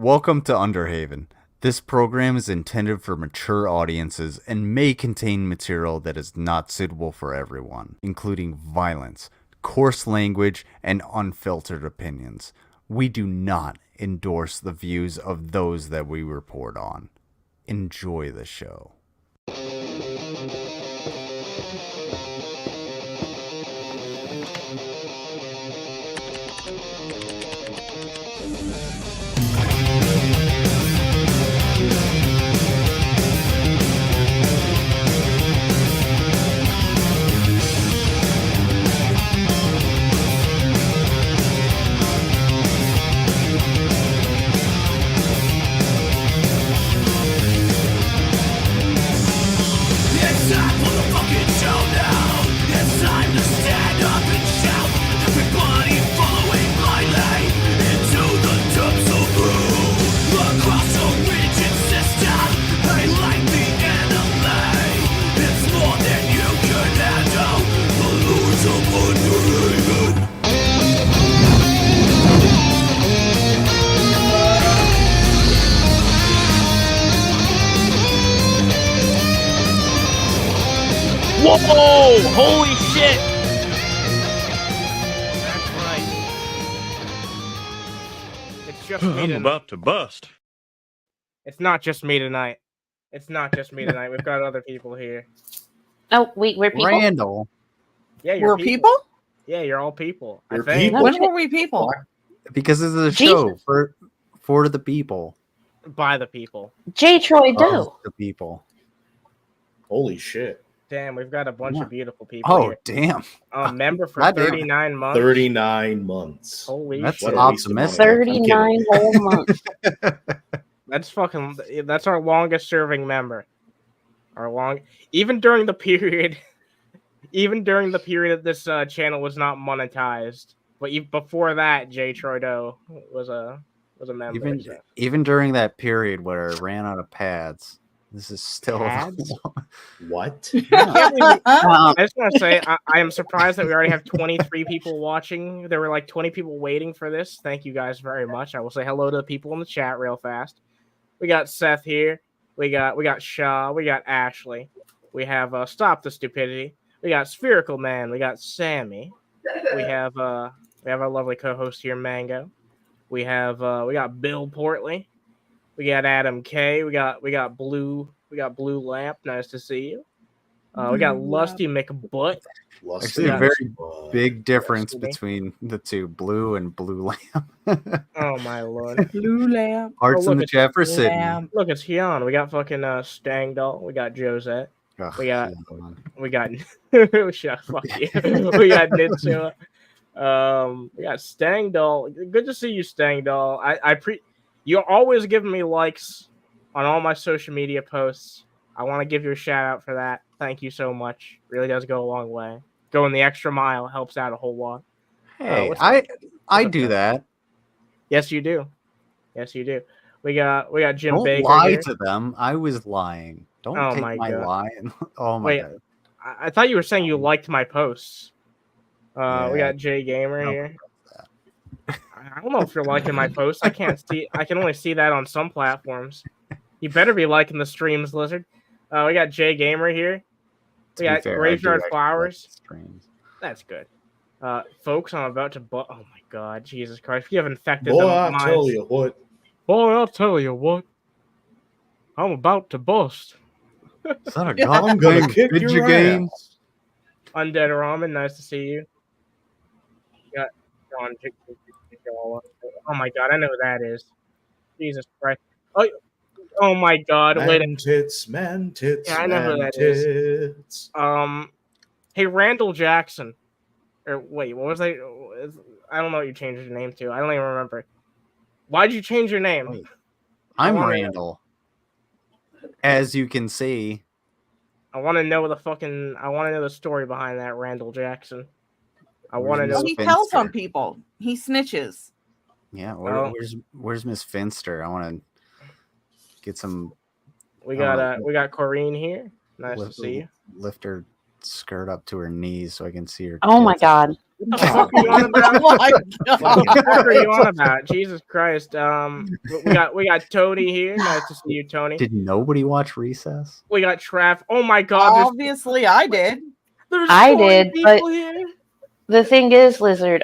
Welcome to Underhaven. This program is intended for mature audiences and may contain material that is not suitable for everyone, including violence, coarse language, and unfiltered opinions. We do not endorse the views of those that we report on. Enjoy the show. Whoa! Holy shit! That's right. It's just me I'm tonight. about to bust. It's not just me tonight. It's not just me tonight. We've got other people here. Oh, wait, we're people? Randall, Yeah, you're We're people? Yeah, you're all people. I We're think. people? When were we people? because this is a Jesus. show for the people. By the people. J. Troy Doe. Of the people. Holy shit. Damn, we've got a bunch Yeah. of beautiful people Oh, here. damn. Member for Goddamn. 39 months. 39 months. Holy That's shit. optimistic. 39 whole months. That's our longest serving member. Even during the period that this channel was not monetized. But before that, J. Troy Doe was a member. Even during that period where I ran out of pads, this is still Pads? What? I just want to say I am surprised that we already have 23 people watching. There were like 20 people waiting for this. Thank you guys very much. I will say hello to the people in the chat real fast. We got Seth here. We got Shaw. We got Ashley. We have Stop the Stupidity. We got Spherical Man. We got Sammy. We have our lovely co-host here, Mango. We got Bill Portley. We got Adam K. We got Blue Lamp. Nice to see you. We got Lusty McButt. Actually, a very big difference between the two, blue and blue lamp. Oh my lord. Blue lamp. Hearts Oh, in look, the chat for Sydney. Lamp. Look, it's Hyun. We got fucking Stangdoll. We got Josette. Ugh, We got- yeah, Shut fuck you. We got Nitsua. We got Stangdoll. Good to see you, Stangdoll. You're always giving me likes on all my social media posts. I want to give you a shout out for that. Thank you so much. Really does go a long way. Going the extra mile helps out a whole lot. Hey, what's I up, do man? that. Yes, you do. Yes, you do. We got Jim Don't Baker lie here. to them. I was lying. Don't Oh take my my God. lie. Oh my Wait, god. I thought you were saying you liked my posts. We Yeah. got Jay Gamer No. here. I don't know if you're liking my posts. I can't see. I can only see that on some platforms. You better be liking the streams, Lizard. We got Jay Gamer here. To We be got fair, I do Graveyard actually Flowers. like streams. That's good. Folks, I'm about to oh my god, Jesus Christ. You have infected Boy, the I minds. tell you what. Boy, I'll tell you what. I'm about to bust. Is that a Yeah. golf I'm gonna playing kick video your game? ass. Undead Ramen, nice to see you. You got John. Oh my god, I know who that is. Jesus Christ. Oh my god, wait. Man tits, man tits, Yeah, I know who man that is. tits. Hey, Randall Jackson. Or wait, what was I don't know what you changed your name to. I don't even remember. Why'd you change your name? Wait. I'm wanna- Randall. As you can see, I want to know the story behind that Randall Jackson. I want to Where's know. Well, he Finster. tells on people. He snitches. yeah. Oh. Where's Miss Finster? I want to get some. We got Corrine here. Nice to lift, see you. lift her skirt up to her knees so I can see her. Oh my tits. god. What the fuck are you on about? Oh my What god. the fuck are you on about? Jesus Christ. We got Tony here. Nice to see you, Tony. Did nobody watch Recess? We got Trav. Oh my god, Obviously, I did. there's I 40 did, people but- here. The thing is, Lizard,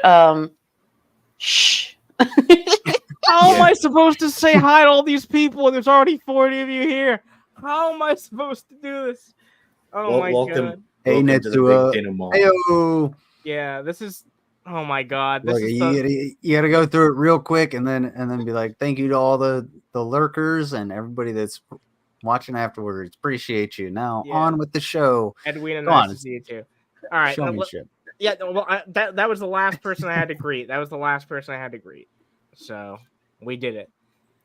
shh. How am I supposed to say hi to all these people when there's already 40 of you here? How am I supposed to do this? Oh my welcome, god. Hey, welcome to the Netsua. big denouement. Heyo. Yeah, this is. Oh my god. This Look, is you gotta go through it real quick and then be like, thank you to all the lurkers and everybody that's watching afterwards. Appreciate you. Now Yeah. on with the show. Edwina. Go Nice on. to see you too. All right. Show now me let- shit. Yeah, well, that was the last person I had to greet. That was the last person I had to greet. So we did it.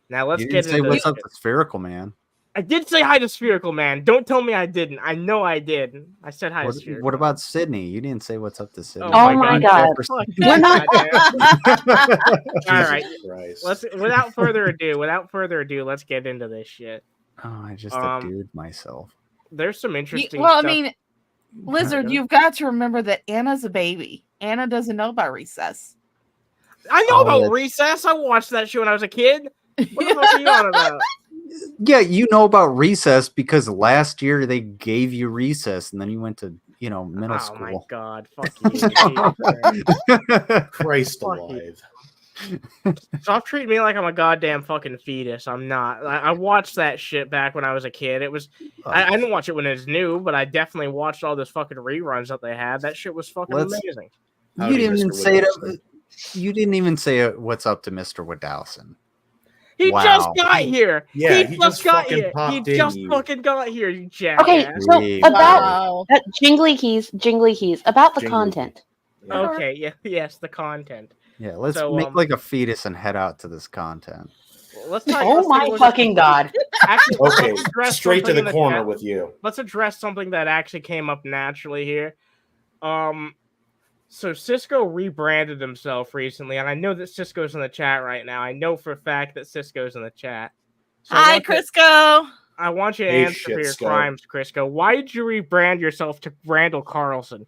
Now let's You get didn't say into what's this up shit. to Spherical Man. I did say hi to Spherical Man. Don't tell me I didn't. I know I did. I said hi to Spherical. What about Sydney? You didn't say what's up to Sydney. Oh my god. Fuck We're not- that. All Jesus right. Christ. Let's without further ado, let's get into this shit. Oh, I just Um, dude myself. There's some interesting Well, I stuff. mean, Lizard, you've got to remember that Anna's a baby. Anna doesn't know about recess. I know Oh, about that's- Recess. I watched that show when I was a kid. What the fuck are you on about? Yeah, you know about Recess because last year they gave you Recess and then you went to, middle Oh school. my god, fuck you. Jesus Christ. Christ Fuck alive. Stop treating me like I'm a goddamn fucking fetus. I'm not. I watched that shit back when I was a kid. It was. I didn't watch it when it was new, but I definitely watched all those fucking reruns that they had. That shit was fucking amazing. You didn't even Mr. say Wadowson. it. You didn't even say what's up to Mr. Wadowson. He Wow. just got here. Yeah, he he just just got fucking here. He popped in, just you- fucking got here. You jackass. Okay, so Hey, about Wow. jingly keys, about the Jingly content. Yeah. Okay. Yeah. Yes. The content. Yeah, let's So, make like a fetus and head out to this content. Let's talk. Oh let's take my a look fucking god. Actually, Okay, let's address straight to something the in corner chat. with you. Let's address something that actually came up naturally here. So Sisko rebranded himself recently, and I know that Sisko's in the chat right now. I know for a fact that Sisko's in the chat. So Hi, Crisco. I want you to Hey, answer for your Shitsko. crimes, Crisco. Why did you rebrand yourself to Randall Carlson?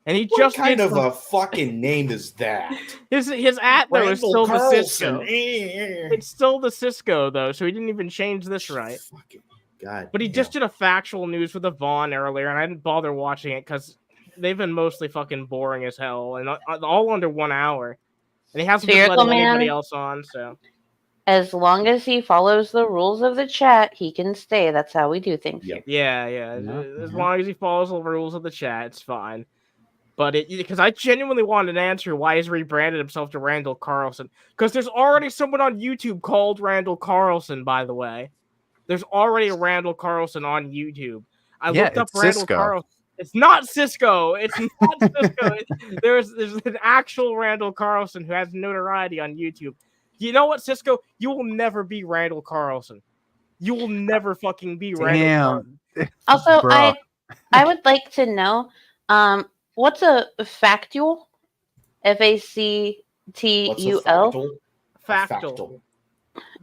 And he What just kind did of a fucking name is that? his at though is still the Carlson. Sisko. It's still the Sisko though, so he didn't even change this right. Fucking God. But he damn. just did a factual news with Yvonne earlier, and I didn't bother watching it because they've been mostly fucking boring as hell, and all under 1 hour. And he hasn't been Spherical letting anybody Man. else on, so As long as he follows the rules of the chat, he can stay. That's how we do things. Yep. yeah. As long as he follows the rules of the chat, it's fine. But because I genuinely wanted an answer why he's rebranded himself to Randall Carlson. Because there's already someone on YouTube called Randall Carlson, by the way. There's already a Randall Carlson on YouTube. I looked up it's Randall Sisko. Carlson. It's not Sisko. It's not Sisko. There's an actual Randall Carlson who has notoriety on YouTube. You know what, Sisko? You will never be Randall Carlson. You will never fucking be Randall Damn. Carlson. Also, Bruh. I would like to know, what's a factual? FACTUL. Factual.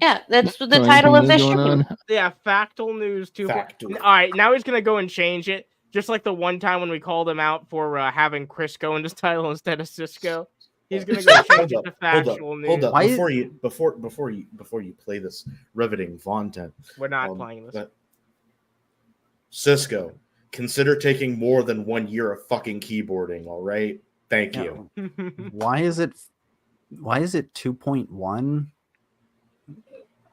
Yeah, that's the So title of anything this new show. going on? Yeah, Factual News 2. Factual. All right, now he's going to go and change it. Just like the one time when we called him out for having Crisco in his title instead of Cisco. He's going to go change it to Factual News. Hold up. Why Before you play this riveting content, We're not playing this. Cisco, consider taking more than 1 year of fucking keyboarding. All right, thank Yeah. you. Why is it 2.1?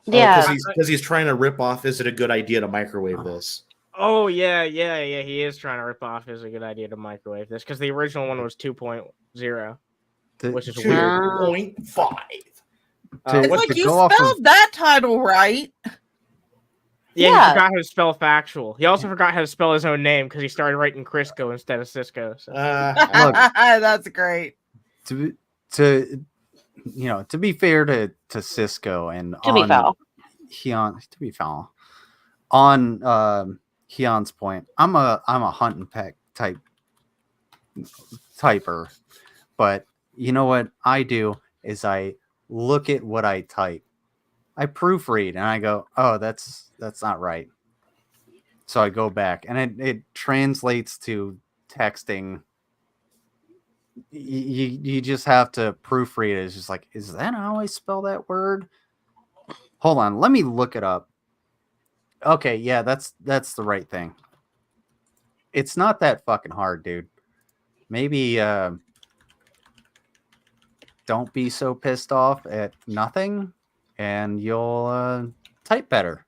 Yeah. because he's trying to rip off. Is it a good idea to microwave this? Oh, yeah. He is trying to rip off. Is a good idea to microwave this because the original one was 2.0, which is weird. 2.5. It's What, like to you go off spelled of- that title right. Yeah, Yeah. he forgot how to spell Factual. He also forgot how to spell his own name because he started writing Crisco instead of Cisco. So. That's great. to be fair to Cisco and To be foul. on Hyun's point, I'm a hunt and peck typer, but you know what I do is I look at what I type, I proofread, and I go, oh, that's not right. So I go back, and it translates to texting you just have to proofread it. It's just like, is that how I spell that word? Hold on, let me look it up. Okay, yeah, that's the right thing. It's not that fucking hard, dude. Maybe don't be so pissed off at nothing, and you'll type better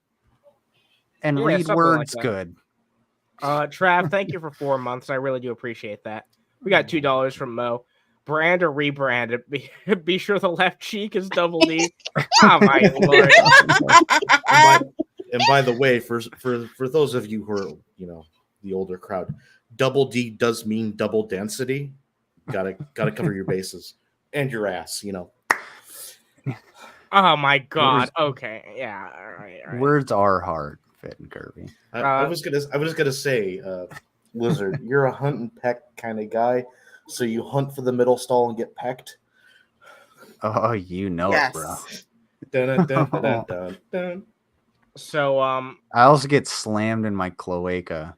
and Yeah, read something like words that. good. Trav, thank you for 4 months. I really do appreciate that. We got $2 from Mo. Brand or rebrand it. Be sure the left cheek is double D. Oh my lord! And by the way, for those of you who are, you know, the older crowd, double D does mean double density. Gotta cover your bases and your ass, you know. Oh my god. Okay. Yeah. All right. Words are hard, Fit and Kirby. I was gonna say, Lizard, you're a hunt and peck kind of guy, so you hunt for the middle stall and get pecked. Oh, you know Yes. it, bro. Dun, dun, dun, dun, dun, dun. So I also get slammed in my cloaca.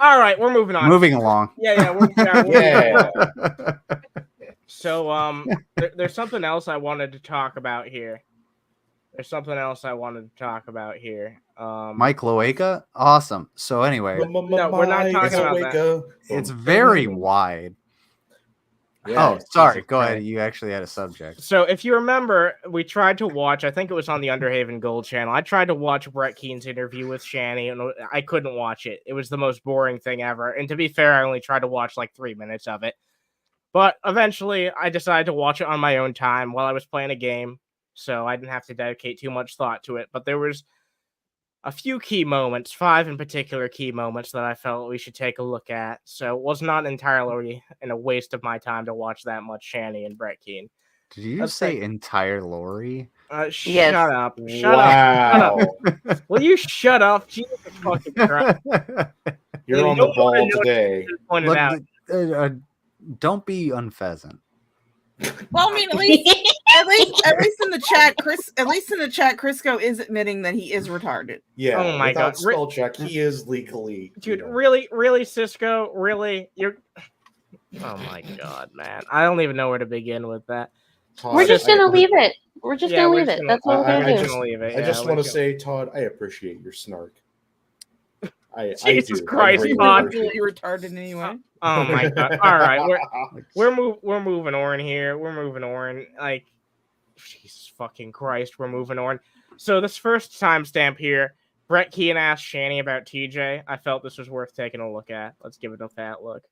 all right, we're moving on. Moving along. Yeah. Yeah. So there's something else I wanted to talk about here. My cloaca? Awesome. So anyway, No, we're not talking about that. it's very wide. Yeah, sorry. Jesus Go ahead. Christ. You actually had a subject. So if you remember, we tried to watch, I think it was on the Underhaven Gold channel. I tried to watch Brett Keane's interview with Shanny, and I couldn't watch it. It was the most boring thing ever. And to be fair, I only tried to watch like 3 minutes of it. But eventually, I decided to watch it on my own time while I was playing a game, so I didn't have to dedicate too much thought to it. But there was a few key moments, 5 in particular key moments that I felt we should take a look at. So it was not entirely in a waste of my time to watch that much Shanny and Brett Keane. Did you Let's say take- entire Lori? Shut Yes. up. Shut Wow. up. Will you shut up? Jesus fucking Christ. You're on the ball today. Pointed Look, out. don't be unpheasant. Well, I mean, at least in the chat, Crisco is admitting that he is retarded. Yeah. Oh my without God. spell check, he is legally. Dude, you know. really, Sisko? Really? You're. Oh my god, man. I don't even know where to begin with that. Todd, We're just I- gonna leave it. We're just Yeah, gonna we're leave just it. gonna- That's all we're gonna I do. just- leave it. I Yeah, just we're want to gonna- say, Todd, I appreciate your snark. I Jesus do. Christ, I greatly Todd. appreciate it. You're retarded anyway. Oh my god. All right, we're moving on here. We're moving on. Like, Jesus fucking Christ, we're moving on. So this first timestamp here, Brett Keane asked Shanny about TJ. I felt this was worth taking a look at. Let's give it a fat look.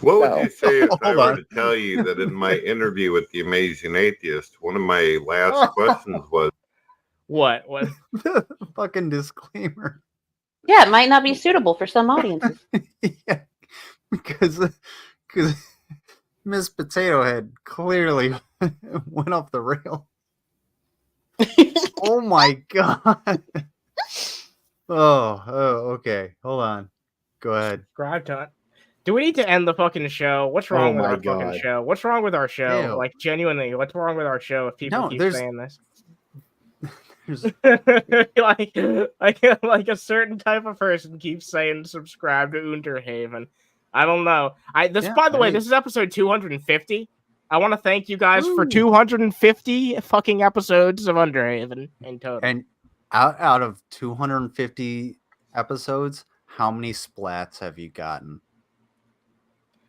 What would you say if I Hold were on. to tell you that in my interview with the Amazing Atheist, one of my last questions was, What? The fucking disclaimer. Yeah, it might not be suitable for some audiences. Yeah, because Miss Potato Head clearly went off the rail. Oh my god. Oh, okay. Hold on. Go ahead. Grab time. Do we need to end the fucking show? What's wrong with my our God. fucking show? What's wrong with our show? Ew. Like, genuinely, what's wrong with our show if people No, keep there's- saying this? There's- like a certain type of person keeps saying subscribe to Underhaven. I don't know. Yeah, By the way, hey. this is episode 250. I want to thank you guys for Ooh. 250 fucking episodes of Underhaven in total. And out of 250 episodes, how many splats have you gotten?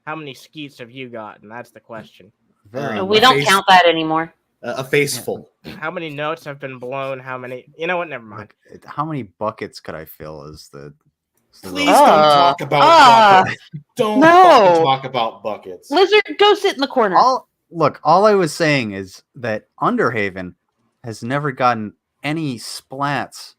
How many skeets have you gotten? That's the question. Very We My don't face- count that anymore. A face full. How many notes have been blown? How many? You know what? Never mind. Like, how many buckets could I fill? Is the Please Ah. don't talk about Ah. buckets. Don't No. fucking talk about buckets. Lizard, go sit in the corner. all I was saying is that Underhaven has never gotten any splats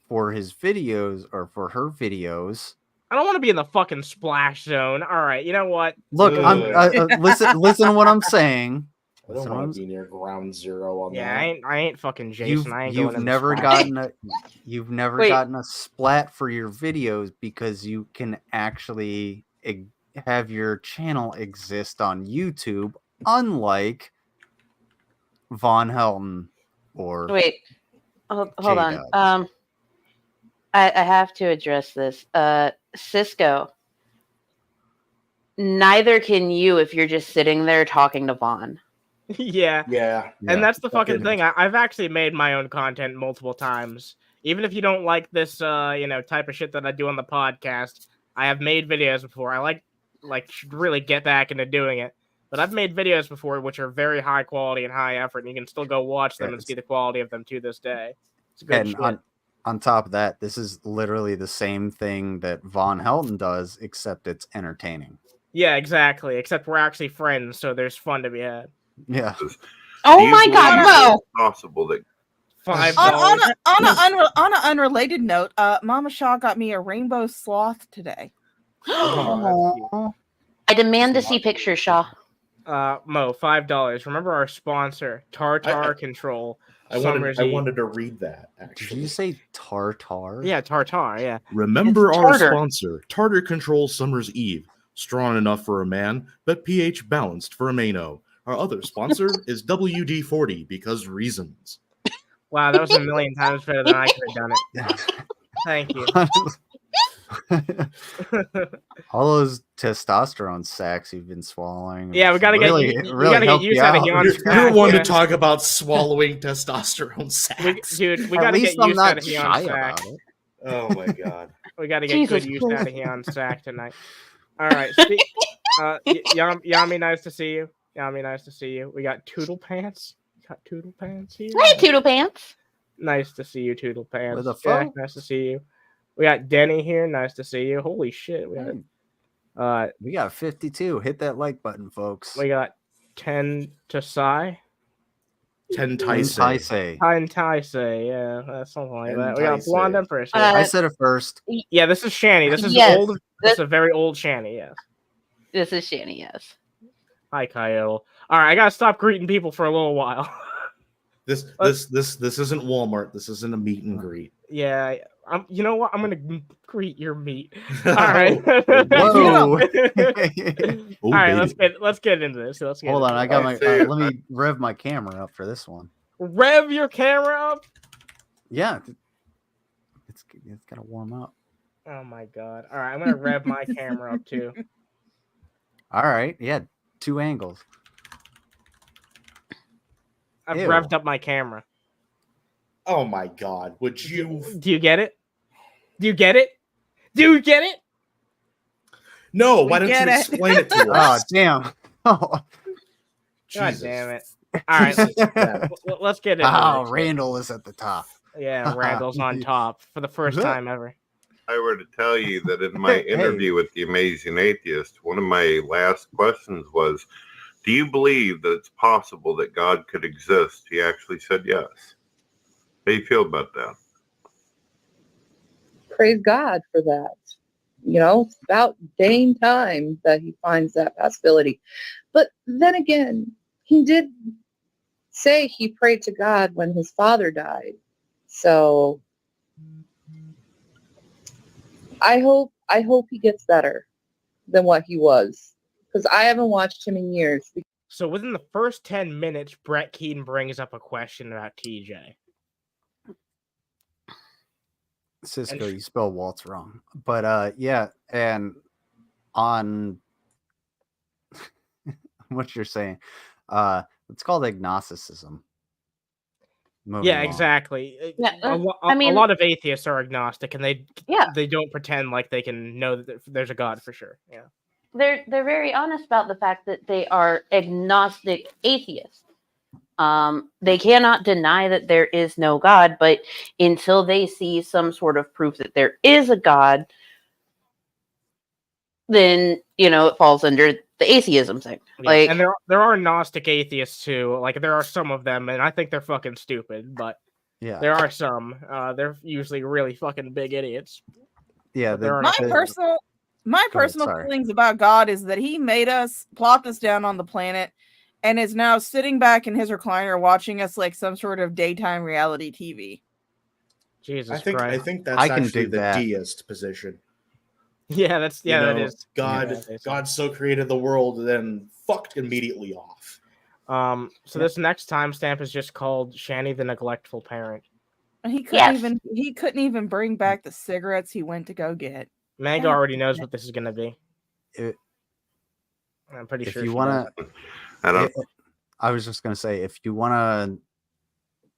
for his videos or for her videos. I don't want to be in the fucking splash zone. All right, you know what? Look, listen to what I'm saying. I don't So want I'm- to be near ground zero on Yeah, that. I ain't fucking Jason. I ain't going You've in the never splash. Wait. gotten a splat for your videos because you can actually have your channel exist on YouTube, unlike Von Helton or Wait, hold on. J-Dubs. I have to address this. Sisko, neither can you if you're just sitting there talking to Vaughn. Yeah. Yeah. And that's the fucking Fucking- thing. I've actually made my own content multiple times. Even if you don't like this, type of shit that I do on the podcast, I have made videos before. I should really get back into doing it. But I've made videos before which are very high quality and high effort, and you can still go watch them and see the quality of them to this day. It's good And shit. on top of that, this is literally the same thing that Von Helton does, except it's entertaining. Yeah, exactly. Except we're actually friends, so there's fun to be had. Yeah. Oh Do you my believe God, Mo! it's possible that $5. On an unrelated note, Mama Shaw got me a rainbow sloth today. Aw. I demand to see pictures, Shaw. Mo, $5. Remember our sponsor, Tartar I- Control. I Summer's Eve. wanted to read that, Did actually. you say tartar? Yeah, Tartar, yeah. Remember It's our Tartar. sponsor, Tartar Control Summer's Eve. Strong enough for a man, but pH balanced for a mano. Our other sponsor is WD-40 because reasons. Wow, that was a million times better than I could have done it. Thank you. All those testosterone sacks you've been swallowing. Yeah, we gotta get really, you- we really gotta get helped used you to the out. Hyun You're sack, one yeah. to talk about swallowing testosterone sacks. Dude, we At gotta least get I'm used to not the shy Hyun sack. about it. Oh my god. We gotta get Jesus good use out of Christ. Hyun sack tonight. All right, Yami, nice to see you. Yami, nice to see you. We got Toodle Pants. Got Toodle Pants here. Hey, Toodle Pants. Nice to see you, Toodle Pants. With a Jack, phone? nice to see you. We got Denny here. Nice to see you. Holy shit. We got 52. Hit that like button, folks. We got 10 to Sai. Ten Taisei. 10 Taisei. Yeah, that's something like Ten that. We got Taisei. Blonde Empress here. I said it first. Yeah, this is Shanny. This is Yes. old. This is a very old Shanny. Yes. This is Shanny, yes. Hi, Kyle. All right, I gotta stop greeting people for a little while. This isn't Walmart. This isn't a meet and greet. Yeah, you know what? I'm gonna greet your meat. All right. Whoa. Oh, All right, baby. let's get into this. Let's get Hold on, into I got my. I see it. Let me rev my camera up for this one. it. Rev your camera up. Yeah, it's gotta warm up. Oh my god! All right, I'm gonna rev my camera up too. All right, yeah, 2 angles. I've Ew. revved up my camera. Oh my god. Would you Do you get it? Do you get it? Do you get it? No, why don't you get it. explain it to Oh us? damn! Oh, God Jesus. damn it! All right, let's get into oh, this. Randall is at the top. Yeah, Randall's on top for the first time ever. I were to tell you that in my Hey. interview with the Amazing Atheist, one of my last questions was, do you believe that it's possible that God could exist? He actually said yes. How do you feel about that? Praise God for that. You know, it's about dang time that he finds that possibility. But then again, he did say he prayed to God when his father died. So I hope he gets better than what he was, because I haven't watched him in years. So within the first 10 minutes, Brett Keane brings up a question about TJ. Sisko, you spell Waltz wrong. But yeah, and on what you're saying, it's called agnosticism. Moving Yeah, along. exactly. Yeah, A I mean- lot of atheists are agnostic, and they Yeah. don't pretend like they can know that there's a God for sure. Yeah. They're very honest about the fact that they are agnostic atheists. They cannot deny that there is no God, but until they see some sort of proof that there is a God, then it falls under the atheism thing. Yeah, Like, and there are Gnostic atheists too. Like there are some of them, and I think they're fucking stupid. But Yeah, there are some. They're usually really fucking big idiots. yeah. there are My Okay. personal Go ahead, personal sorry. feelings about God is that he made us, plopped us down on the planet, and is now sitting back in his recliner watching us like some sort of daytime reality TV. Jesus I Christ. think that's I can actually dig the that. deist position. Yeah, that is. God. Yeah, that's- God so created the world, then fucked immediately off. So this next timestamp is just called Shanny the Neglectful Parent. And he couldn't Yes. even bring back the cigarettes he went to go get. Mango God already damn knows it. what this is gonna be. I'm pretty If sure you she want doesn't. I don't. to, I was just gonna say, if you want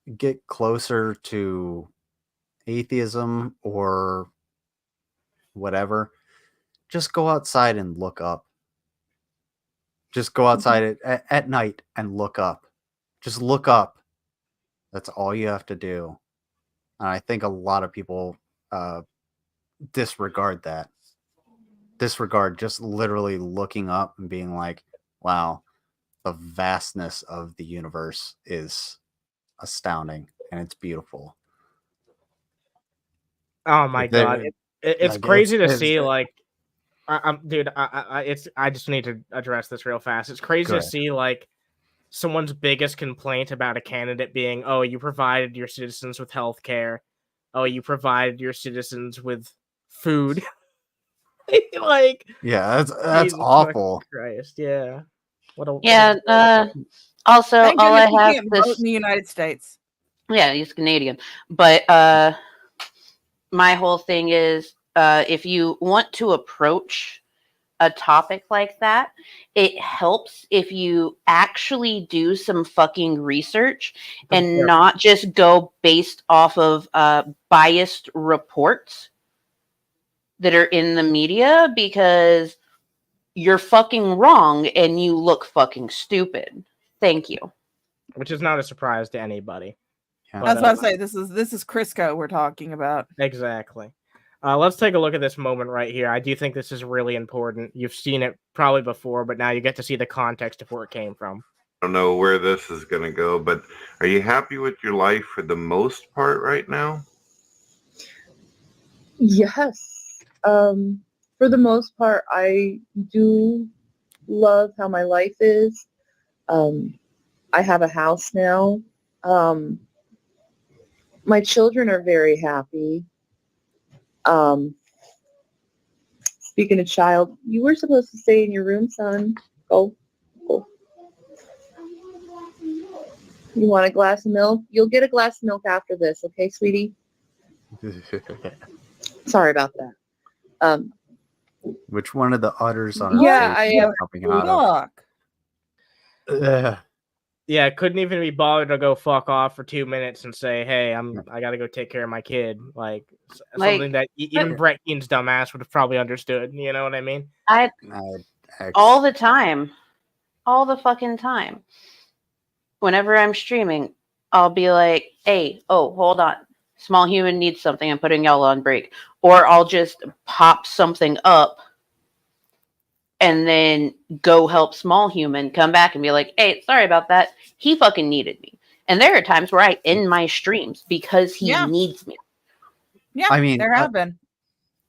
to get closer to atheism or whatever, just go outside and look up. Just go outside at night and look up. Just look up. That's all you have to do. And I think a lot of people disregard that. Disregard just literally looking up and being like, wow, the vastness of the universe is astounding and it's beautiful. Oh my If there- god, it's like, crazy to it's- see. Like, dude, I just need to address this real fast. It's crazy Go to ahead. see like someone's biggest complaint about a candidate being, "Oh, you provided your citizens with health care. Oh, you provided your citizens with food." Like, Yeah, that's Jesus awful. fucking Christ, yeah. What a Yeah. Also, Thank all goodness I he have can't to vote in the United States. yeah, he's Canadian. But my whole thing is, if you want to approach a topic like that, it helps if you actually do some fucking research and Yeah. not just go based off of biased reports that are in the media, because you're fucking wrong and you look fucking stupid. Thank you. Which is not a surprise to anybody. Yeah. That's what I say. This is Crisco we're talking about. Exactly. Let's take a look at this moment right here. I do think this is really important. You've seen it probably before, but now you get to see the context of where it came from. I don't know where this is going to go, but are you happy with your life for the most part right now? Yes. For the most part, I do love how my life is. I have a house now. My children are very happy. Speaking of child, you were supposed to stay in your room, son. Go. You want a glass of milk? You'll get a glass of milk after this, okay, sweetie? Sorry about that. Which one of the udders on her Yeah, face I is jumping out of? Look. Ugh. Yeah, couldn't even be bothered to go fuck off for 2 minutes and say, "Hey, I gotta go take care of my kid." Like something that even Brett Keane's dumbass would have probably understood. You know what I mean? All the time. All the fucking time. Whenever I'm streaming, I'll be like, hey, hold on. Small human needs something. I'm putting y'all on break. Or I'll just pop something up and then go help small human, come back and be like, hey, sorry about that. He fucking needed me. And there are times where I end my streams because he needs me. Yeah, I mean, there have been.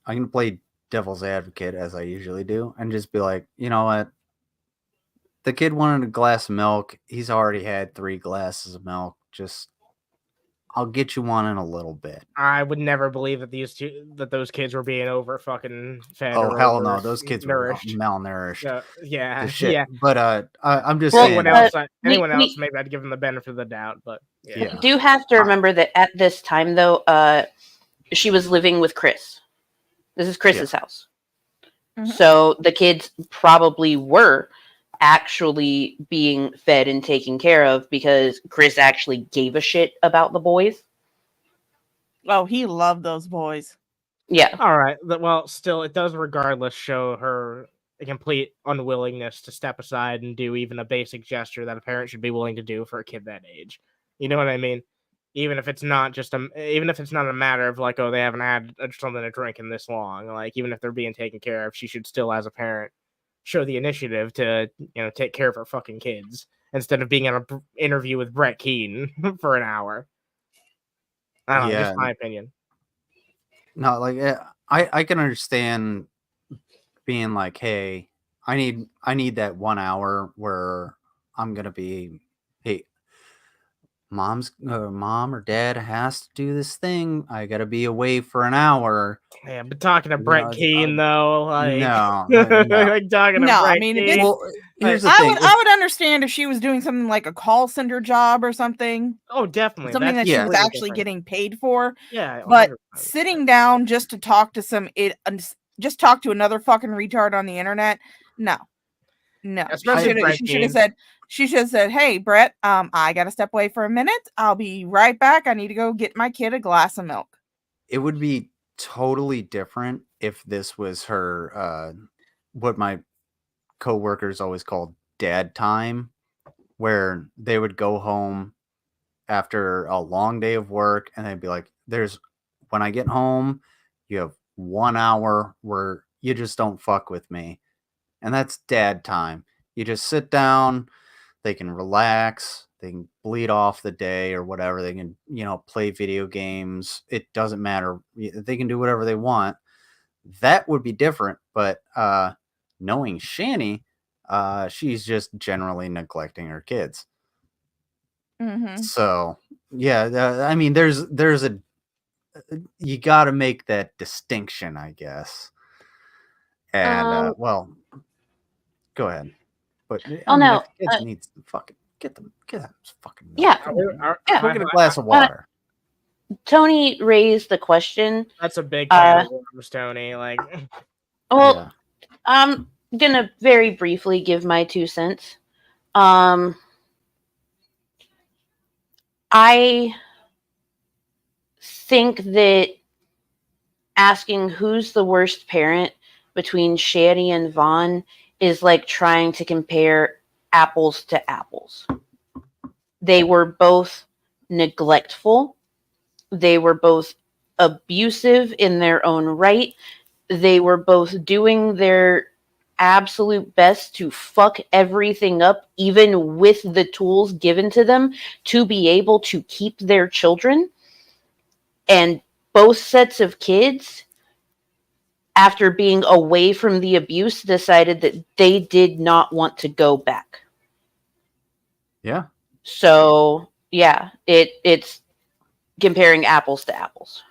I can play devil's advocate as I usually do and just be like, you know what? The kid wanted a glass of milk. He's already had 3 glasses of milk. Just, I'll get you one in a little bit. I would never believe that those kids were being over fucking fed. Oh, or hell no. over Those kids nourished. were malnourished. Yeah, The shit. yeah. But I'm just Well, saying. Anyone else, maybe I'd give them the benefit of the doubt. But yeah. You do have to remember that at this time, though, she was living with Chris. This is Chris's house. Mhm. So the kids probably were actually being fed and taken care of because Chris actually gave a shit about the boys. Oh, he loved those boys. Yeah. All right. Well, still, it does regardless show her a complete unwillingness to step aside and do even a basic gesture that a parent should be willing to do for a kid that age. You know what I mean? Even if it's not a matter of like, oh, they haven't had something to drink in this long. Like, even if they're being taken care of, she should still, as a parent, show the initiative to, take care of her fucking kids instead of being in an interview with Brett Keane for an hour. I don't know, just my opinion. No, like I can understand being like, hey, I need that 1 hour where I'm gonna be, hey, mom or dad has to do this thing. I gotta be away for an hour. Yeah, but talking to Brett Keane though, like no. like talking to No, Brett I mean, Keane. Well, here's the thing. I would understand if she was doing something like a call center job or something. Oh, definitely. Something that That's she was completely actually different. getting paid for. Yeah, But 100%. sitting down just to talk to just talk to another fucking retard on the internet, no. No, Especially Brett she should have Keane. said. She should have said, "Hey, Brett, I gotta step away for a minute. I'll be right back. I need to go get my kid a glass of milk." It would be totally different if this was her, what my coworkers always called dad time, where they would go home after a long day of work and they'd be like, when I get home, you have 1 hour where you just don't fuck with me. And that's dad time. You just sit down, they can relax, they can bleed off the day or whatever. They can, play video games. It doesn't matter. They can do whatever they want. That would be different. But knowing Shanny, she's just generally neglecting her kids. Mm-hmm. So, yeah, I mean, there's you got to make that distinction, I guess. And well, go ahead. But no, if kids need to fucking get them fucking milk. Yeah. Go get a glass of water. Tony raised the question. That's a big can of worms, Tony. Like, well, Yeah. I'm gonna very briefly give my 2 cents. I think that asking who's the worst parent between Shanny and Vaughn is like trying to compare apples to apples. They were both neglectful. They were both abusive in their own right. They were both doing their absolute best to fuck everything up, even with the tools given to them to be able to keep their children. And both sets of kids, after being away from the abuse, decided that they did not want to go back. Yeah. So, yeah, it's comparing apples to apples.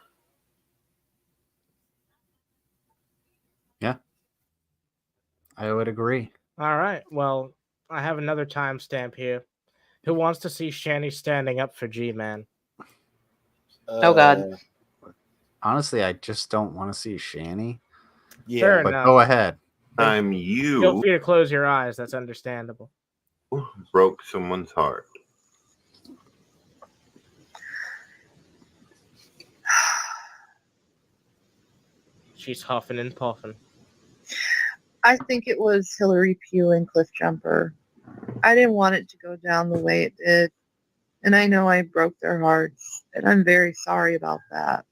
Yeah. I would agree. all right. Well, I have another timestamp here. Who wants to see Shanny standing up for G-Man? Oh, God. Honestly, I just don't want to see Shanny. Yeah. Fair But enough. go ahead. I'm Feel you free to close your eyes. That's understandable. broke someone's heart. She's huffing and puffing. I think it was Hillary Pugh and Cliff Jumper. I didn't want it to go down the way it did. And I know I broke their hearts. And I'm very sorry about that.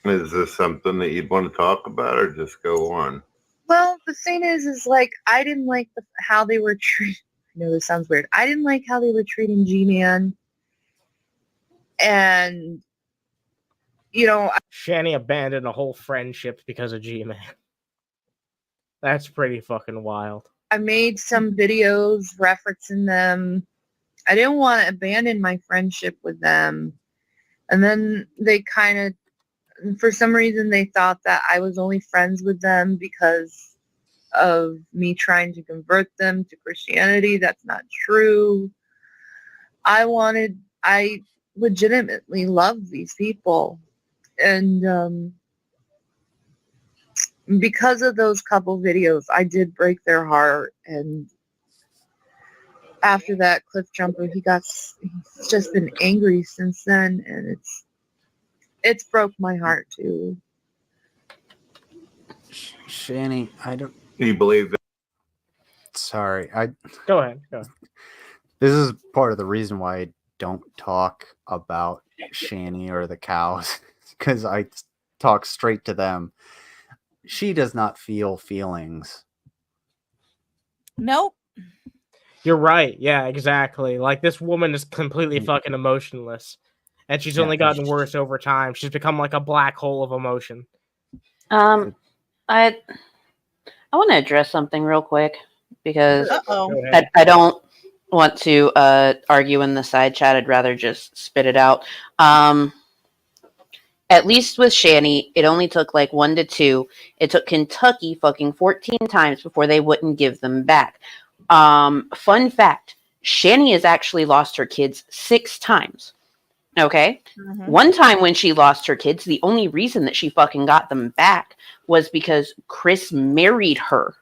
Is this something that you'd want to talk about or just go on? Well, the thing is like, I didn't like how they were treating. I know this sounds weird. I didn't like how they were treating G-Man. And, Shanny abandoned a whole friendship because of G-Man. That's pretty fucking wild. I made some videos referencing them. I didn't want to abandon my friendship with them. And then they kind of, for some reason, they thought that I was only friends with them because of me trying to convert them to Christianity. That's not true. I legitimately love these people. And because of those couple videos, I did break their heart. And after that, Cliff Jumper, he's just been angry since then, and it's broke my heart too. Shanny, I don't. Do you believe that? Sorry, Go ahead. This is part of the reason why I don't talk about Shanny or the cows, because I talk straight to them. She does not feel feelings. Nope. You're right. Yeah, exactly. Like, this woman is completely fucking emotionless. And she's only gotten worse over time. She's become like a black hole of emotion. I want to address something real quick because I don't want to argue in the side chat. I'd rather just spit it out. At least with Shanny, it only took like 1 to 2. It took Kentucky fucking 14 times before they wouldn't give them back. Fun fact, Shanny has actually lost her kids 6 times. Okay. Mhm. One time when she lost her kids, the only reason that she fucking got them back was because Chris married her.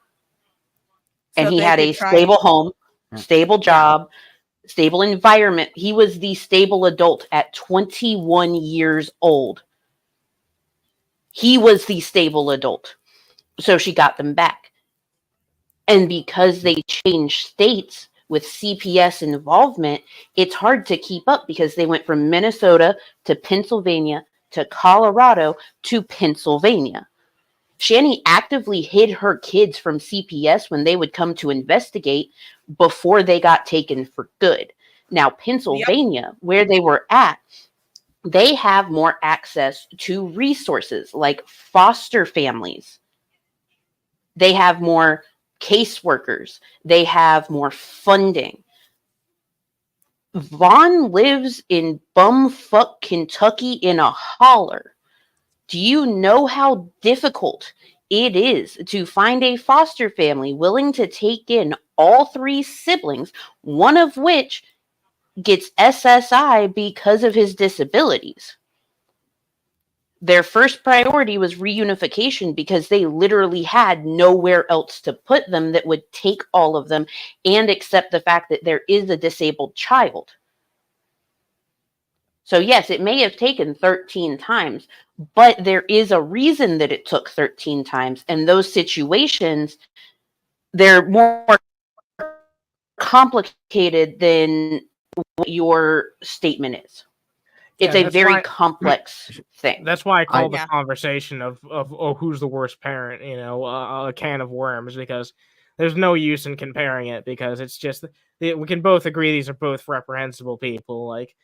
And So he they had could a try stable home, Yeah. stable job, stable environment. He was the stable adult at 21 years old. He was the stable adult. So she got them back. And because they changed states with CPS involvement, it's hard to keep up because they went from Minnesota to Pennsylvania to Colorado to Pennsylvania. Shanny actively hid her kids from CPS when they would come to investigate before they got taken for good. Now, Pennsylvania, where they were at, they have more access to resources like foster families. They have more caseworkers. They have more funding. Vaughn lives in bumfuck Kentucky in a holler. Do you know how difficult it is to find a foster family willing to take in all three siblings, one of which gets SSI because of his disabilities? Their first priority was reunification because they literally had nowhere else to put them that would take all of them and accept the fact that there is a disabled child. So yes, it may have taken 13 times, but there is a reason that it took 13 times. And those situations, they're more complicated than what your statement is. It's Yeah, a that's very why- complex thing. That's why I call the Yeah. conversation of who's the worst parent, a can of worms, because there's no use in comparing it, because it's just we can both agree these are both reprehensible people. Like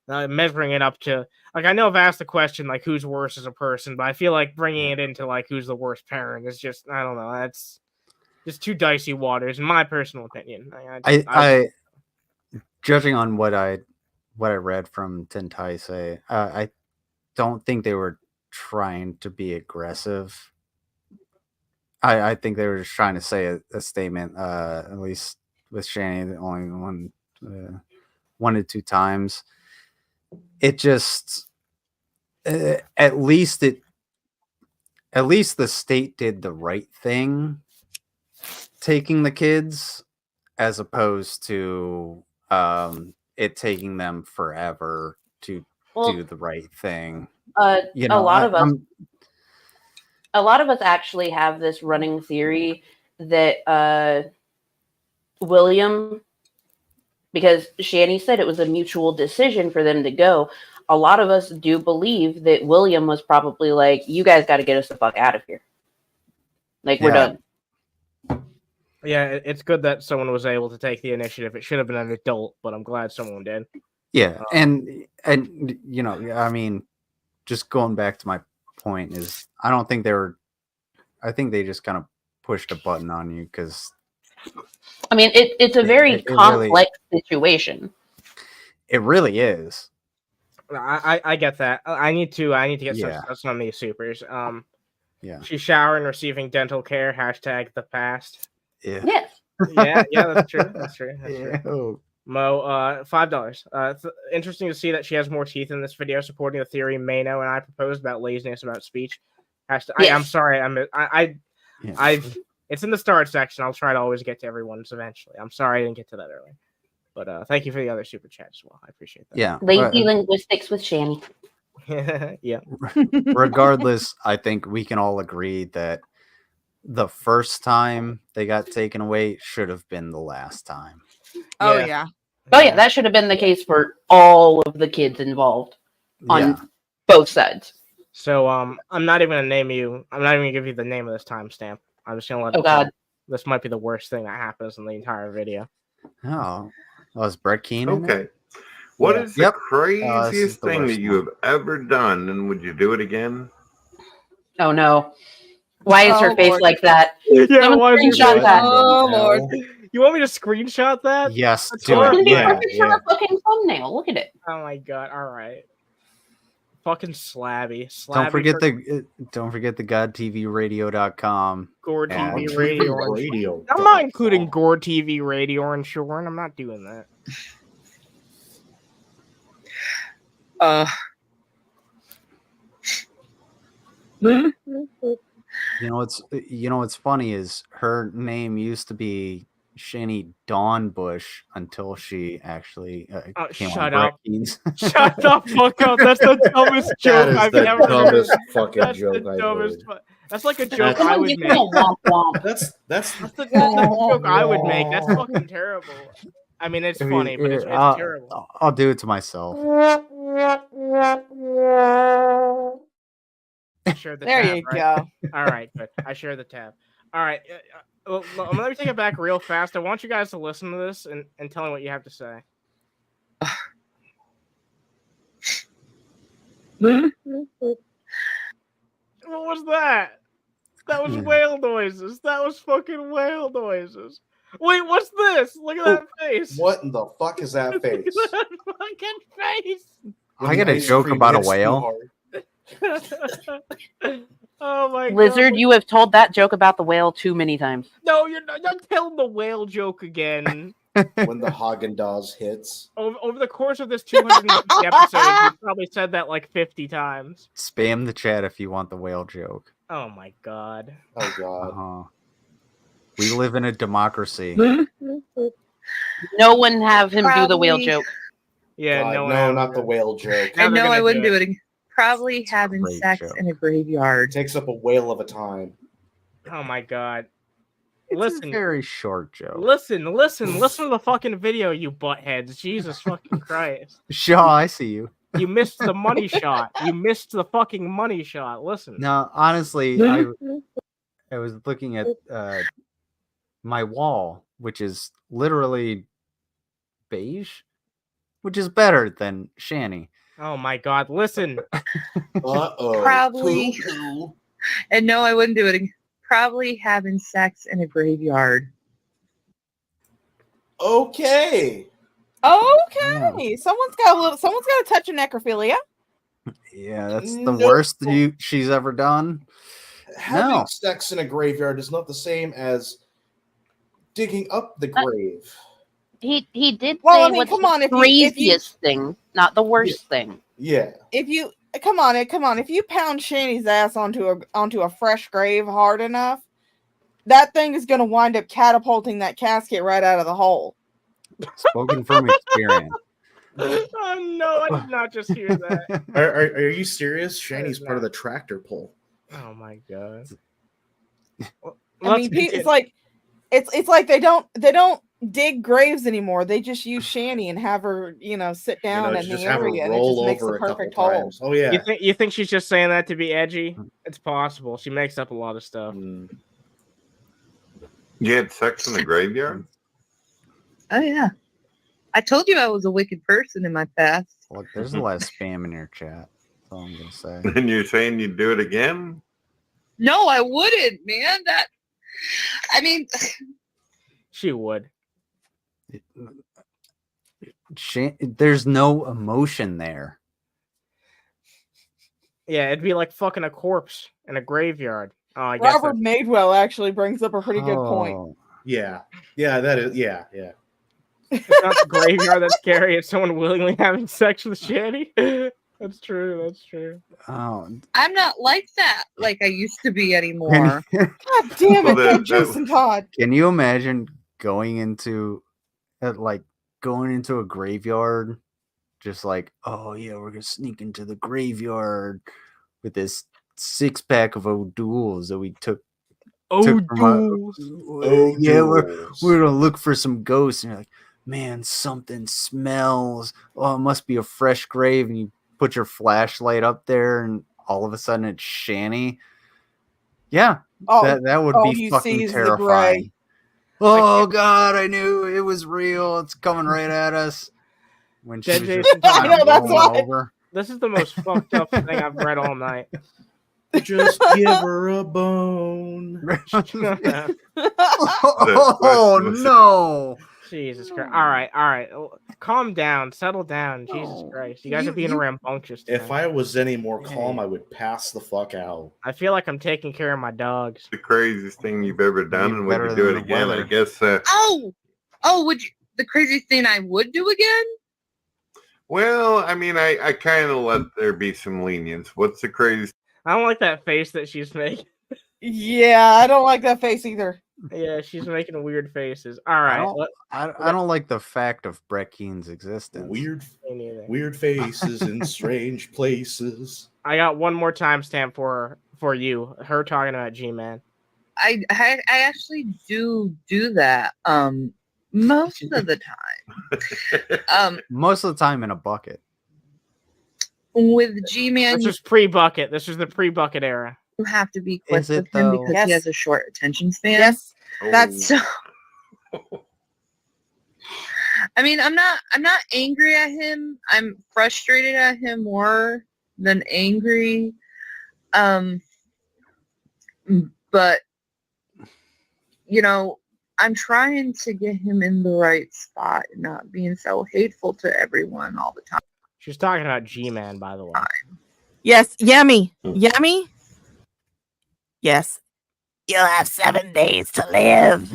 measuring it up to, like, I know I've asked the question like who's worse as a person, but I feel like bringing it into like who's the worst parent is just, I don't know, that's just too dicey waters in my personal opinion. I judging on what I read from Tintai, I don't think they were trying to be aggressive. I think they were just trying to say a statement. At least with Shanny, only one to two times. It just at least the state did the right thing, taking the kids, as opposed to it taking them forever to do the right thing. You know, a lot of us actually have this running theory that William, because Shanny said it was a mutual decision for them to go, a lot of us do believe that William was probably like, you guys got to get us the fuck out of here. Like, we're done. Yeah, it's good that someone was able to take the initiative. It should have been an adult, but I'm glad someone did. Yeah, and you know, I mean, just going back to my point is, I don't think they were. I think they just kind of pushed a button on you because. I mean, it's a very complex situation. It really is. I get that. I need to get some of these supers. Yeah. She's showering, receiving dental care. # the past. Yeah. Yes. Yeah, that's true. That's true. Oh. Mo, $5. Interesting to see that she has more teeth in this video, supporting the theory Mano and I proposed about laziness about speech. Yes. I'm sorry. It's in the start section. I'll try to always get to everyone's eventually. I'm sorry I didn't get to that early. But thank you for the other super chat as well. I appreciate that. Yeah. Lazy linguistics with Shanny. Yeah. Regardless, I think we can all agree that the first time they got taken away should have been the last time. Oh yeah. Oh yeah, that should have been the case for all of the kids involved on both sides. So I'm not even gonna name you. I'm not even gonna give you the name of this timestamp. I'm just gonna let. Oh God. This might be the worst thing that happens in the entire video. Oh, was Brett Keane? Okay. What is the craziest thing that you have ever done, and would you do it again? Oh no. Why is her face Lord. like that? Yeah, Someone why is screenshot that. Oh Lord. You want me to screenshot that? Yes, That's do it. horrible. Yeah, It's her fucking thumbnail. Look at it. Oh my god! All right. Fucking slabby. Don't forget the GodTVRadio.com. Gore Yeah. TV Radio. Radio. I'm not including Gore TV Radio and Shorn. I'm not doing that. You know what's funny is her name used to be Shanny Dawnbush until she actually came shut on up. Brains. Shut the fuck up. That's the dumbest joke That is I've the ever dumbest heard. fucking That's joke the I've dumbest. heard. That's like a joke That's- I would Give me make. a womp womp. That's That's the joke I would make. That's fucking terrible. I mean, it's funny, but it's terrible. I'll do it to myself. Share the There tab, you right? go. All right, good. I share the tab. All right. Let me take it back real fast. I want you guys to listen to this and tell me what you have to say. What was that? That was whale noises. That was fucking whale noises. Wait, what's this? Look at that face. What in the fuck is that face? That fucking face. When I the got a ice joke cream about a hits too whale. hard. Oh my Lizard, god. you have told that joke about the whale too many times. No, you're not telling the whale joke again. When the Haagen-Dazs hits. Over the course of this 250 episodes, you've probably said that like 50 times. Spam the chat if you want the whale joke. Oh my god. Oh god. We live in a democracy. No one have him do the whale Probably- joke. Yeah, God, no, no, not the whale joke. Now I they're know gonna I wouldn't do do it again. Probably having great sex joke. in a It graveyard. takes up a whale of a time. Oh my god. It's Listen. a very short joke. Listen to the fucking video, you buttheads. Jesus fucking Christ. Shaw, I see you. You missed the money shot. You missed the fucking money shot. Listen. No, honestly, I was looking at my wall, which is literally beige, which is better than Shanny. Oh my god, listen. Uh-oh. Probably. Poo-poo. And no, I wouldn't do it again. Probably having sex in a graveyard. Okay. Okay. Someone's got a touch of necrophilia. Yeah, that's the Nope. worst she's ever done. Having No. sex in a graveyard is not the same as digging up the grave. He did Well, say I mean, what's come the on, if you- craziest thing, not the worst thing. Yeah. If you come on, if you pound Shanny's ass onto a fresh grave hard enough, that thing is gonna wind up catapulting that casket right out of the hole. Spoken from experience. Oh no, I did not just hear that. Are you serious? Shanny's is part of not- the tractor pull. Oh my god. I mean, it's like they don't dig graves anymore. They just use Shanny and have her, sit down in just the have her area, and it roll just makes the over a couple perfect hole. times. Oh yeah. You think she's just saying that to be edgy? It's possible. She makes up a lot of stuff. Mm. You had sex in the graveyard? Oh yeah. I told you I was a wicked person in my past. Look, there's a lot of spam in your chat. That's all I'm gonna say. And you're saying you'd do it again? No, I wouldn't, man. She would. There's no emotion there. Yeah, it'd be like fucking a corpse in a graveyard. Oh, I guess Robert Madewell actually brings up a pretty good point. Oh, Yeah. Yeah, that is yeah. it's not the graveyard that's scary. It's someone willingly having sex with Shanny. That's true. That's true. Oh, I'm not like that like I used to be anymore. God damn it, Well, that Jason Todd. can you imagine going into a graveyard, just like, oh yeah, we're gonna sneak into the graveyard with this 6-pack of O'Douls that we took. from yeah, we're gonna look for some ghosts, and you're like, man, something smells. Oh, it must be a fresh grave, and you put your flashlight up there, and all of a sudden it's Shanny. Yeah, Oh, that would all be you fucking see is the terrifying. gray. Oh God, I knew it was real. It's coming right at us. When she was Jason just Todd. kinda I know, that's rolling why. over. This is the most fucked up thing I've read all night. Just give her a bone. Oh no! Jesus Christ. All right. Calm down. Settle down. Jesus No. Christ. You guys are being rambunctious. If tonight. I was any more calm, I would pass the fuck out. I feel like I'm taking care of my dogs. The craziest thing you've ever done, Be and would better you do than it the again? weather. I guess. Oh, would you, the craziest thing I would do again? Well, I mean, I kind of let there be some lenience. What's the crazy? I don't like that face that she's making. Yeah, I don't like that face either. Yeah, she's making weird faces. All I right. don't, I don't like the fact of Brett Keane's existence. Weird faces in strange places. I got one more timestamp for you. Her talking about G-Man. I actually do that most of the time. Most of the time in a bucket. With G-Man, This is pre-bucket. This is the pre-bucket era. you have to be quick Is it, with him though? because Yes. he has a short attention span. Yes, that's So, I mean, I'm not angry at him. I'm frustrated at him more than angry. But you know, I'm trying to get him in the right spot and not being so hateful to everyone all the time. She's talking about G-Man, by the way. yes, yummy, yummy. Yes, you'll have 7 days to live.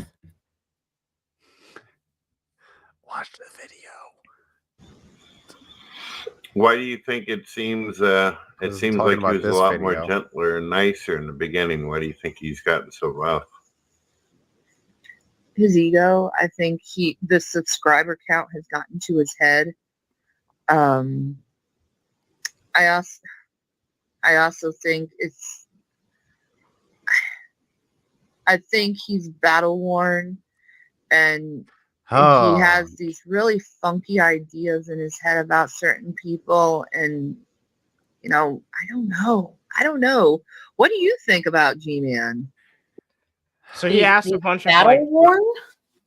Watch the video. Why do you think it seems? It seems like he was a lot more gentler and nicer in the beginning. Why do you think he's gotten so rough? His ego, I think the subscriber count has gotten to his head. I also think I think he's battle worn and he has these really funky ideas in his head about certain people, and you know, I don't know. What do you think about G-Man? So he asked a bunch of battle worn.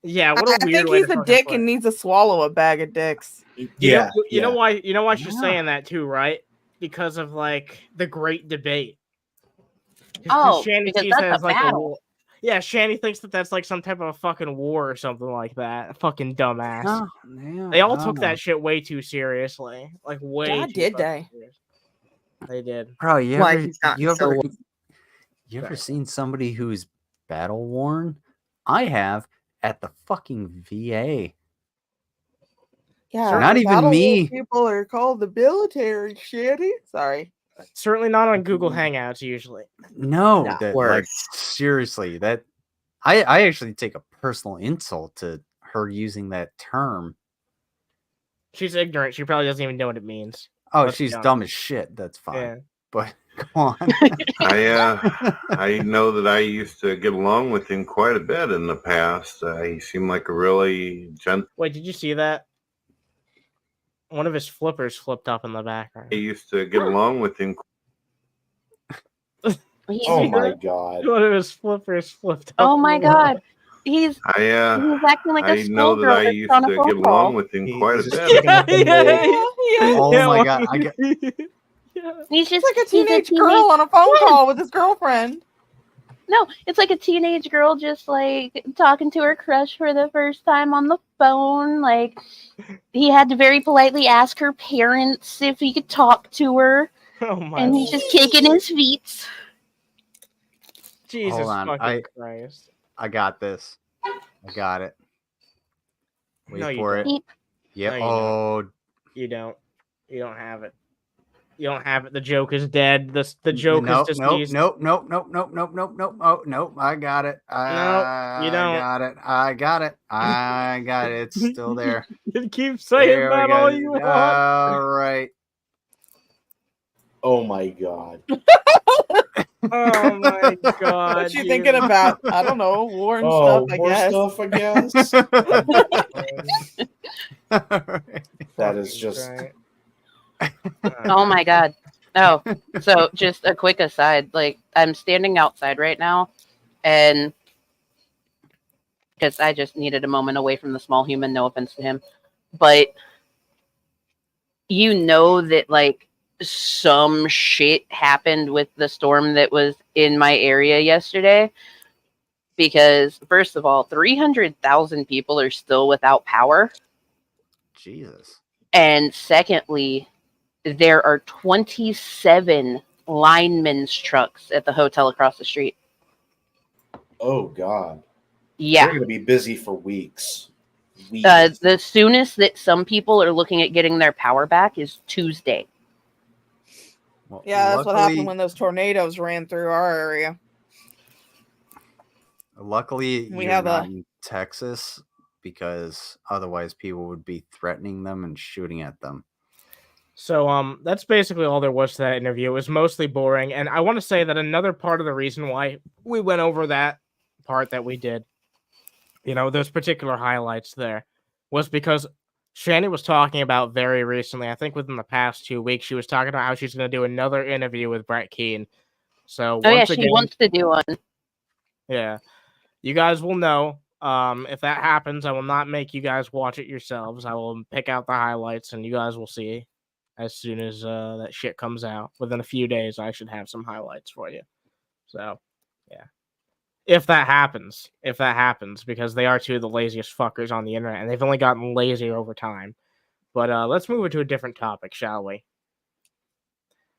Yeah, what I a weird think way he's to a fucking dick put it. and needs to swallow a bag of dicks. Yeah. You know why she's Yeah. saying that too, right? Because of like the great debate. Oh, Shanny because sees that's that a as like battle. a war. Yeah, Shanny thinks that that's like some type of a fucking war or something like that. Fucking dumbass. Oh, yeah, They all took that shit way too seriously. Like way God, too did fucking they? serious. They did. Bro, you Why ever, he's gotten you ever, so you ever seen somebody who's battle worn? I have at the fucking VA. Yeah, Not even battle me. People are called the military, shitty. Sorry. Certainly not on Google Hangouts usually. No, Not that worse. like seriously, that I actually take a personal insult to her using that term. She's ignorant. She probably doesn't even know what it means. Oh, Let's be she's honest. dumb as shit. That's fine. Yeah. But come on. I know that I used to get along with him quite a bit in the past. He seemed like a really gentle. Wait, did you see that? One of his flippers flipped up in the background. I used to get along with him. Oh my god. One of his flippers flipped up. Oh in my the god. He's I acting like a I know that schoolgirl I that's used on a to phone get call. along with him quite a He's just bit. kicking up the mold. Oh my god. I get, He's just It's like a he's teenage girl on a phone call with his girlfriend. No, it's like a teenage girl just like talking to her crush for the first time on the phone. Like he had to very politely ask her parents if he could talk to her, Oh my and he's just kicking his feet. Jesus Hold on, fucking Christ. I got this. I got it. Wait No, you for it. don't. Yep. No, you Oh, You don't. You don't have it. You don't have it. The joke is dead. The joke nope, is nope, deceased. nope, nope, nope, nope, nope, nope, nope. Oh, nope. I got it. you don't. got it. I got it. I got it. It's still there. You keep saying There we that go. all you want. All right. Oh my god. Oh my god. What you thinking about? I don't know, war and stuff, I more guess. stuff, I guess. All right. That is just Oh my god. Oh, so just a quick aside. Like I'm standing outside right now, and because I just needed a moment away from the small human. No offense to him, but you know that like some shit happened with the storm that was in my area yesterday. Because first of all, 300,000 people are still without power, Jesus. and secondly, there are 27 linemen's trucks at the hotel across the street. oh god. Yeah. They're gonna be busy for weeks. The soonest that some people are looking at getting their power back is Tuesday. Well, Yeah, that's what happened luckily- when those tornadoes ran through our area. Luckily, We you're have not a- in Texas, because otherwise people would be threatening them and shooting at them. So that's basically all there was to that interview. It was mostly boring, and I want to say that another part of the reason why we went over that part that we did, those particular highlights there, was because Shanny was talking about very recently, I think within the past 2 weeks, she was talking about how she's going to do another interview with Brett Keane. So once she again, wants to do one. yeah, you guys will know. If that happens, I will not make you guys watch it yourselves. I will pick out the highlights, and you guys will see as soon as that shit comes out. Within a few days, I should have some highlights for you. So, yeah. If that happens, because they are two of the laziest fuckers on the internet, and they've only gotten lazier over time. But let's move into a different topic, shall we?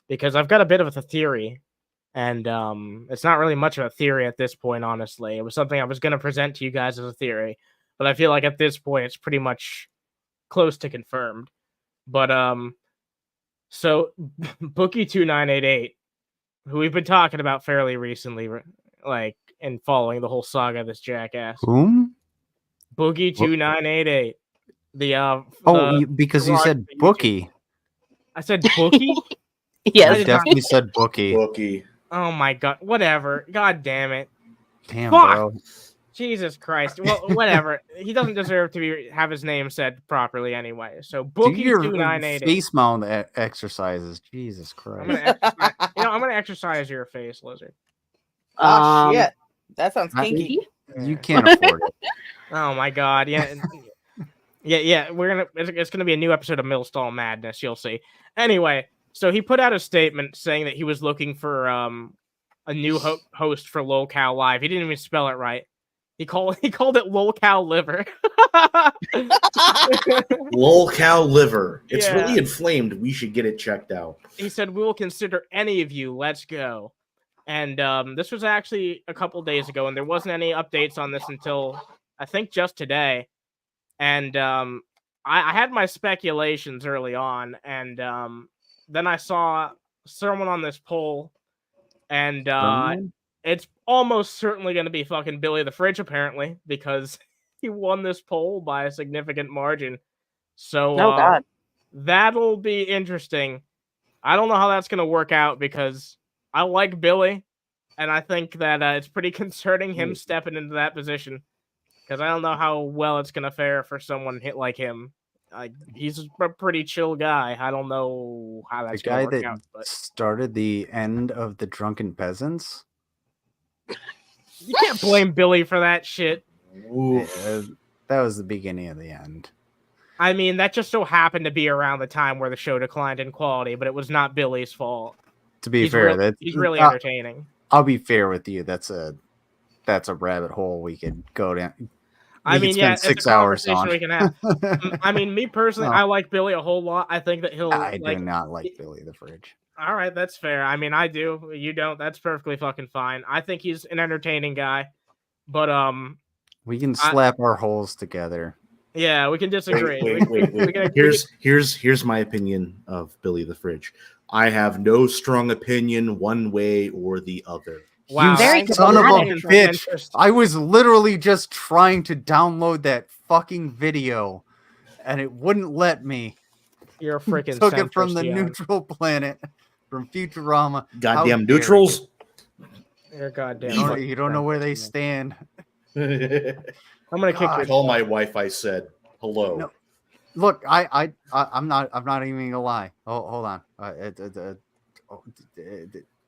Because I've got a bit of a theory, and it's not really much of a theory at this point, honestly. It was something I was going to present to you guys as a theory, but I feel like at this point it's pretty much close to confirmed. But so Bookie2988, who we've been talking about fairly recently, like, and following the whole saga of this jackass. Whom? Boogie2988. Because you said Bookie. I said Bookie? I Yes. definitely said Bookie. Bookie. Oh my god. Whatever. God damn it. Damn, Fuck! bro. Jesus Christ. Well, whatever. He doesn't deserve to have his name said properly anyway. So Do your Bookie2988. face mount exercises. Jesus I'm Christ. gonna exercise your face, lizard. Oh shit. That sounds kinky. You can't afford it. Oh my god. Yeah. Yeah. It's gonna be a new episode of Millstall Madness. You'll see. Anyway, so he put out a statement saying that he was looking for a new host for Lolcow Live. He didn't even spell it right. He called it Lolcow Liver. Lolcow liver. It's Yeah. really inflamed. We should get it checked out. He said, "We will consider any of you. Let's go." And this was actually a couple days ago, and there wasn't any updates on this until I think just today. And I had my speculations early on, and then I saw someone on this poll, and it's almost certainly going to be fucking Billy the Fridge, apparently, because he won this poll by a significant margin. So Oh God. that'll be interesting. I don't know how that's going to work out, because I like Billy, and I think that it's pretty concerning him stepping into that position, because I don't know how well it's going to fare for someone like him. He's a pretty chill guy. I don't know how The that's guy going to work that out. But started the end of the Drunken Peasants. you can't blame Billy for that shit. That was the beginning of the end. I mean, that just so happened to be around the time where the show declined in quality, but it was not Billy's fault. To be fair, He's really entertaining. I'll be fair with you. That's a rabbit hole we could go down. I mean, yeah, spend it's 6 a hours conversation on. we can have. I mean, me personally, I like Billy a whole lot. I think that he'll. I do not like Billy the Fridge. All right, that's fair. I mean, I do. You don't. That's perfectly fucking fine. I think he's an entertaining guy, but we can slap our holes together. Yeah, we can disagree. Wait. Here's my opinion of Billy the Fridge. I have no strong opinion one way or the other. Wow, You son of a bitch! I was literally just trying to download that fucking video, and it wouldn't let me. You're a freaking Took it from centrist, the Dion. neutral planet, from Futurama. Goddamn neutrals! You're goddamn. You don't know where they stand. I'm gonna kick your. Call my wife. I said hello. No. Look, I'm not even gonna lie. Oh, hold on.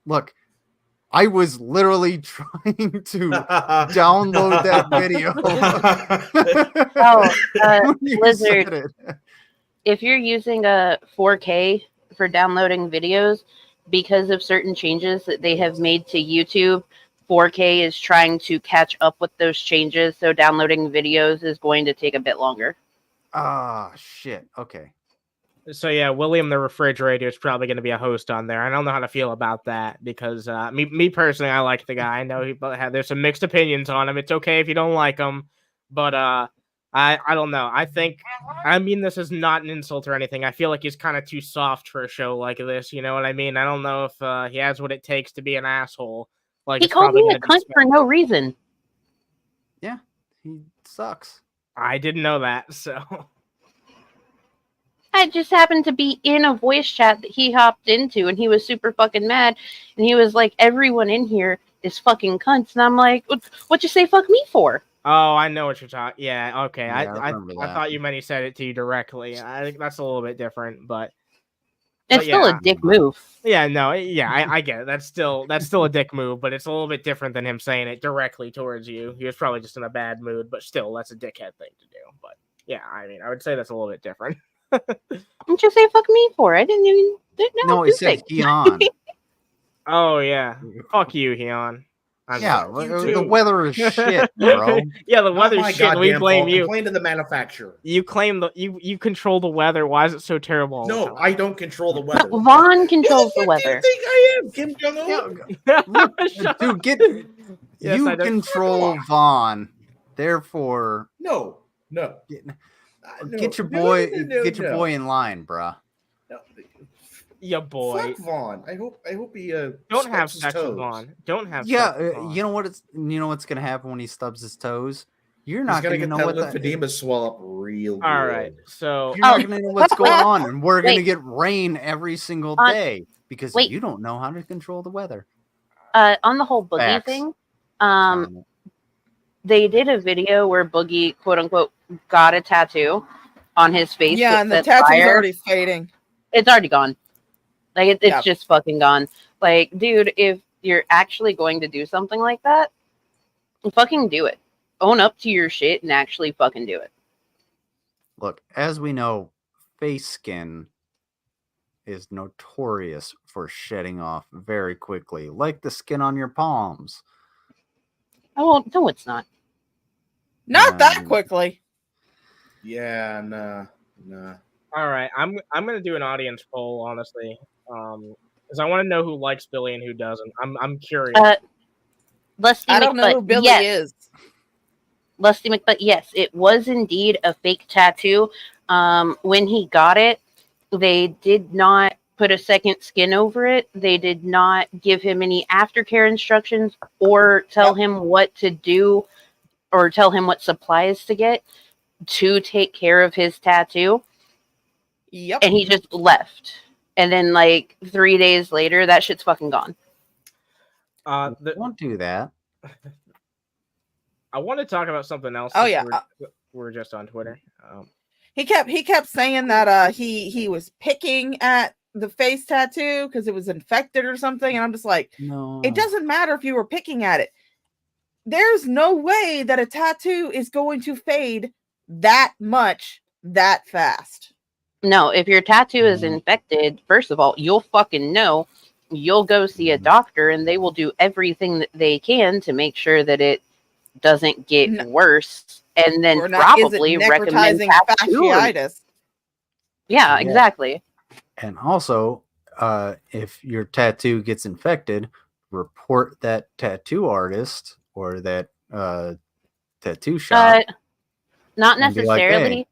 Look, I was literally trying to download that video. Oh, You Blizzard. said it. If you're using a 4K for downloading videos, because of certain changes that they have made to YouTube, 4K is trying to catch up with those changes. So downloading videos is going to take a bit longer. Ah, shit. Okay. So yeah, William the Refrigerator is probably going to be a host on there. I don't know how to feel about that, because me personally, I like the guy. I know there's some mixed opinions on him. It's okay if you don't like him, but I I don't know. I mean this is not an insult or anything. I feel like he's kind of too soft for a show like this. You know what I mean? I don't know if he has what it takes to be an asshole. Like He it's called probably me a gonna be cunt for no reason. Yeah, he sucks. I didn't know that, so I just happened to be in a voice chat that he hopped into, and he was super fucking mad. And he was like, "Everyone in here is fucking cunts." And I'm like, "What you say fuck me for?" oh, I know what you're talking. Yeah, okay. Yeah, I I remember that. thought you meant he said it to you directly. I think that's a little bit different, but It's still yeah. a dick move. Yeah, no, yeah, I get it. That's still a dick move, but it's a little bit different than him saying it directly towards you. He was probably just in a bad mood, but still, that's a dickhead thing to do. But yeah, I mean, I would say that's a little bit different. What you say fuck me for? I didn't know. No, he said Keon. Oh yeah, fuck you, Heon. Yeah, you the too. weather is shit, bro. Yeah, the Not weather's my shit. And we goddamn blame fault. you. Complain to the manufacturer. You claim you control the weather. Why is it so terrible? all the No, time? I don't control the weather. No, Vaughn controls Who the fuck do weather. you think I am, Kim Jong-un? Shut Dude, up. get Yes, you I don't- control Vaughn. Therefore, No. get No, your no, boy, no, get your no. boy in line, bruh. No. Yeah, boy. Fuck Vaughn. I hope he Don't have stubs his sex with toes. Vaughn. Don't have Yeah, sex with Vaughn. you know what's gonna happen when he stubs his toes. You're He's not gonna gonna get know that what lymphedema swell up real good. All right, so You're not gonna know what's going on, and we're gonna Wait. get rain every single On- day because wait. you don't know how to control the weather. On the whole Boogie Facts. thing, they did a video where Boogie, quote unquote, got a tattoo on his face. Yeah, that and the said tattoo's fire. already fading. It's already gone. Like it's Yeah. just fucking gone. Like, dude, if you're actually going to do something like that, fucking do it. Own up to your shit and actually fucking do it. Look, as we know, face skin is notorious for shedding off very quickly, like the skin on your palms. Oh, no, it's not. Not that Um, quickly. Yeah, nah. all right, I'm gonna do an audience poll, honestly, because I want to know who likes Billy and who doesn't. I'm curious. Lusty I don't know who McButt, Billy yes. is. Lusty McButt, yes, it was indeed a fake tattoo. When he got it, they did not put a second skin over it. They did not give him any aftercare instructions or tell him what to do or tell him what supplies to get to take care of his tattoo. Yep. And he just left. And then, like, 3 days later, that shit's fucking gone. Don't do that. I want to talk about something else. Oh, since yeah. we're just on Twitter. He kept saying that he was picking at the face tattoo because it was infected or something, and I'm just like, No. it doesn't matter if you were picking at it. There's no way that a tattoo is going to fade that much that fast. No, if your tattoo is infected, first of all, you'll fucking know. You'll go see a doctor, and they will do everything that they can to make sure that it doesn't get worse, and then Or not, is it probably recommend necrotizing tattoo. fasciitis? Yeah, exactly. And also, if your tattoo gets infected, report that tattoo artist or that tattoo shop. Not and be like, necessarily. "Hey."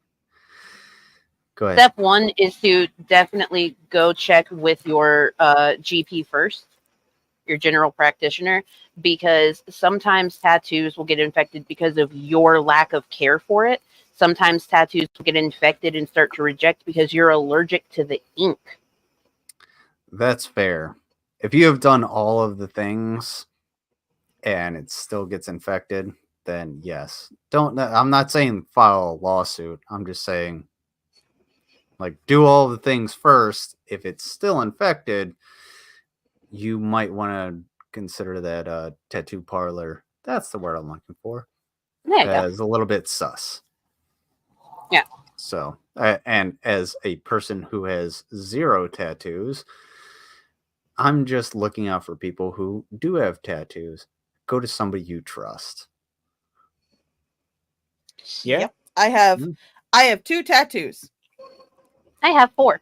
Go ahead. Step one is to definitely go check with your GP first, your general practitioner, because sometimes tattoos will get infected because of your lack of care for it. Sometimes tattoos will get infected and start to reject because you're allergic to the ink. That's fair. If you have done all of the things and it still gets infected, then yes. I'm not saying file a lawsuit. I'm just saying, like, do all the things first. If it's still infected, you might want to consider that tattoo parlor. That's the word I'm looking for. There you go. As a little bit sus. Yeah. So, and as a person who has 0 tattoos, I'm just looking out for people who do have tattoos. Go to somebody you trust. Yeah. Yep. I have 2 tattoos. I have 4.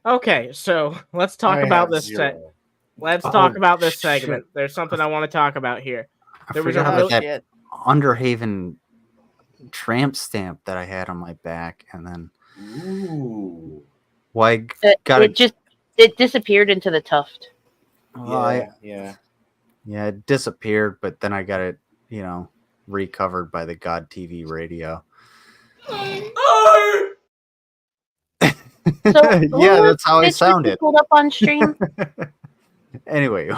Okay, so let's talk I about have this. 0. Let's Oh, talk about this shit. segment. There's something I want to talk about here. I There was forgot a about real- that Shit. Underhaven tramp stamp that I had on my back, and then Ooh. It disappeared into the tuft. Yeah. It disappeared, but then I got it, recovered by the God TV radio. That's how I sounded. Pulled up on stream. Anyway.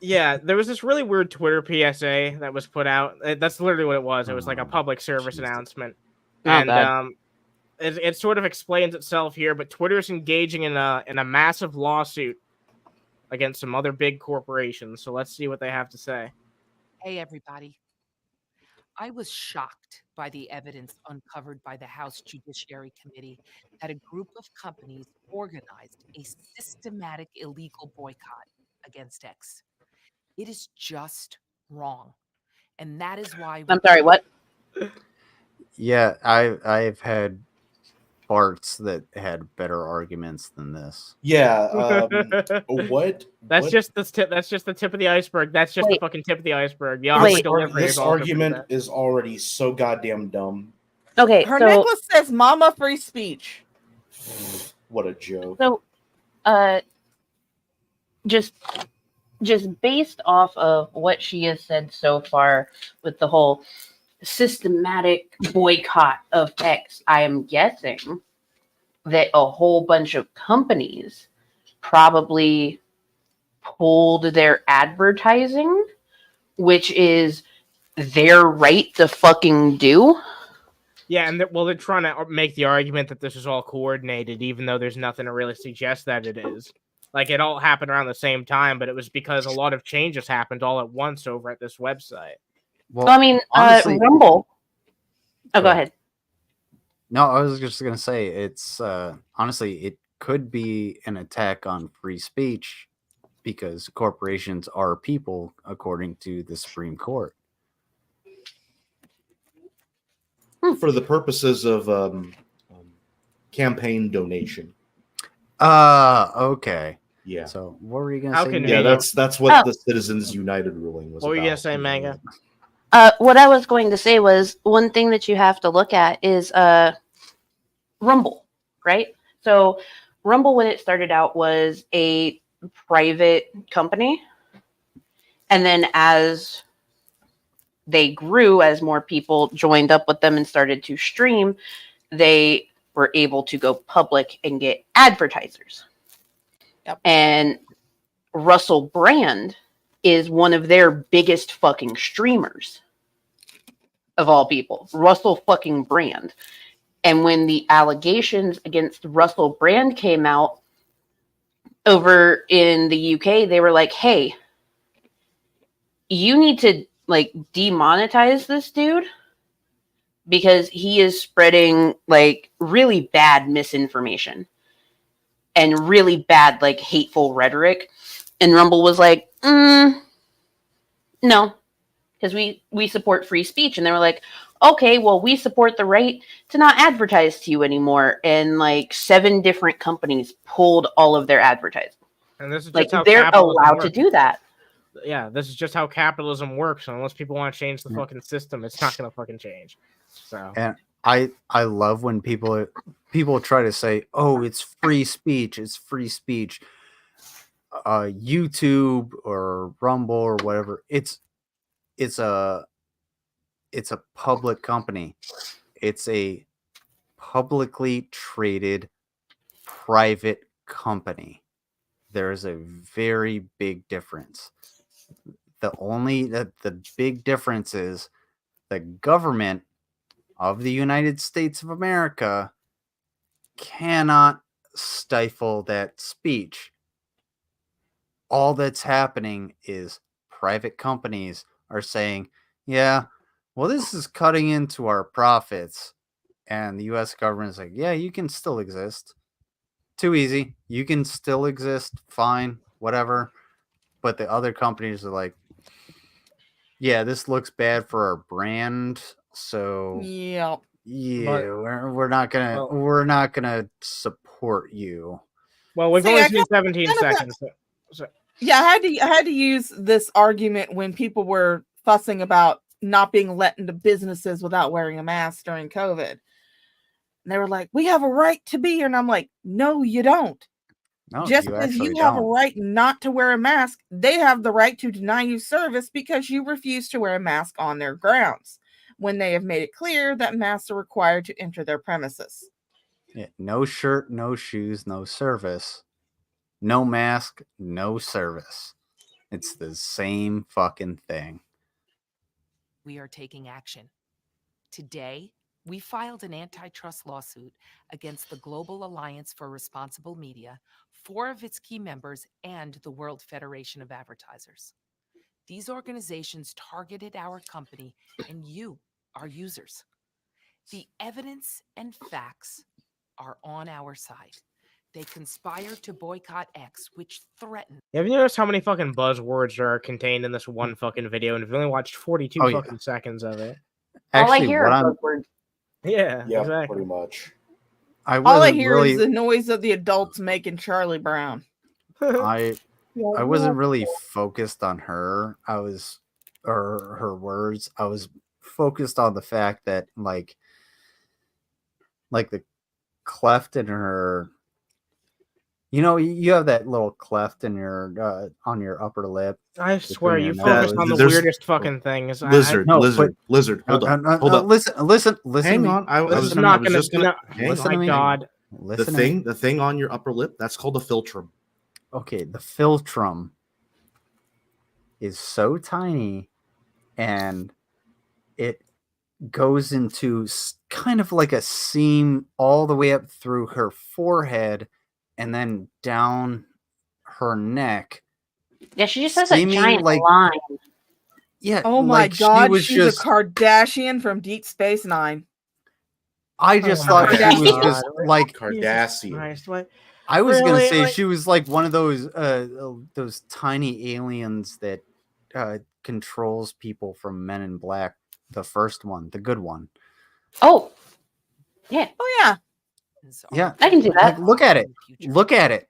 Yeah, there was this really weird Twitter PSA that was put out. That's literally what it was. It was like a public service announcement. And it sort of explains itself here, but Twitter's engaging in a massive lawsuit against some other big corporations. So let's see what they have to say. Hey, everybody. I was shocked by the evidence uncovered by the House Judiciary Committee that a group of companies organized a systematic illegal boycott against X. It is just wrong. And that is why... I'm sorry, what? Yeah, I've had parts that had better arguments than this. Yeah. What? That's just the tip. That's just the tip of the iceberg. That's just the fucking tip of the iceberg. This argument is already so goddamn dumb. Okay, her necklace says "Mama Free Speech." What a joke. So, just based off of what she has said so far with the whole systematic boycott of X, I am guessing that a whole bunch of companies probably pulled their advertising, which is their right to fucking do. Yeah, and they're trying to make the argument that this is all coordinated, even though there's nothing to really suggest that it is. Like, it all happened around the same time, but it was because a lot of changes happened all at once over at this website. Well, I mean, honestly, Rumble. Oh, go ahead. No, I was just going to say, it's honestly, it could be an attack on free speech because corporations are people, according to the Supreme Court. For the purposes of campaign donation. Okay. Yeah. So what were you going to say? Yeah, that's what the Citizens United ruling was. What were you going to say, Manga? What I was going to say was one thing that you have to look at is Rumble, right? So Rumble, when it started out, was a private company. And then as they grew, as more people joined up with them and started to stream, they were able to go public and get advertisers. Yep. And Russell Brand is one of their biggest fucking streamers of all people. Russell fucking Brand. And when the allegations against Russell Brand came out over in the UK, they were like, hey, you need to like demonetize this dude because he is spreading like really bad misinformation and really bad like hateful rhetoric. And Rumble was like, no, because we support free speech. And they were like, okay, well, we support the right to not advertise to you anymore. And like 7 different companies pulled all of their advertising. And this is like just they're how allowed works. to do that. Yeah, this is just how capitalism works. Unless people want to change the fucking system, it's not going to fucking change. So, and I love when people try to say, "Oh, it's free speech. It's free speech." YouTube or Rumble or whatever. It's a public company. It's a publicly traded private company. There's a very big difference. The big difference is the government of the United States of America cannot stifle that speech. All that's happening is private companies are saying, yeah, well, this is cutting into our profits. And the U.S. government is like, yeah, you can still exist. Too easy. You can still exist. Fine. Whatever. But the other companies are like, yeah, this looks bad for our brand. So yeah, we're not gonna support you. Well, we've only seen 17 seconds. Yeah, I had to use this argument when people were fussing about not being let into businesses without wearing a mask during COVID. And they were like, we have a right to be here. And I'm like, no, you don't. No, Just you because actually you have a don't. right not to wear a mask, they have the right to deny you service because you refuse to wear a mask on their grounds, when they have made it clear that masks are required to enter their premises. Yeah, no shirt, no shoes, no service. No mask, no service. It's the same fucking thing. We are taking action. Today, we filed an antitrust lawsuit against the Global Alliance for Responsible Media, 4 of its key members, and the World Federation of Advertisers. These organizations targeted our company and you, our users. The evidence and facts are on our side. They conspired to boycott X, which threatened. Have you noticed how many fucking buzzwords are contained in this one fucking video, and we've only watched 42 Oh, yeah. fucking seconds of it? All I Actually, hear what are I'm buzzwords. Yeah, Yeah, exactly. pretty much. I All I wasn't hear really is the noise of the adults making Charlie Brown. I wasn't really focused on her. Or her words. I was focused on the fact that like the cleft in her. You know, you have that little cleft in your on your upper lip. I swear, Between you your focused nose. on the There's- weirdest fucking things. Lizard, No, lizard, lizard. Hold up, hold up. Listen. Hang to me. on. I This was is not I was gonna. just gonna. No, Hang listen my to me. God. Listen to me. The thing on your upper lip, that's called a philtrum. Okay, the philtrum is so tiny, and it goes into kind of like a seam all the way up through her forehead and then down her neck. Yeah, she just has a Seeming giant like- line. Yeah. Oh my like God, she was she's just. a Kardashian from Deep Space Nine. I just Oh thought my she was God. just like. Kardashian. Christ, what? I was gonna Really? say Like- she was like one of those tiny aliens that controls people from Men in Black. The first one, the good one. Oh, yeah. Oh yeah. Yeah, I can see that. Like, look at it. Look at it.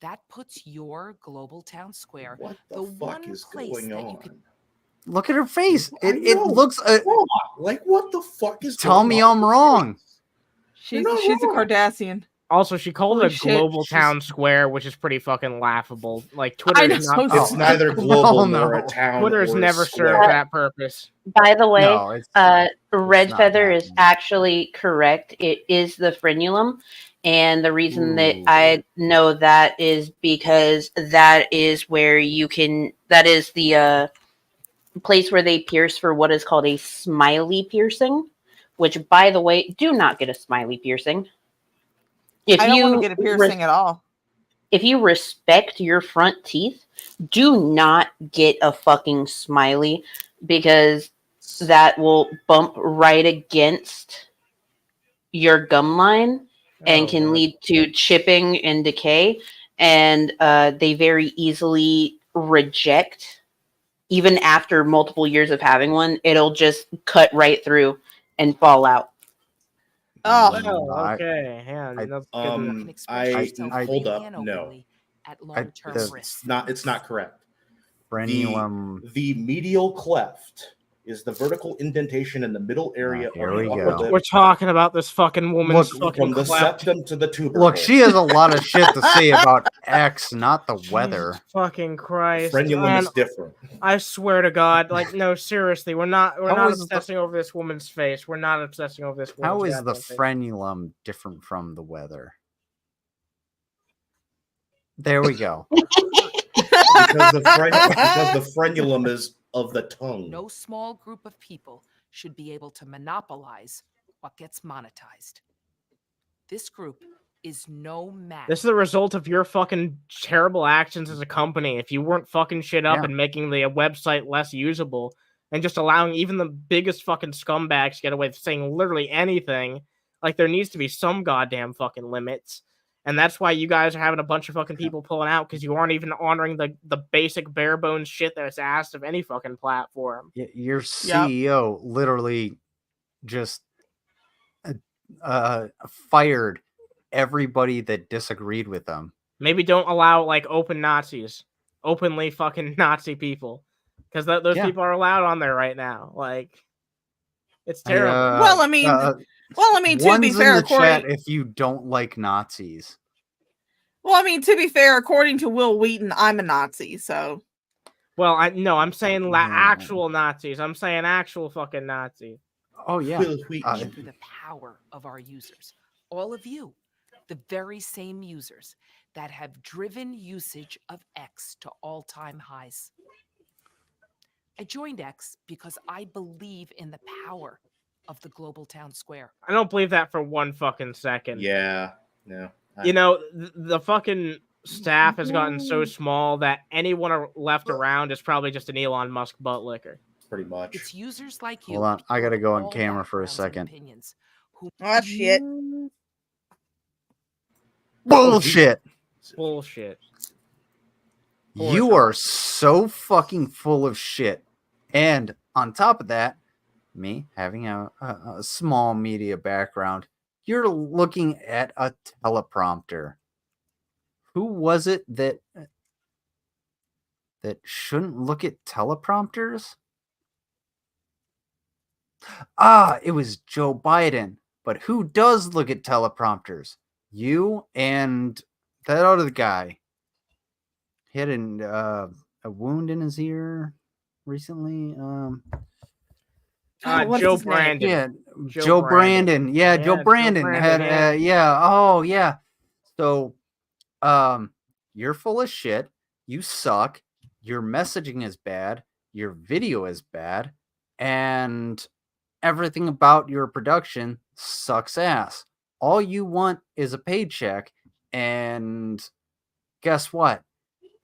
That puts your global town square, What the the fuck one is place going that you on? could. Look at her face. I It know. looks. Like, what the fuck is Tell going me on I'm with wrong. this? She's You're not a wrong. Kardashian. Also, she called Holy it a shit, global she's- town square, which is pretty fucking laughable. Like I Twitter know, is not. so It's Oh, neither hell global nor no. a town. Twitter's or a never square. served that purpose. By the way, No, it's Red not Feather is happening. actually correct. It is the frenulum. And the reason that Ooh. I know that is because that is where that is the place where they pierce for what is called a smiley piercing, which, by the way, do not get a smiley piercing. If I don't want to you get a piercing at all. if you respect your front teeth, do not get a fucking smiley, because that will bump right against your gum line and Oh, can Lord. lead to chipping and decay. And they very easily reject, even after multiple years of having one. It'll just cut right through and fall out. Oh, Well, I- okay, yeah, I- that's good. Can express I- yourself I- hold freely up, and no. openly at long-term the- risk. It's not correct. Frenulum. The medial cleft is the vertical indentation in the middle area here of we the upper go. lip. We're talking about this fucking woman's Look, fucking From the cleft. septum to the tubercle. Look, she has a lot of shit to say about X, not the weather. Jesus fucking Christ. Frenulum Man, is different. I swear to God, like, no, seriously, we're not How is the- obsessing over this woman's face. We're not obsessing over this woman's How is the goddamn face. frenulum different from the weather? There we go. because the frenulum is of the tongue. No small group of people should be able to monopolize what gets monetized. This group is no match. This is the result of your fucking terrible actions as a company. If you weren't fucking shit up Yeah. and making the website less usable and just allowing even the biggest fucking scumbags to get away with saying literally anything, like, there needs to be some goddamn fucking limits. And that's why you guys are having a bunch of fucking people pulling out, because you aren't even honoring the basic bare bones shit that's asked of any fucking platform. Your CEO literally just fired everybody that disagreed with them. Maybe don't allow, like, open Nazis, openly fucking Nazi people. because those Yeah. people are allowed on there right now. Like, it's terrible. Well, I mean, to be one's fair, in the chat according if you don't like Nazis. to be fair, according to Will Wheaton, I'm a Nazi, so Well, I'm saying Yeah. actual Nazis. I'm saying actual fucking Nazis. Oh yeah. Will Wheaton. For the power of our users. All of you, the very same users that have driven usage of X to all-time highs. I joined X because I believe in the power of the global town square. I don't believe that for one fucking second. Yeah. No. You know, the fucking staff has gotten so small that anyone left around is probably just an Elon Musk butt licker. Pretty much. It's users like you. Hold on, I gotta go on all camera for a backgrounds and second. opinions who oh shit. Bullshit. Bullshit. You are so fucking full of shit. And on top of that, me having a small media background, you're looking at a teleprompter. Who was it that shouldn't look at teleprompters? It was Joe Biden. But who does look at teleprompters? You and that other guy. He had a wound in his ear recently. What's Joe his name? Brandon. Yeah, Joe Joe Brandon. Brandon. Yeah, Joe Joe Brandon Brandon, had yeah. Oh yeah. So you're full of shit. You suck. Your messaging is bad. Your video is bad. And everything about your production sucks ass. All you want is a paycheck. And guess what?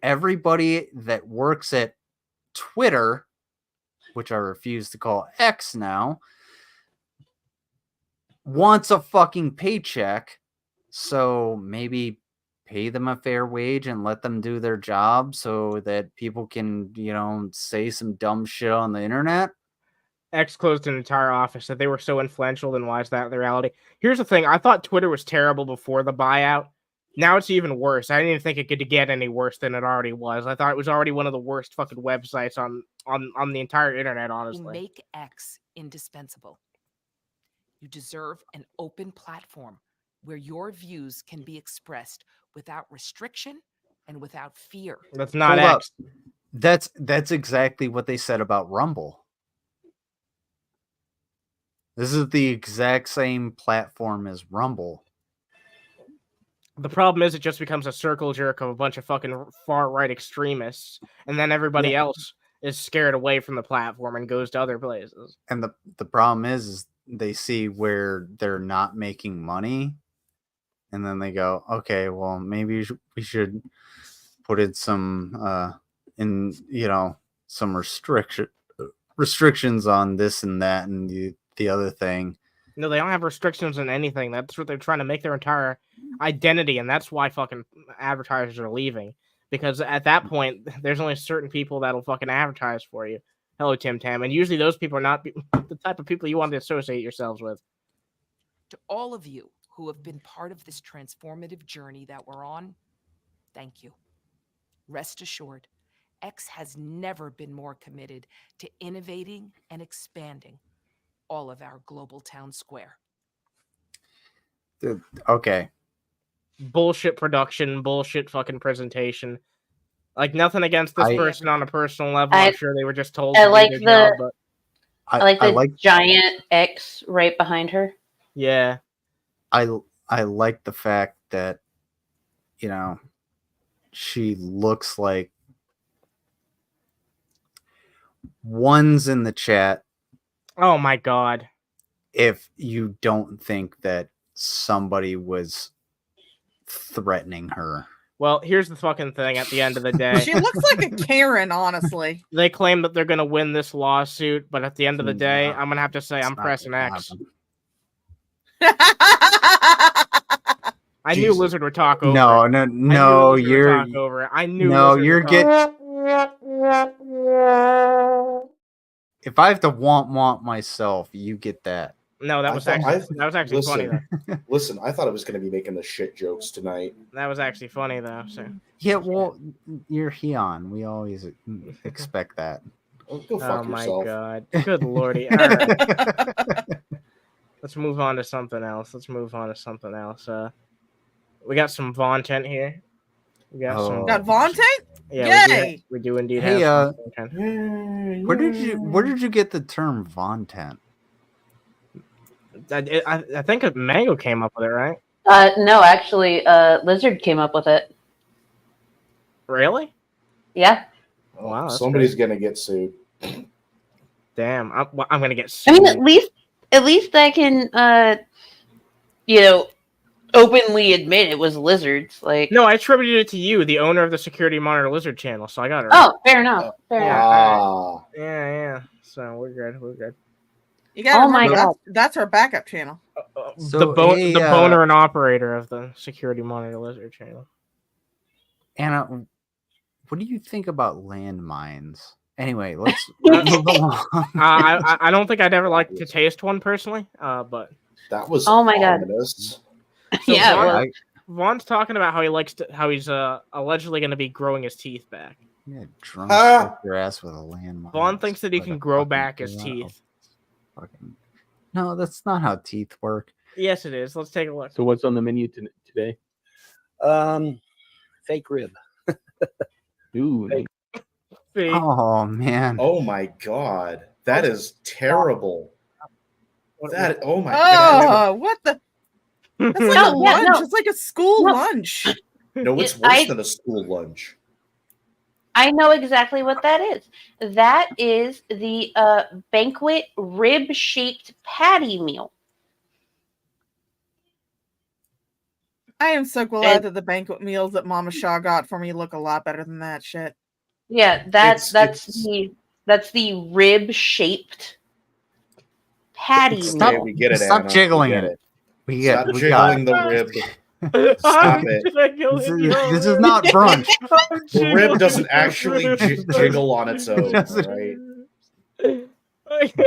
Everybody that works at Twitter, which I refuse to call X now, wants a fucking paycheck. So maybe pay them a fair wage and let them do their job so that people can, say some dumb shit on the internet. X closed an entire office that they were so influential, then why is that the reality? Here's the thing. I thought Twitter was terrible before the buyout. Now it's even worse. I didn't even think it could get any worse than it already was. I thought it was already one of the worst fucking websites on the entire internet, who honestly. make X indispensable. You deserve an open platform where your views can be expressed without restriction and without fear. That's not Hold X. up. That's exactly what they said about Rumble. This is the exact same platform as Rumble. The problem is it just becomes a circle jerk of a bunch of fucking far-right extremists, and then everybody else is scared away from the platform and goes to other places. And the problem is they see where they're not making money, and then they go, okay, well, maybe we should put in some some restrictions on this and that and the other thing. No, they don't have restrictions on anything. That's what they're trying to make their entire identity, and that's why fucking advertisers are leaving. Because at that point, there's only certain people that'll fucking advertise for you. Hello, Tim Tam. And usually those people are not the type of people you want to associate yourselves with. To all of you who have been part of this transformative journey that we're on, thank you. Rest assured, X has never been more committed to innovating and expanding all of our global town square. Okay. Bullshit production, bullshit fucking presentation. Like, nothing against this person on a personal level. I'm sure they were just told to do their job, but I like the giant X right behind her. Yeah. I like the fact that, she looks like one's in the chat. Oh my God. If you don't think that somebody was threatening her. Well, here's the fucking thing at the end of the day. She looks like a Karen, honestly. They claim that they're going to win this lawsuit, but at the end of the day, I'm going to have to say I'm pressing X. I knew Lizard would talk over it. No, you're... I knew No, you're getting... If I have to want myself, you get that. No, that was actually funny though. Listen, I thought I was going to be making the shit jokes tonight. That was actually funny though. So. Yeah, well, you're Heon. We always expect that. Oh, go fuck Oh my yourself. god. Good lordy. All right. Let's move on to something else. We got some Vontent here. We got some. Got Vontae? Yeah, Yay! we do indeed Hey, have some Vontent. where did you get the term Vontent? I think Mango came up with it, right? No, actually, Lizard came up with it. Really? Yeah. Wow. that's Somebody's great. gonna get sued. Damn. I'm gonna get I sued. mean, at least I can, openly admit it was Lizard's. Like, No, I attributed it to you, the owner of the Security Monitor Lizard channel. So I got it. Right. oh, fair enough. Fair enough. Ah, Yeah. So we're good. You gotta Oh my remember, God. that's our backup channel. So, the boner and operator of the Security Monitor Lizard channel. Anna, what do you think about landmines? Anyway, let's move along. I don't think I'd ever like to taste one personally. But that was Oh my God. ominous. so Yeah, Vaughn- well, Vaughn's talking about how he's allegedly going to be growing his teeth back. Yeah, drunk Ah. your ass with a landmine. Vaughn thinks that he Like can a grow fucking back his giraffe. teeth. No, that's not how teeth work. Yes, it is. Let's take a look. So what's on the menu today? Fake rib. Ooh, Fake. See? Oh man. Oh my god, that is terrible. That oh my Oh, god. what the? That's like No, a yeah, lunch. no. It's like a school No. lunch. No, it's worse I- than a school lunch. I know exactly what that is. That is the banquet rib-shaped patty meal. I am so glad And- that the banquet meals that Mama Shaw got for me look a lot better than that shit. Yeah, that's It's- that's the rib-shaped patty Okay, meal. we get it. Stop Anna. jiggling we get it. it. We got Stop jiggling the rib. Stop it. This is not brunch. The rib doesn't actually jiggle on its own. Doesn't- Right?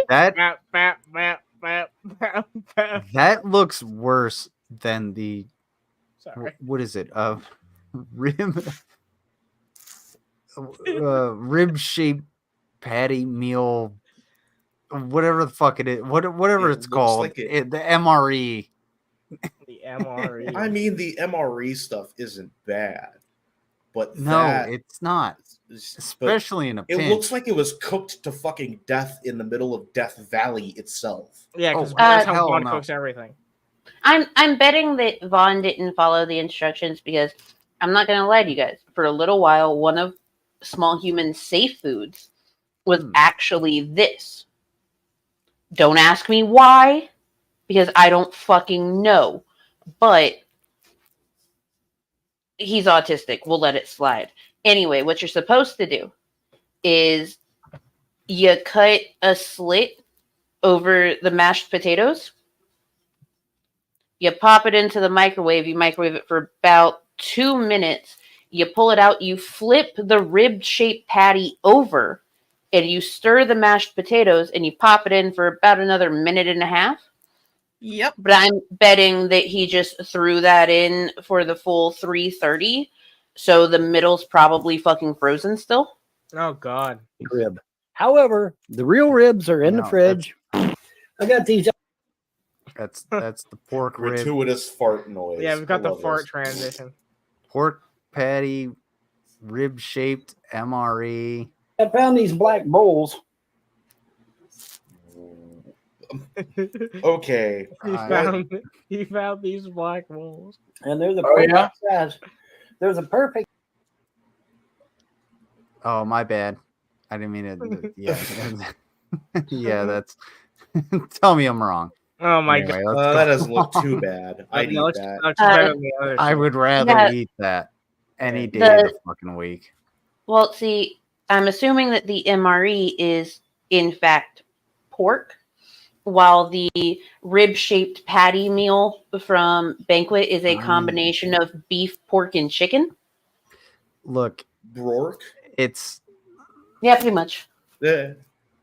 That Bap, bap, bap, bap, bap, bap. that looks worse than the Sorry. what is it? Rib shaped patty meal, whatever the fuck it is, whatever It it's looks called, like it- the MRE. The MRE. I mean, the MRE stuff isn't bad, but No, that it's not, is- but especially in a it pinch. looks like it was cooked to fucking death in the middle of Death Valley itself. Yeah, because Oh, that's how hell Vaughn no. cooks everything. I'm betting that Vaughn didn't follow the instructions because I'm not gonna lie to you guys. For a little while, one of Small Human's safe foods was actually this. Don't ask me why, because I don't fucking know. But he's autistic. We'll let it slide. Anyway, what you're supposed to do is you cut a slit over the mashed potatoes. You pop it into the microwave. You microwave it for about 2 minutes. You pull it out. You flip the rib-shaped patty over, and you stir the mashed potatoes, and you pop it in for about another minute and a half. Yep. But I'm betting that he just threw that in for the full 330. So the middle's probably fucking frozen still. Oh God. Rib. However, the real ribs are in the No, fridge. I got these. That's the pork rib, Gratuitous fart noise. Yeah, we've got I the love fart this. transition. pork patty, rib shaped MRE. I found these black bowls. Okay. He found these black holes. And they're the Oh, perfect yeah? size. There's a perfect. Oh, my bad. I didn't mean it. Yeah, yeah. That's. Tell me I'm wrong. Oh my Anyway, God. let's That go doesn't look on. too bad. I'd Yeah, eat looks- that. looks better than the other I shit. would rather Yeah. eat that any day The- of the fucking week. Well, see, I'm assuming that the MRE is in fact pork, while the rib-shaped patty meal from Banquet is a combination of beef, pork, and chicken. Look, Brork? it's Yeah, pretty much. Yeah.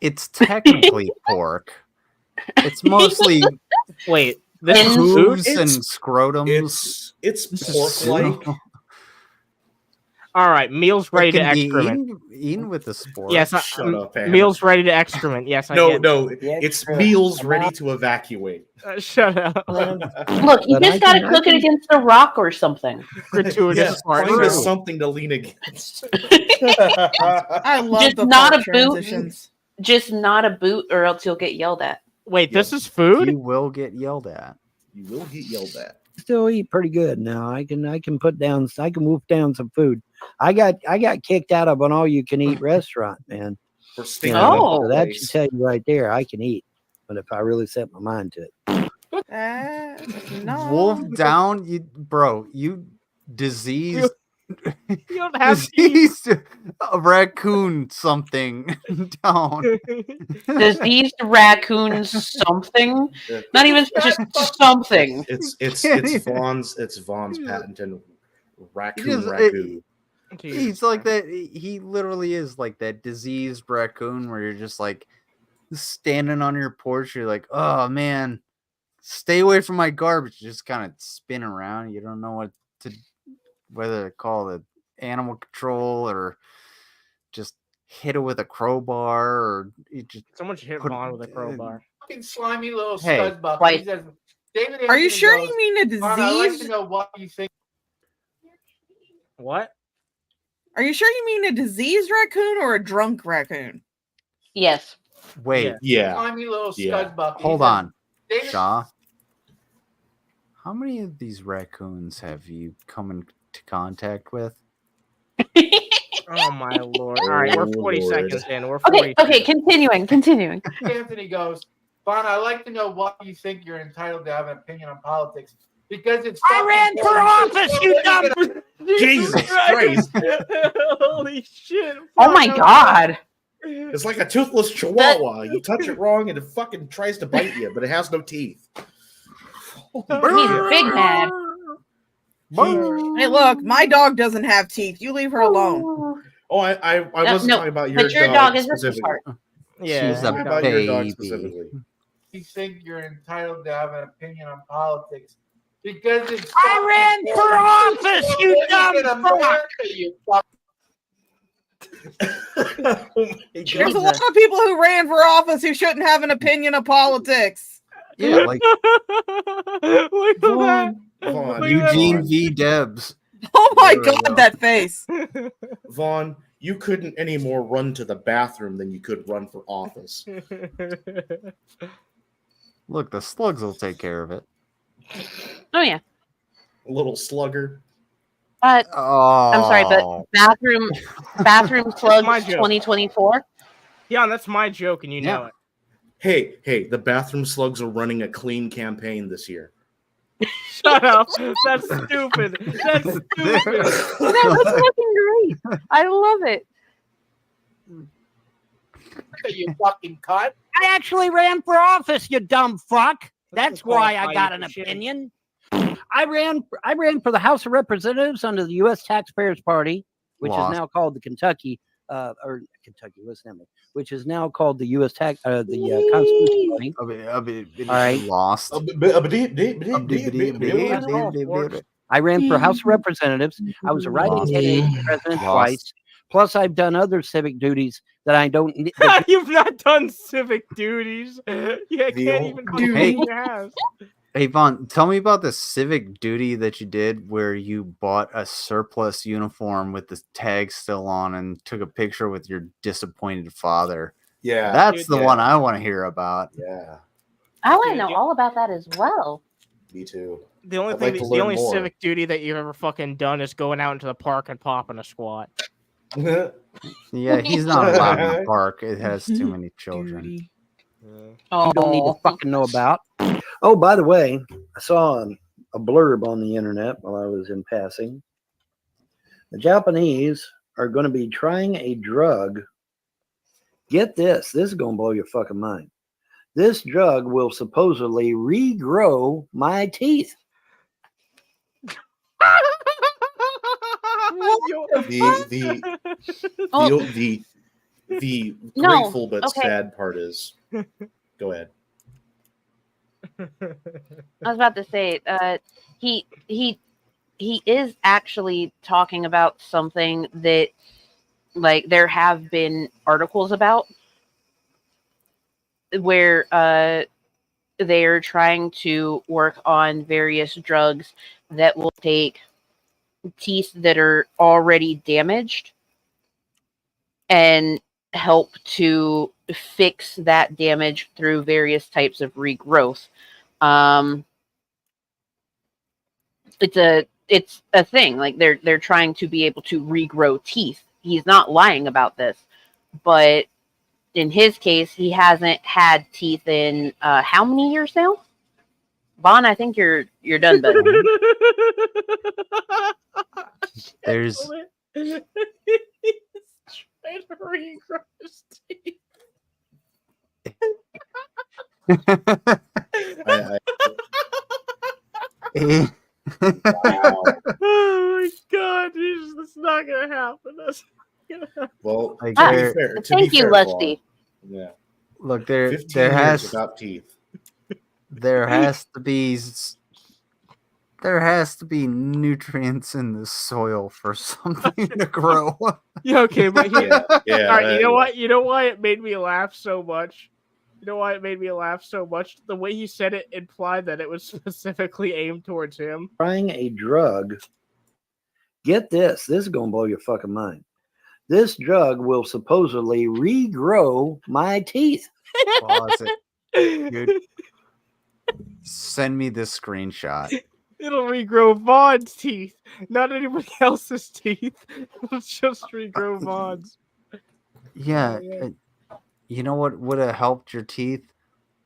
it's technically pork. It's mostly Wait, this And- is food? hooves and scrotums. It's This is pork like. All right, meals It ready to can be excrement. eaten with the sport. Yes, Shut up, Anna. meals ready to excrement. Yes, I No, get. no, Yeah, it's sure. meals ready to evacuate. Shut up. Look, you But just I got to can- I cook it can- against a rock or something. Gratuitous Yes, part find two. us something to lean against. I love Just the not fart a boot. transitions. Just not a boot, or else you'll get yelled at. Wait, Yep. this is food? You will get yelled at. You will get yelled at. Still eat pretty good now. I can wolf down some food. I got kicked out of an all you can eat restaurant, man. For You stinking know, up Oh. the so that should place. tell you right there I can eat. But if I really set my mind to it. No. Wolf down, you diseased, You don't have to. diseased raccoon something down. Diseased raccoon something. Not even just something. It's Vaughn's patented raccoon Just- ragu. He's like that. He literally is like that diseased raccoon where you're just like standing on your porch. You're like, oh man, stay away from my garbage. You just kind of spin around. You don't know whether to call the animal control or just hit it with a crowbar or you just Someone should hit put- Vaughn with a crowbar. Fucking slimy little Hey. scud bucket. White. He says, David Are you Anthony sure goes, you mean a "Vaughn, I'd like to disease? know what you think. What? Are you sure you mean a diseased raccoon or a drunk raccoon? Yes. wait. Yeah. Yeah. Slimy little Yeah. scud bucket. He Hold says, on, David, Shaw. How many of these raccoons have you come into contact with? Oh my lord! All right, we're Oh, 40 Lord. seconds in. We're 40. Okay. Continuing. Anthony goes, Vaughn, I'd like to know what you think. You're entitled to have an opinion on politics because it's. I ran for office, you dumb. Jesus Christ. Holy shit! Oh my god. It's like a toothless chihuahua. You touch it wrong and it fucking tries to bite you, but it has no teeth. He's big mad. Hey, look, my dog doesn't have teeth. You leave her alone. Oh, I wasn't no, talking about your But your dog is a sweetheart. Yeah, She's a Talking about your dog baby. specifically. You think you're entitled to have an opinion on politics because it's. I ran for office, you dumb in America, you fuck. Oh my There's a God. lot of people who ran for office who shouldn't have an opinion of politics. Yeah, like Look at that. Vaughn, Eugene V. Debs. Oh my There we go. god, that face. Vaughn, you couldn't anymore run to the bathroom than you could run for office. Look, the slugs will take care of it. Oh yeah. A little slugger. But Oh, I'm sorry, but bathroom slugs my joke. 2024. Yeah, that's my joke, and you know Hey, the bathroom slugs are running a clean campaign this year. it. Shut up. That's stupid. That's stupid. No, that's fucking great. I love it. You fucking cunt. I actually ran for office, you dumb fuck. That's called why I fighting got for an shit. opinion. I ran for the House of Representatives under the U.S. Taxpayers Party, which Lost. is now called the Kentucky, which is now called the U.S. Constitution Party. All right. Lost. I ran for House of Representatives. I was a write-in Lost. candidate for president Lost. twice. Plus, I've done other civic duties that I don't need. You've not done civic duties. You can't old even duty. clean your house. Hey Vaughn, tell me about the civic duty that you did where you bought a surplus uniform with the tag still on and took a picture with your disappointed father. Yeah. That's the yeah. one I want to hear about. Yeah, I want to know all about that as well. me too. The only I'd thing, like to the learn only more. civic duty that you've ever fucking done is going out into the park and popping a squat. Yeah, he's not allowed in the park. It has too many children. You don't need to fucking know about. Oh, by the way, I saw a blurb on the internet while I was in passing. The Japanese are going to be trying a drug. Get this. This is going to blow your fucking mind. This drug will supposedly regrow my teeth. The No, grateful but okay. sad part is. Go ahead. I was about to say, he he is actually talking about something that, like, there have been articles about where they're trying to work on various drugs that will take teeth that are already damaged and help to fix that damage through various types of regrowth. It's a thing. Like, they're trying to be able to regrow teeth. He's not lying about this, but in his case, he hasn't had teeth in how many years now? Vaughn, I think you're done, buddy. There's He's trying to regrow his teeth. Wow. Oh my god, it's not gonna happen. That's not gonna happen. Well, Like, to be there- fair, Thank you, Lusty. Yeah. Look, there 15 there years has without teeth. there has to be there has to be nutrients in the soil for something to grow. Yeah, okay, but here, Yeah. all right. You know yeah. what? You know why it made me laugh so much? You know why it made me laugh so much? The way he said it implied that it was specifically aimed towards him. Trying a drug. Get this. This is going to blow your fucking mind. This drug will supposedly regrow my teeth. Pause it. Dude. Send me this screenshot. It'll regrow Vaughn's teeth, not anybody else's teeth. It'll just regrow Vaughn's. Yeah, yeah. you know what would have helped your teeth?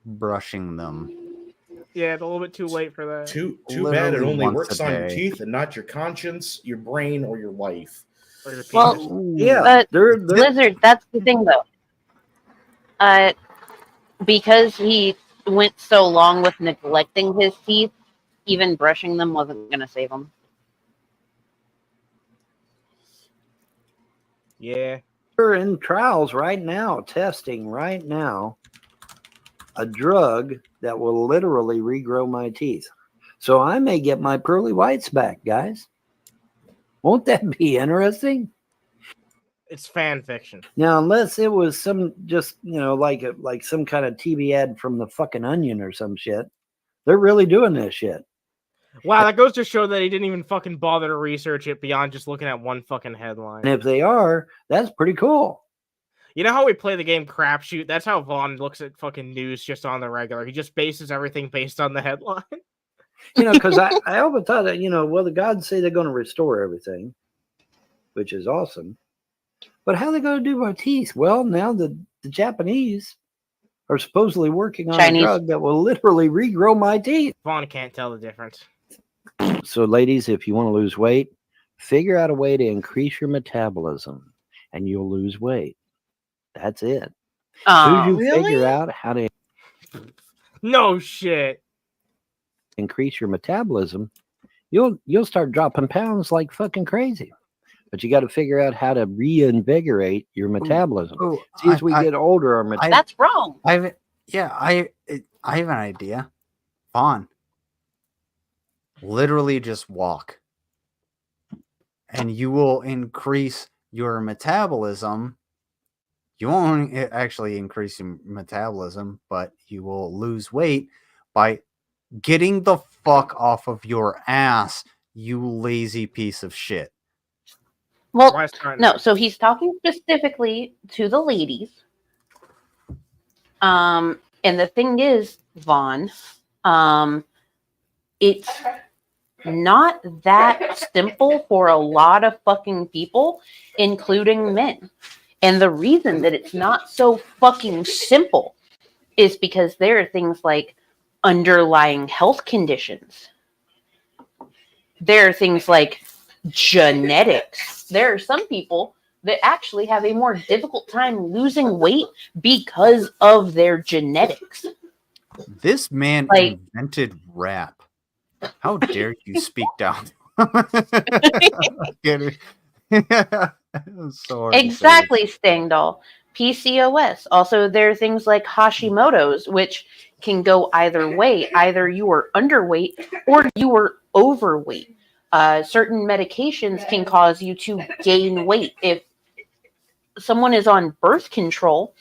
Brushing them. Yeah, it's a little bit too late for that. Too bad it Literally only once works a on your day. teeth and not your conscience, your brain, or your life. Or your penis. Well, Yeah. They're Blizzard, that's the thing, though. Because he went so long with neglecting his teeth, even brushing them wasn't going to save him. Yeah. We're in trials right now, testing right now a drug that will literally regrow my teeth. So I may get my pearly whites back, guys. Won't that be interesting? It's fan fiction. Now, unless it was some just, like some kind of TV ad from the fucking Onion or some shit, they're really doing this shit. Wow, that goes to show that he didn't even fucking bother to research it beyond just looking at one fucking headline. And if they are, that's pretty cool. You know how we play the game Crapshoot? That's how Vaughn looks at fucking news just on the regular. He just bases everything based on the headline. Because I often thought that, well, the gods say they're going to restore everything, which is awesome. But how are they going to do my teeth? Well, now the Japanese are supposedly working on Chinese. a drug that will literally regrow my teeth. Vaughn can't tell the difference. So, ladies, if you want to lose weight, figure out a way to increase your metabolism and you'll lose weight. That's it. As soon as you Really? figure out how to No shit. increase your metabolism, you'll start dropping pounds like fucking crazy. But you got to figure out how to reinvigorate your metabolism. Oh, See, as we get older, our metabolism. That's wrong. I have an idea. Vaughn. Literally just walk. And you will increase your metabolism. You won't actually increase your metabolism, but you will lose weight by getting the fuck off of your ass, you lazy piece of shit. Well, Why is it no, so he's talking specifically to the ladies. And the thing is, Vaughn, it's not that simple for a lot of fucking people, including men. And the reason that it's not so fucking simple is because there are things like underlying health conditions. There are things like genetics. There are some people that actually have a more difficult time losing weight because of their genetics. This man Like- invented rap. How dare you speak down? So Exactly, Stangdoll. PCOS. Also, there are things like Hashimoto's, which can go either way. Either you are underweight or you are overweight. certain medications can cause you to gain weight. If someone is on birth control,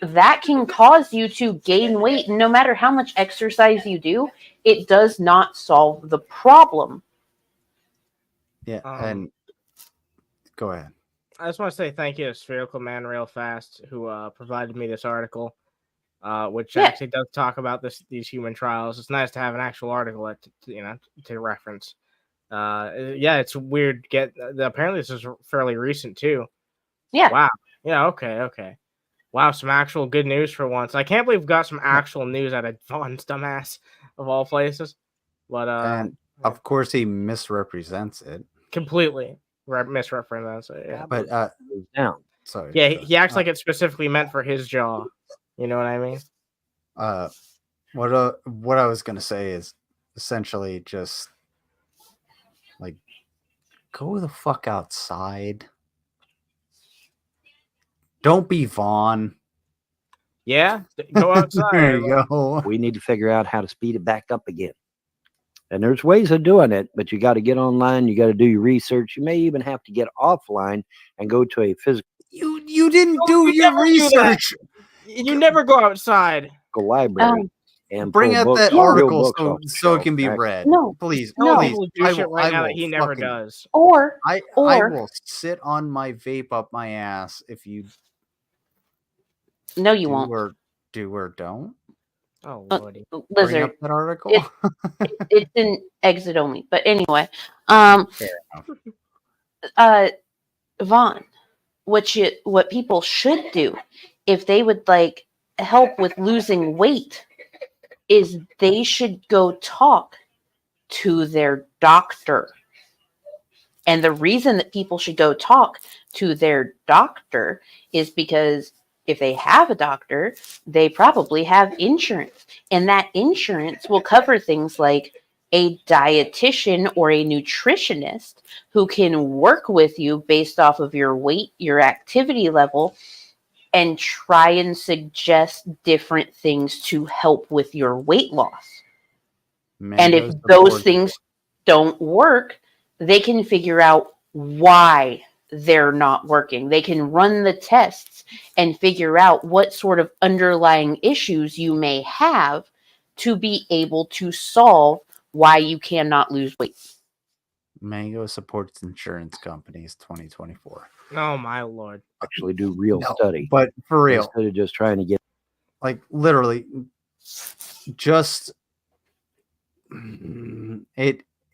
that can cause you to gain weight. And no matter how much exercise you do, it does not solve the problem. Yeah, and go ahead. I just want to say thank you to Spherical Man real fast, who provided me this article, which actually does talk about these human trials. It's nice to have an actual article to reference. It's weird. Apparently this is fairly recent too. Yeah. Wow. Yeah. Okay. Wow. Some actual good news for once. I can't believe we got some actual news out of Vaughn's dumbass of all places. But and of course he misrepresents it completely. Misrepresents it. Yeah. But now, sorry. Yeah, he acts like it's specifically meant for his jaw. You know what I mean? What I was gonna say is essentially just like go the fuck outside. Don't be Vaughn. Yeah, go outside. There you go. We need to figure out how to speed it back up again. And there's ways of doing it, but you got to get online. You got to do your research. You may even have to get offline and go to a physical. You didn't do your research. You never go outside. Library and bring pull out books, that real article books so off the so it shelf. can be read. No. Please, No. please. People do shit right now that he never does. Or I will sit on my vape up my ass if you. No, you won't. Or do or don't. Oh, lordy. Bring Lizard. up that article. It's in exit only. But anyway, Fair enough. Vaughn, what people should do if they would like help with losing weight is they should go talk to their doctor. And the reason that people should go talk to their doctor is because if they have a doctor, they probably have insurance. And that insurance will cover things like a dietitian or a nutritionist who can work with you based off of your weight, your activity level, and try and suggest different things to help with your weight loss. And if those things don't work, they can figure out why they're not working. They can run the tests and figure out what sort of underlying issues you may have to be able to solve why you cannot lose weight. Mango supports insurance companies 2024. Oh my lord. Actually do real study. But for real. Instead of just trying to get like literally just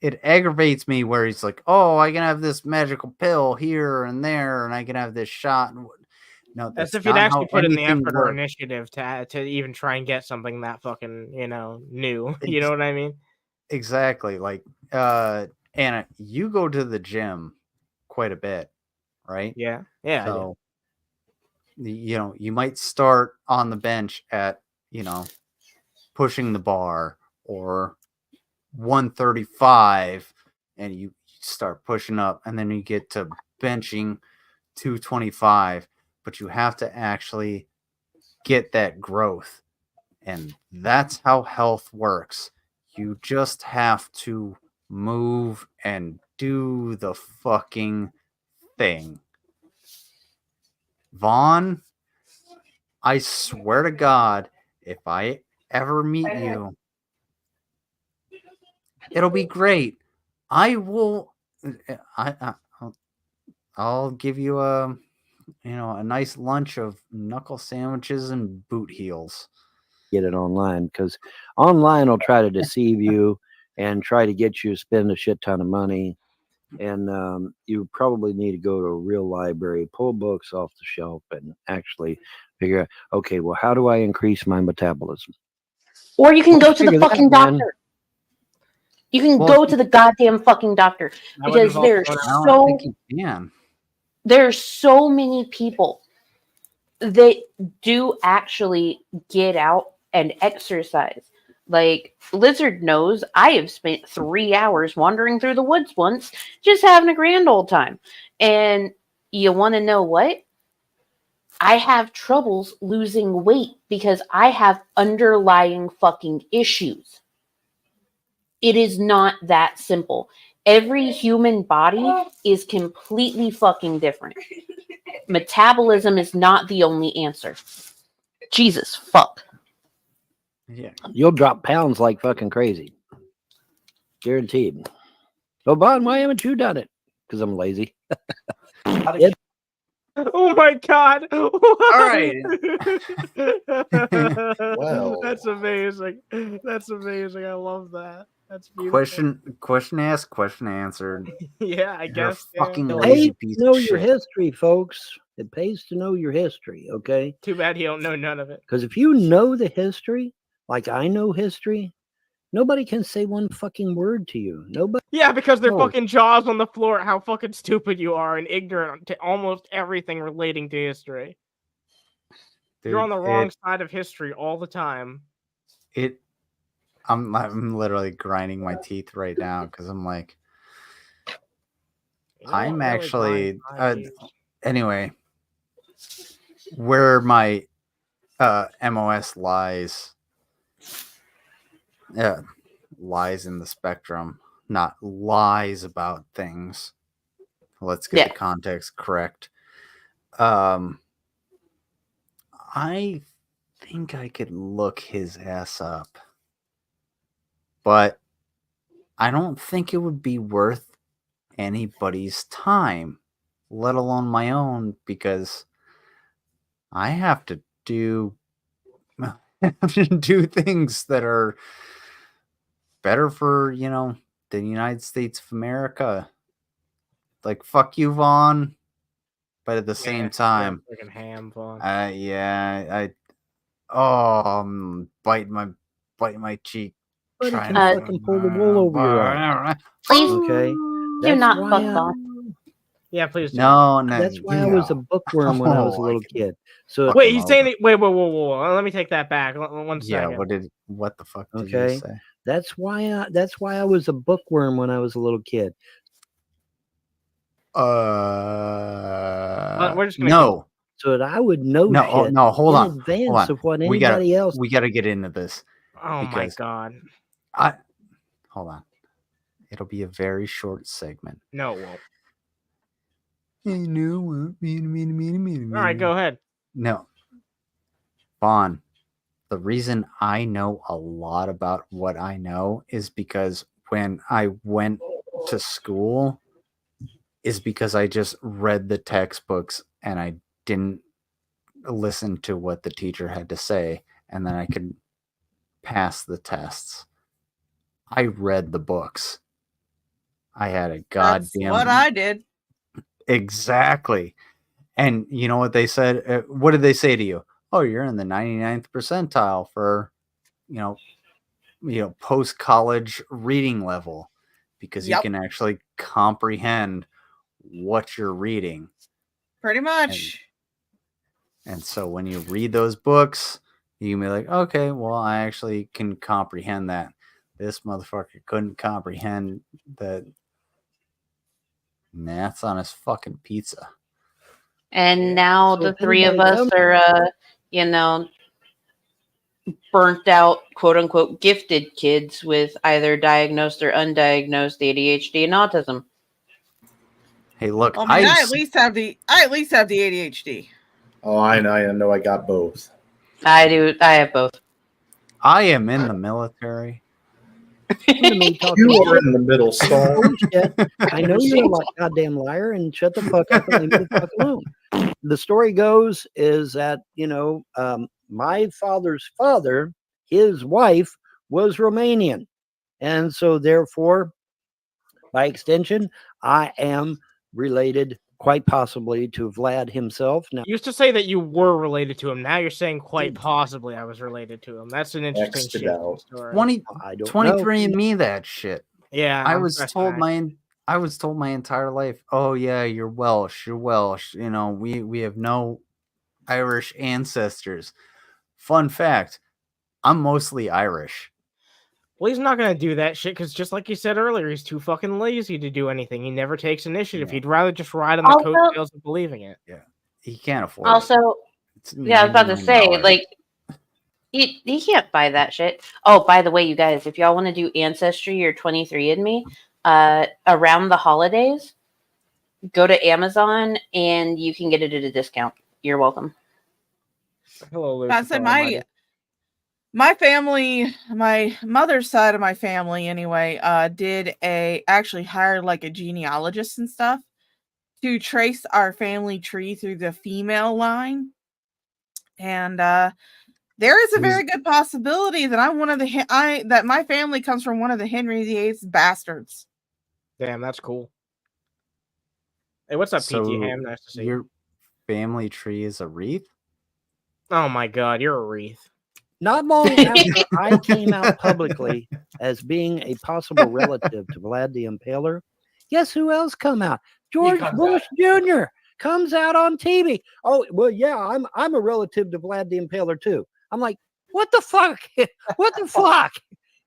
it aggravates me where he's like, oh, I can have this magical pill here and there, and I can have this shot. No, that's if you'd actually put in the effort or initiative to even try and get something that fucking, new. You know what I mean? Exactly. Like, Anna, you go to the gym quite a bit, right? Yeah. Yeah. So, you might start on the bench at, pushing the bar or 135, and you start pushing up, and then you get to benching 225, but you have to actually get that growth. And that's how health works. You just have to move and do the fucking thing. Vaughn, I swear to God, if I ever meet you, it'll be great. I'll give you a nice lunch of knuckle sandwiches and boot heels. Get it online, because online will try to deceive you and try to get you to spend a shit ton of money. And you probably need to go to a real library, pull books off the shelf, and actually figure out, okay, well, how do I increase my metabolism? Or you can go to the fucking doctor. You can go to the goddamn fucking doctor, because there's so many people that do actually get out and exercise. Like Lizard knows, I have spent 3 hours wandering through the woods once, just having a grand old time. And you want to know what? I have troubles losing weight because I have underlying fucking issues. It is not that simple. Every human body is completely fucking different. Metabolism is not the only answer. Jesus fuck. Yeah. You'll drop pounds like fucking crazy. Guaranteed. Oh, Bon, why haven't you done it? Because I'm lazy. Oh my god! All right. Well. That's amazing. That's amazing. I love that. That's beautiful. Question asked, question answered. Yeah, I You're guess. a fucking yeah. lazy Pays piece to know of your shit. history, folks. It pays to know your history, okay? Too bad you don't know none of it. Because if you know the history, like I know history, nobody can say one fucking word to you. Nobody. Yeah, because their No. fucking jaws on the floor at how fucking stupid you are and ignorant to almost everything relating to history. You're on the wrong side of history all the time. I'm literally grinding my teeth right now because I'm like, You know what I'm really actually grinds my gears? anyway, where my MOS lies lies in the spectrum, not lies about things. Let's get the context correct. I think I could look his ass up, but I don't think it would be worth anybody's time, let alone my own, because I have to do things that are better for, the United States of America. Like, fuck you, Vaughn. But at the same time, freaking ham, Vaughn. I'm biting my cheek. Nobody can fucking pull the wool over your eyes. Please, Okay. do That's not why fuck Vaughn. Yeah, please. Do. No. That's why I was a bookworm when I was a little kid. So wait, he's saying it. Wait, whoa. Let me take that back. One second. What the fuck did okay. you say? That's why I was a bookworm when I was a little kid. We're just no. So that I would know shit hold in on. advance of what anybody else. We gotta get into this. Oh my god. Hold on. It'll be a very short segment. No, it won't. All right, go ahead. No. Vaughn, the reason I know a lot about what I know is because when I went to school is because I just read the textbooks and I didn't listen to what the teacher had to say, and then I could pass the tests. I read the books. I had a goddamn... That's what I did. Exactly. And you know what they said? What did they say to you? Oh, you're in the 99th percentile for, post-college reading level, because you can actually comprehend what you're reading. Pretty much. And so when you read those books, you can be like, okay, well, I actually can comprehend that. This motherfucker couldn't comprehend that. That's on his fucking pizza. And now the three of us are, burnt out, quote unquote, gifted kids with either diagnosed or undiagnosed ADHD and autism. Hey, look, I at least have the ADHD. Oh, I know. I got both. I do. I have both. I am in the military. You are in the middle, Storm. I know you're a goddamn liar, and shut the fuck up and leave me the fuck alone. The story goes is that, my father's father, his wife, was Romanian. And so therefore, by extension, I am related quite possibly to Vlad himself. Now, you used to say that you were related to him. Now you're saying quite possibly I was related to him. That's an interesting shift in story. 23 and me that shit. Yeah, I was told my entire life, oh yeah, you're Welsh. We have no Irish ancestors. Fun fact, I'm mostly Irish. Well, he's not going to do that shit because just like you said earlier, he's too fucking lazy to do anything. He never takes initiative. He'd rather just ride on the coattails of believing it. Yeah, he can't afford it. Yeah, I was about to say, like, he can't buy that shit. Oh, by the way, you guys, if y'all want to do Ancestry or 23andMe, around the holidays, go to Amazon and you can get it at a discount. You're welcome. Hello, Luke. I said my family, my mother's side of my family anyway, actually hired like a genealogist and stuff to trace our family tree through the female line. And there is a very good possibility that I'm one of that my family comes from one of the Henry VIII's bastards. Damn, that's cool. Hey, what's up, PT Ham? Nice to see you. Your family tree is a wreath? Oh my god, you're a wreath. Not long after I came out publicly as being a possible relative to Vlad the Impaler, guess who else come out? George Bush Jr. comes out on TV. Oh, well, yeah, I'm a relative to Vlad the Impaler too. I'm like, what the fuck? What the fuck?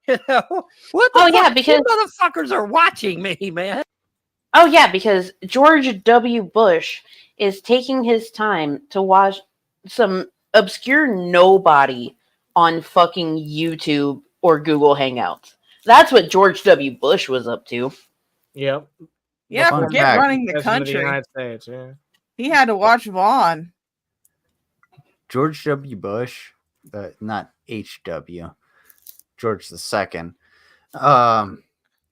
You know? What the fuck? Yeah, because you motherfuckers are watching me, man. Oh yeah, because George W. Bush is taking his time to watch some obscure nobody on fucking YouTube or Google Hangouts. That's what George W. Bush was up to. Yep. Yeah, forget running the President of country. United States, yeah. He had to watch Vaughn. George W. Bush, not H.W., George II,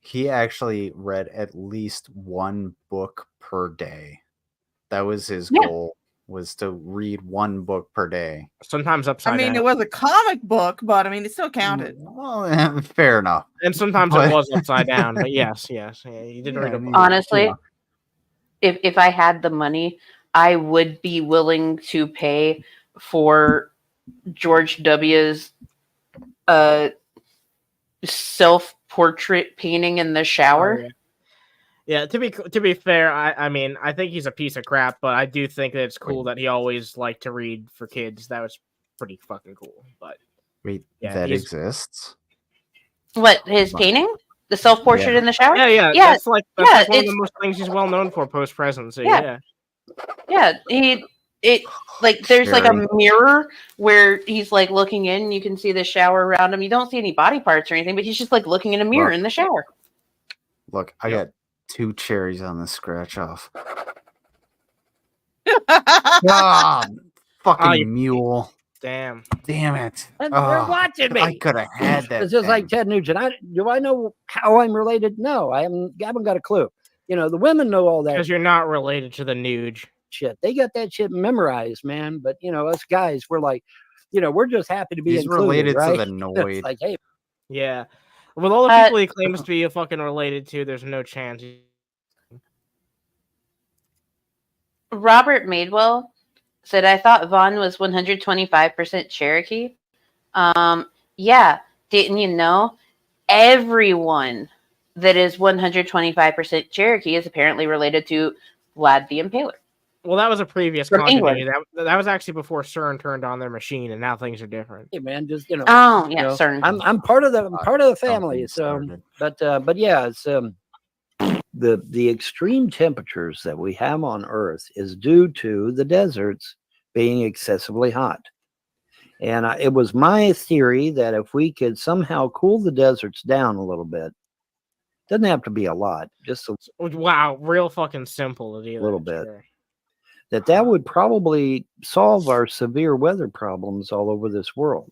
he actually read at least one book per day. That was his goal, was to read one book per day. Sometimes upside down. It was a comic book, but it still counted. Well, fair enough. And sometimes it was upside down, but yes. Yeah, you did read a book. Honestly, if I had the money, I would be willing to pay for George W.'s self-portrait painting in the shower. Oh, yeah. To be fair, I think he's a piece of crap, but I do think that it's cool that he always liked to read for kids. That was pretty fucking cool. But that exists. What, his painting? The self-portrait in the shower? Yeah. That's like one of the most things he's well known for post-presidency. Yeah. There's like a mirror where he's like looking in. You can see the shower around him. You don't see any body parts or anything, but he's just like looking in a mirror in the shower. Look, I got 2 cherries on the scratch off. Fucking mule. Damn it. And they're watching me. I could have had that. It's just like Ted Nugent. Do I know how I'm related? No, I haven't got a clue. You know, the women know all that. Because you're not related to the nude. Shit. They got that shit memorized, man. But, us guys, we're like, we're just happy to be He's included, related right? to the Noid. It's like, hey. Yeah. With all the people he claims to be fucking related to, there's no chance. Robert Madewell said, I thought Vaughn was 125% Cherokee. Yeah, didn't you know? Everyone that is 125% Cherokee is apparently related to Vlad the Impaler. Well, that was a previous From continuity. That was actually before CERN turned on their machine, and now things are different. Hey, man, just CERN. I'm part of the family. So, but yeah, it's the extreme temperatures that we have on Earth is due to the deserts being excessively hot. And it was my theory that if we could somehow cool the deserts down a little bit, doesn't have to be a lot, just a real fucking simple to do. Little bit. Sure. That would probably solve our severe weather problems all over this world.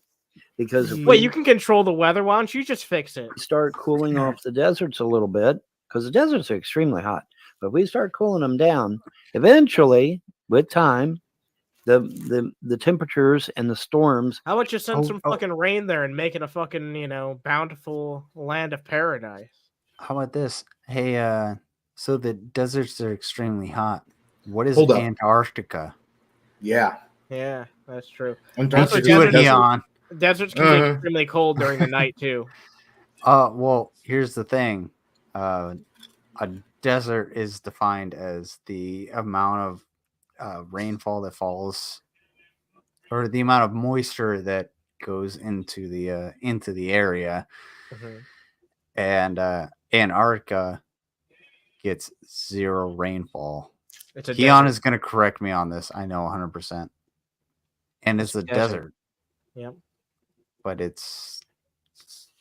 Because you can control the weather. Why don't you just fix it? Start cooling off the deserts a little bit, because the deserts are extremely hot. But if we start cooling them down, eventually, with time, the temperatures and the storms. How about you send some fucking rain there and make it a fucking, bountiful land of paradise? How about this? Hey, so the deserts are extremely hot. What is Antarctica? Yeah, that's true. Deserts can be extremely cold during the night too. Well, here's the thing. A desert is defined as the amount of rainfall that falls, or the amount of moisture that goes into the area, and Antarctica gets 0 rainfall. Keon is going to correct me on this. I know 100%. And it's a desert. Yep. But it's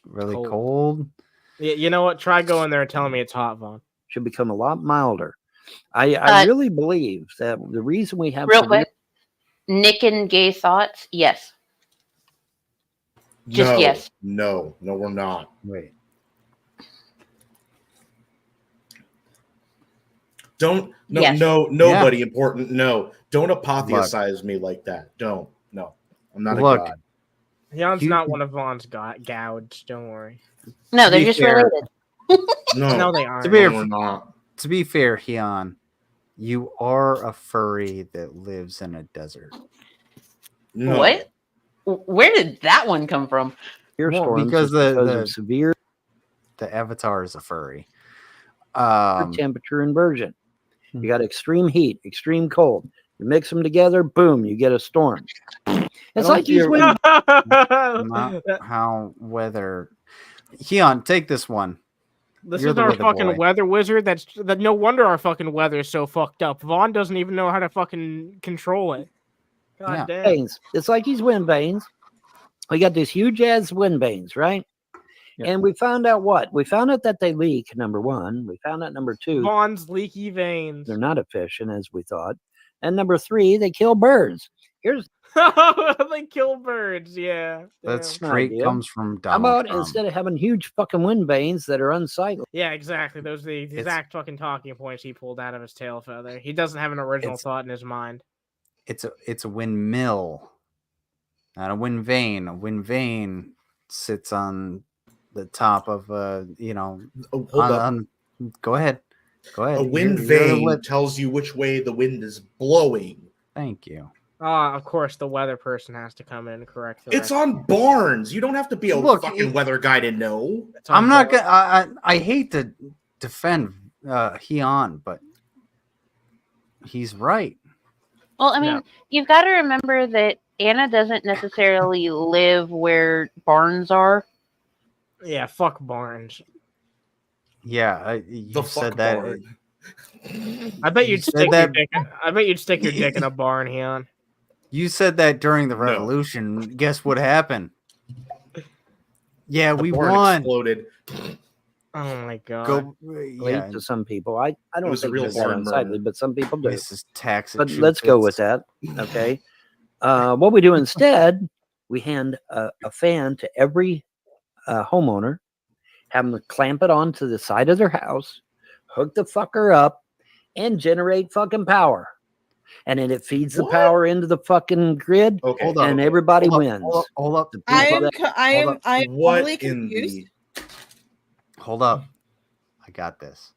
really cold. Yeah, you know what? Try going there and telling me it's hot, Vaughn. Should become a lot milder. I really believe that the reason we have Real quick, Nick and gay thoughts. Yes. Just no, yes. No, we're not. Wait. Don't Yes. nobody important. No, don't apotheosize me like that. Don't. No, I'm not a god. Jan's not one of Vaughn's gouds. Don't worry. No, they're just related. No, they aren't. We're not. To be fair, Hyun, you are a furry that lives in a desert. No. What? Where did that one come from? Because the severe the avatar is a furry. Temperature inversion. You got extreme heat, extreme cold. You mix them together, boom, you get a storm. It's like he's winning. Not how weather. Hyun, take this one. This You're is the our weather fucking boy. weather wizard. That. No wonder our fucking weather is so fucked up. Vaughn doesn't even know how to fucking control it. God damn. Vanes. It's like he's wind vanes. We got these huge ass wind vanes, right? Yeah. And we found out what? We found out that they leak, number one. We found out number two, Vaughn's leaky veins. they're not efficient as we thought. And number three, they kill birds. Here's They kill birds, yeah. That Damn. straight idea. comes from How Donald about Trump. instead of having huge fucking wind vanes that are unsightly? Yeah, exactly. Those are the It's- exact fucking talking points he pulled out of his tail feather. He doesn't have an original It's- thought in his mind. It's a windmill, not a wind vane. A wind vane sits on the top of Oh, hold on, up. go ahead. A wind You're the vane wit- tells you which way the wind is blowing. Thank you. Of course, the weather person has to come in and correct the It's record. on Barnes. You don't have to be a Look, fucking weather guy to know. It's on I'm not Barnes. gonna. I hate to defend Hyun, but he's right. Well, I mean, No. you've got to remember that Anna doesn't necessarily live where barns are. Yeah, fuck Barnes. Yeah, you The said fuck that. Barn. I bet You you'd said stick your that- dick. I bet you'd stick your dick in a barn, Heon. You said that during the revolution. Guess what happened? Yeah, The we barn won. exploded. Oh my god. Go, Yeah. To some people. I don't was a think real it's that barn unsightly, burner. but some people do. Mrs. Tax. But let's go with that. Okay. What we do instead, we hand a fan to every homeowner, have them clamp it onto the side of their house, hook the fucker up, and generate fucking power. And then it feeds the What? power into the fucking grid, Okay. Hold up. and everybody Hold up, wins. Hold up. The people I am that- What totally in confused. the Hold up. I got this.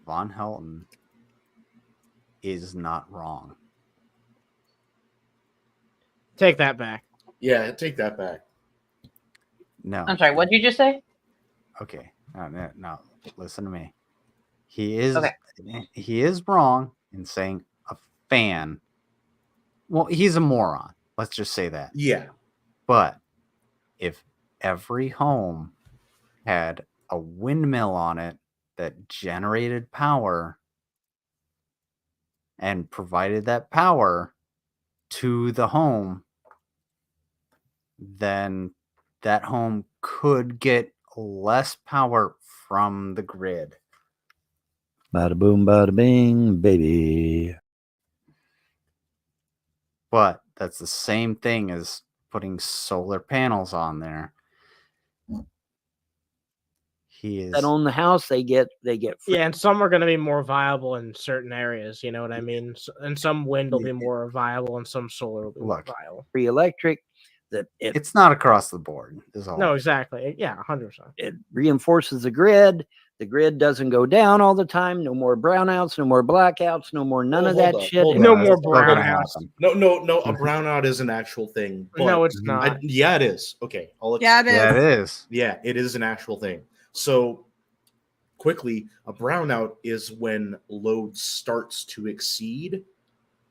Von Helton is not wrong. Take that back. Yeah, take that back. No. I'm sorry, what did you just say? Okay. No. Listen to me. He is Okay. he is wrong in saying a fan. Well, he's a moron. Let's just say that. Yeah. But if every home had a windmill on it that generated power and provided that power to the home, then that home could get less power from the grid. Bada boom, bada bing, baby. But that's the same thing as putting solar panels on there. He is That own the house, they get free. Yeah, and some are going to be more viable in certain areas. You know what I mean? And some wind will be more viable, and some solar will be more viable. free electric. That it's not across the board. Is all. No, exactly. Yeah, 100%. It reinforces the grid. The grid doesn't go down all the time. No more brownouts, no more blackouts, no more none of that shit. No more It's still gonna brownouts. happen. No. A brownout is an actual thing. But No, it's not. yeah, it is. Okay. Yeah, it is. Yeah, it is. Yeah, it is an actual thing. So, quickly, a brownout is when load starts to exceed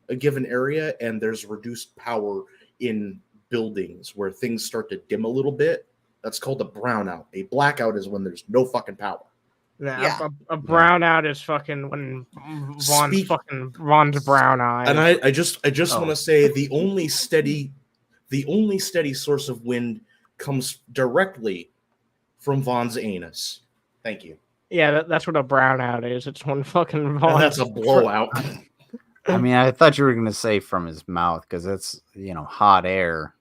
a given area and there's reduced power in buildings where things start to dim a little bit. That's called a brownout. A blackout is when there's no fucking power. Nah, Yeah. a brownout is fucking when Vaughn's brown eye. And I just Oh. want to say the only steady source of wind comes directly from Vaughn's anus. Thank you. Yeah, that's what a brownout is. It's one fucking And Vaughn. that's a blowout. I mean, I thought you were gonna say from his mouth because that's hot air.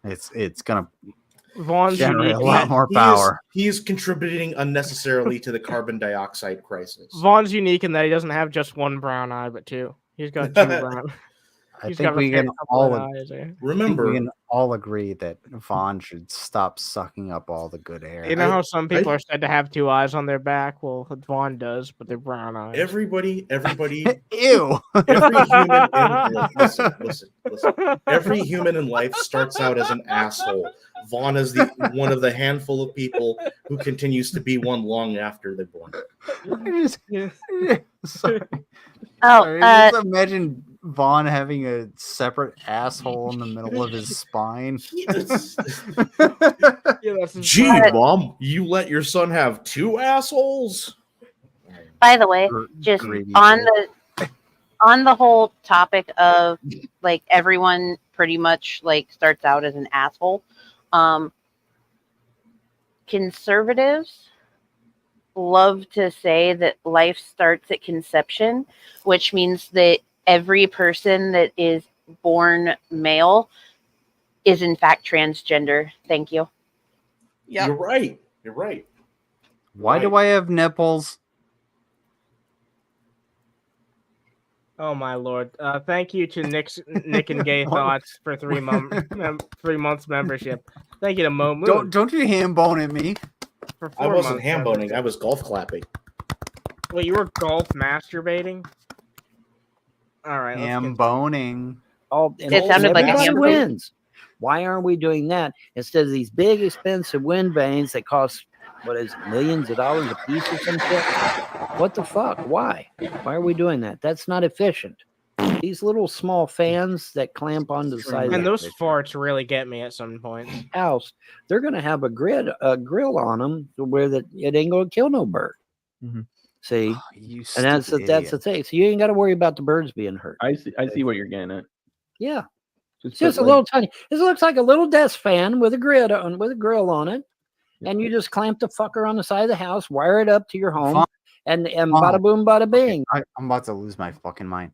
It's gonna Vaughn's generate unique. a lot more power. He's contributing unnecessarily to the carbon dioxide crisis. Vaughn's unique in that he doesn't have just one brown eye, but two. He's got two brown. I think we can remember. We can all agree that Vaughn should stop sucking up all the good air. You know how some people are said to have two eyes on their back? Well, Vaughn does, but they're brown eyes. Everybody. Ew. Every human listen. Every human in life starts out as an asshole. Vaughn is one of the handful of people who continues to be one long after they're born. Sorry. Oh, Just imagine Vaughn having a separate asshole in the middle of his spine. Gee, Mom, you let your son have two assholes? by the way, just on the whole topic of like everyone pretty much like starts out as an asshole. Conservatives love to say that life starts at conception, which means that every person that is born male is in fact transgender. Thank you. Yeah, You're right. You're right. Why do I have nipples? Oh my lord! Thank you to Nick and Gay Thoughts for 3 months membership. Thank you to Mo Moon. Don't you ham bone at me? For I 4 wasn't months ham boning. membership. I was golf clapping. Wait, you were golf masturbating? All right, Ham boning. Oh, It sounded like a everybody hamburger. wins. Why aren't we doing that instead of these big, expensive wind vanes that cost millions of dollars a piece or some shit? What the fuck? Why? Why are we doing that? That's not efficient. These little small fans that clamp onto the side of And the those farts really get me at some point. house, they're gonna have a grill on them where it ain't gonna kill no bird. Mhm. See, You and that's stupid the idiot. thing. So you ain't got to worry about the birds being hurt. I see what you're getting at. Yeah, it's Just just a put, little tiny. This looks like a little desk fan with a grill on it, and you just clamp the fucker on the side of the house, wire it up to your home, Fine. and Fine. bada boom, bada bing. I'm about to lose my fucking mind.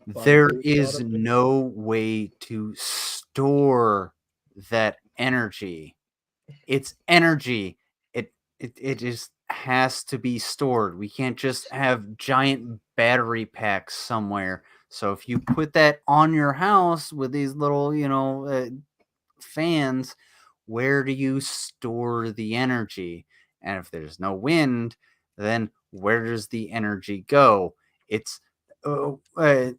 Bada There boom, is bada bing. no way to store that energy. It's energy. It just has to be stored. We can't just have giant battery packs somewhere. So if you put that on your house with these little, fans, where do you store the energy? And if there's no wind, then where does the energy go? It's I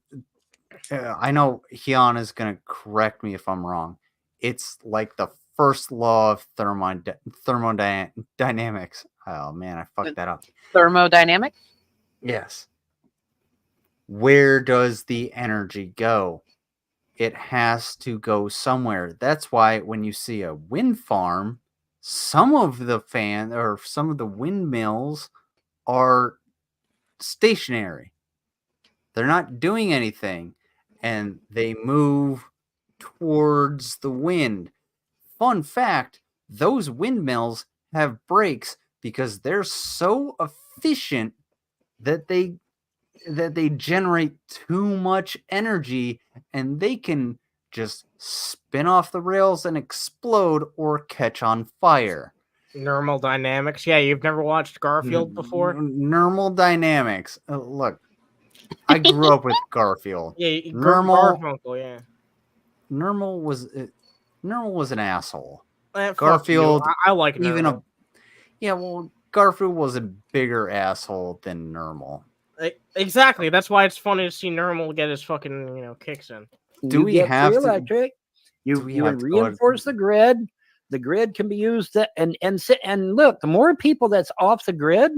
know Hyun is going to correct me if I'm wrong. It's like the first law of thermodynamics. Oh man, I fucked that up. Thermodynamics. Yes. Where does the energy go? It has to go somewhere. That's why when you see a wind farm, some of the windmills are stationary. They're not doing anything, and they move towards the wind. Fun fact, those windmills have brakes because they're so efficient that they generate too much energy, and they can just spin off the rails and explode or catch on fire. Normal dynamics. Yeah, you've never watched Garfield before? Normal dynamics. Look, I grew up with Garfield. Yeah, Normal. Garfunkel, yeah. Normal was an asshole. Fuck Garfield, you. I like even Normal. Garfield was a bigger asshole than Normal. Exactly. That's why it's funny to see Normal get his fucking kicks in. Do You we get have free to- electric? do You we you have to go reinforce the grid. The grid can be used and look, the more people that's off the grid,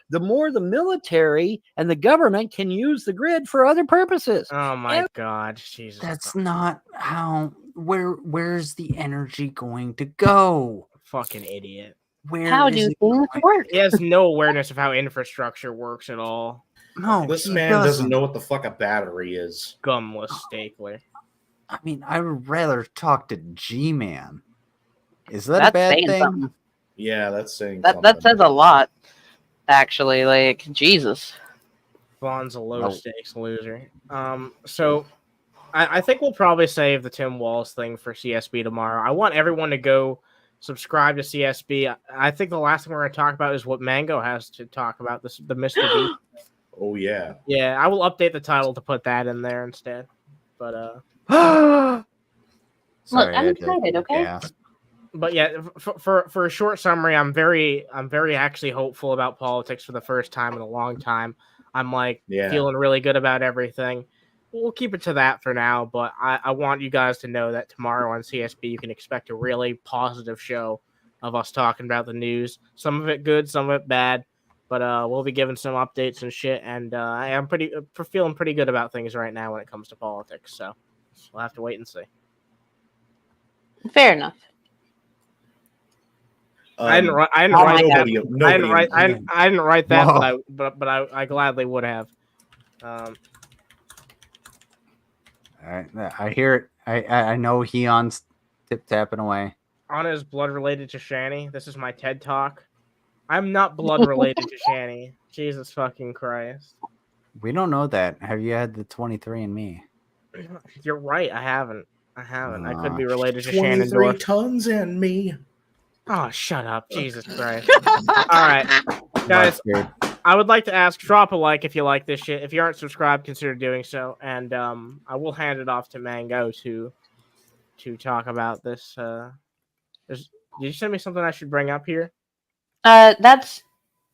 the more the military and the government can use the grid for other purposes. Oh my god, Jesus. That's not how. Where's the energy going to go? Fucking idiot. Where How is do it things going? work? He has no awareness of how infrastructure works at all. No, This he man doesn't know what the fuck a battery is. Gumless stapler. I mean, I would rather talk to G-Man. Is that a That's bad saying thing? something. Yeah, that's saying That something. says a lot, actually. Like, Jesus. Vaughn's a low stakes loser. So I think we'll probably save the Tim Walls thing for CSB tomorrow. I want everyone to go subscribe to CSB. I think the last thing we're going to talk about is what Mango has to talk about. The Mr. Beast. Oh yeah. Yeah, I will update the title to put that in there instead. But Sorry, Look, I I'm had to excited, okay? gasp. but yeah, for a short summary, I'm very actually hopeful about politics for the first time in a long time. I'm like feeling really good about everything. We'll keep it to that for now, but I want you guys to know that tomorrow on CSB you can expect a really positive show of us talking about the news. Some of it good, some of it bad, but we'll be giving some updates and shit. And I am feeling pretty good about things right now when it comes to politics. So we'll have to wait and see. Fair enough. I didn't write that. I didn't write that, but I gladly would have. All right, I hear it. I know Heon's tip tapping away. Anna is blood related to Shanny. This is my TED talk. I'm not blood related to Shanny. Jesus fucking Christ. We don't know that. Have you had the 23andMe? You're right. I haven't. I could be related to Shannon 23 Dorf. tons and me. Oh, shut up. Jesus Christ. All right. Guys, I would like to ask, drop a like if you like this shit. If you aren't subscribed, consider doing so. And I will hand it off to Mango to talk about this. Did you send me something I should bring up here? That's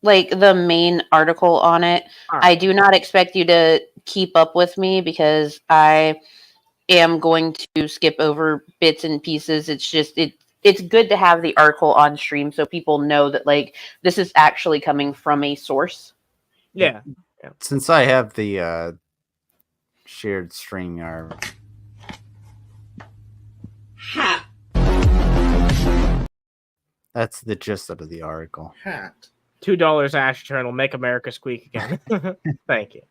like the main article on it. Right. I do not expect you to keep up with me because I am going to skip over bits and pieces. It's just it's good to have the article on stream so people know that like this is actually coming from a source. Yeah. Since I have the shared string, that's the gist of the article. Hat. $2 Ash Eternal, make America squeak again. Thank you.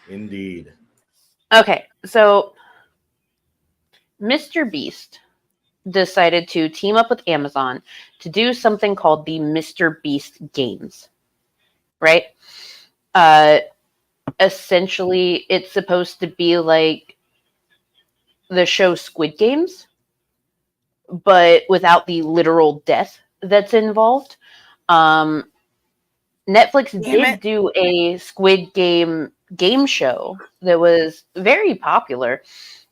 Indeed. Okay, so MrBeast decided to team up with Amazon to do something called the MrBeast Games, right? Essentially, it's supposed to be like the show Squid Games, but without the literal death that's involved. Netflix did do a Squid Game show that was very popular,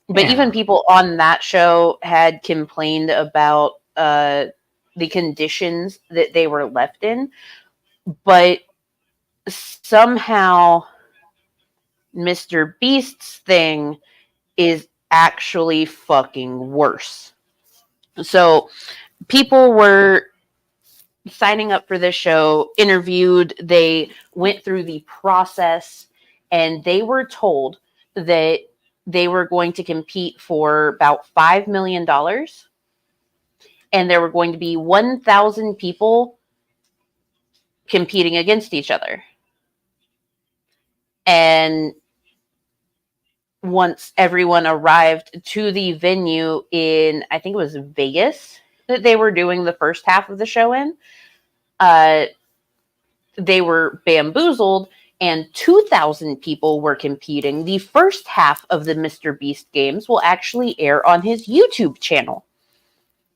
but even people on that show had complained about the conditions that they were left in. But somehow MrBeast's thing is actually fucking worse. So people were signing up for this show, interviewed, they went through the process, and they were told that they were going to compete for about $5 million, and there were going to be 1,000 people competing against each other. And once everyone arrived to the venue in, I think it was Vegas, that they were doing the first half of the show in, they were bamboozled, and 2,000 people were competing. The first half of the MrBeast games will actually air on his YouTube channel.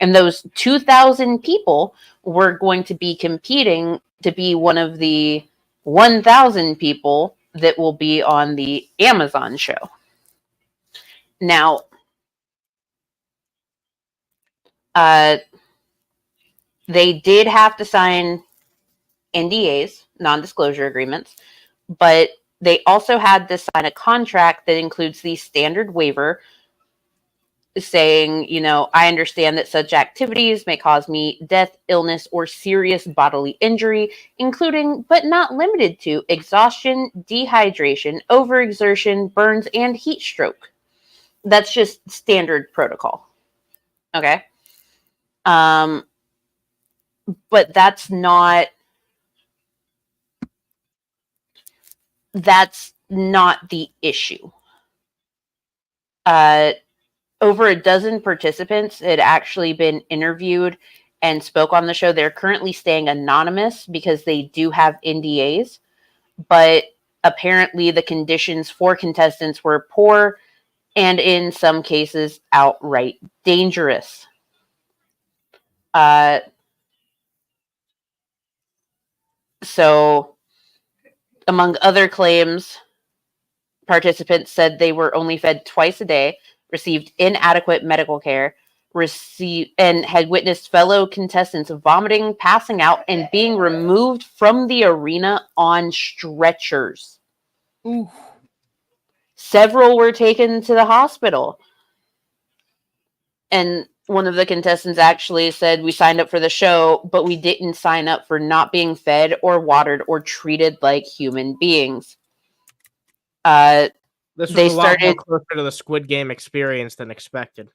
And those 2,000 people were going to be competing to be one of the 1,000 people that will be on the Amazon show. Now, they did have to sign NDAs, non-disclosure agreements, but they also had to sign a contract that includes the standard waiver saying, I understand that such activities may cause me death, illness, or serious bodily injury, including, but not limited to, exhaustion, dehydration, overexertion, burns, and heat stroke. That's just standard protocol. Okay? But that's not the issue. Over a dozen participants had actually been interviewed, and spoke on the show. They're currently staying anonymous because they do have NDAs, but apparently the conditions for contestants were poor and in some cases outright dangerous. So, among other claims, participants said they were only fed twice a day, received inadequate medical care, and had witnessed fellow contestants vomiting, passing out, and being removed from the arena on stretchers. Ooh. Several were taken to the hospital. And one of the contestants actually said, "We signed up for the show, but we didn't sign up for not being fed or watered or treated like human beings." This was They a lot more started- closer to the Squid Game experience than expected.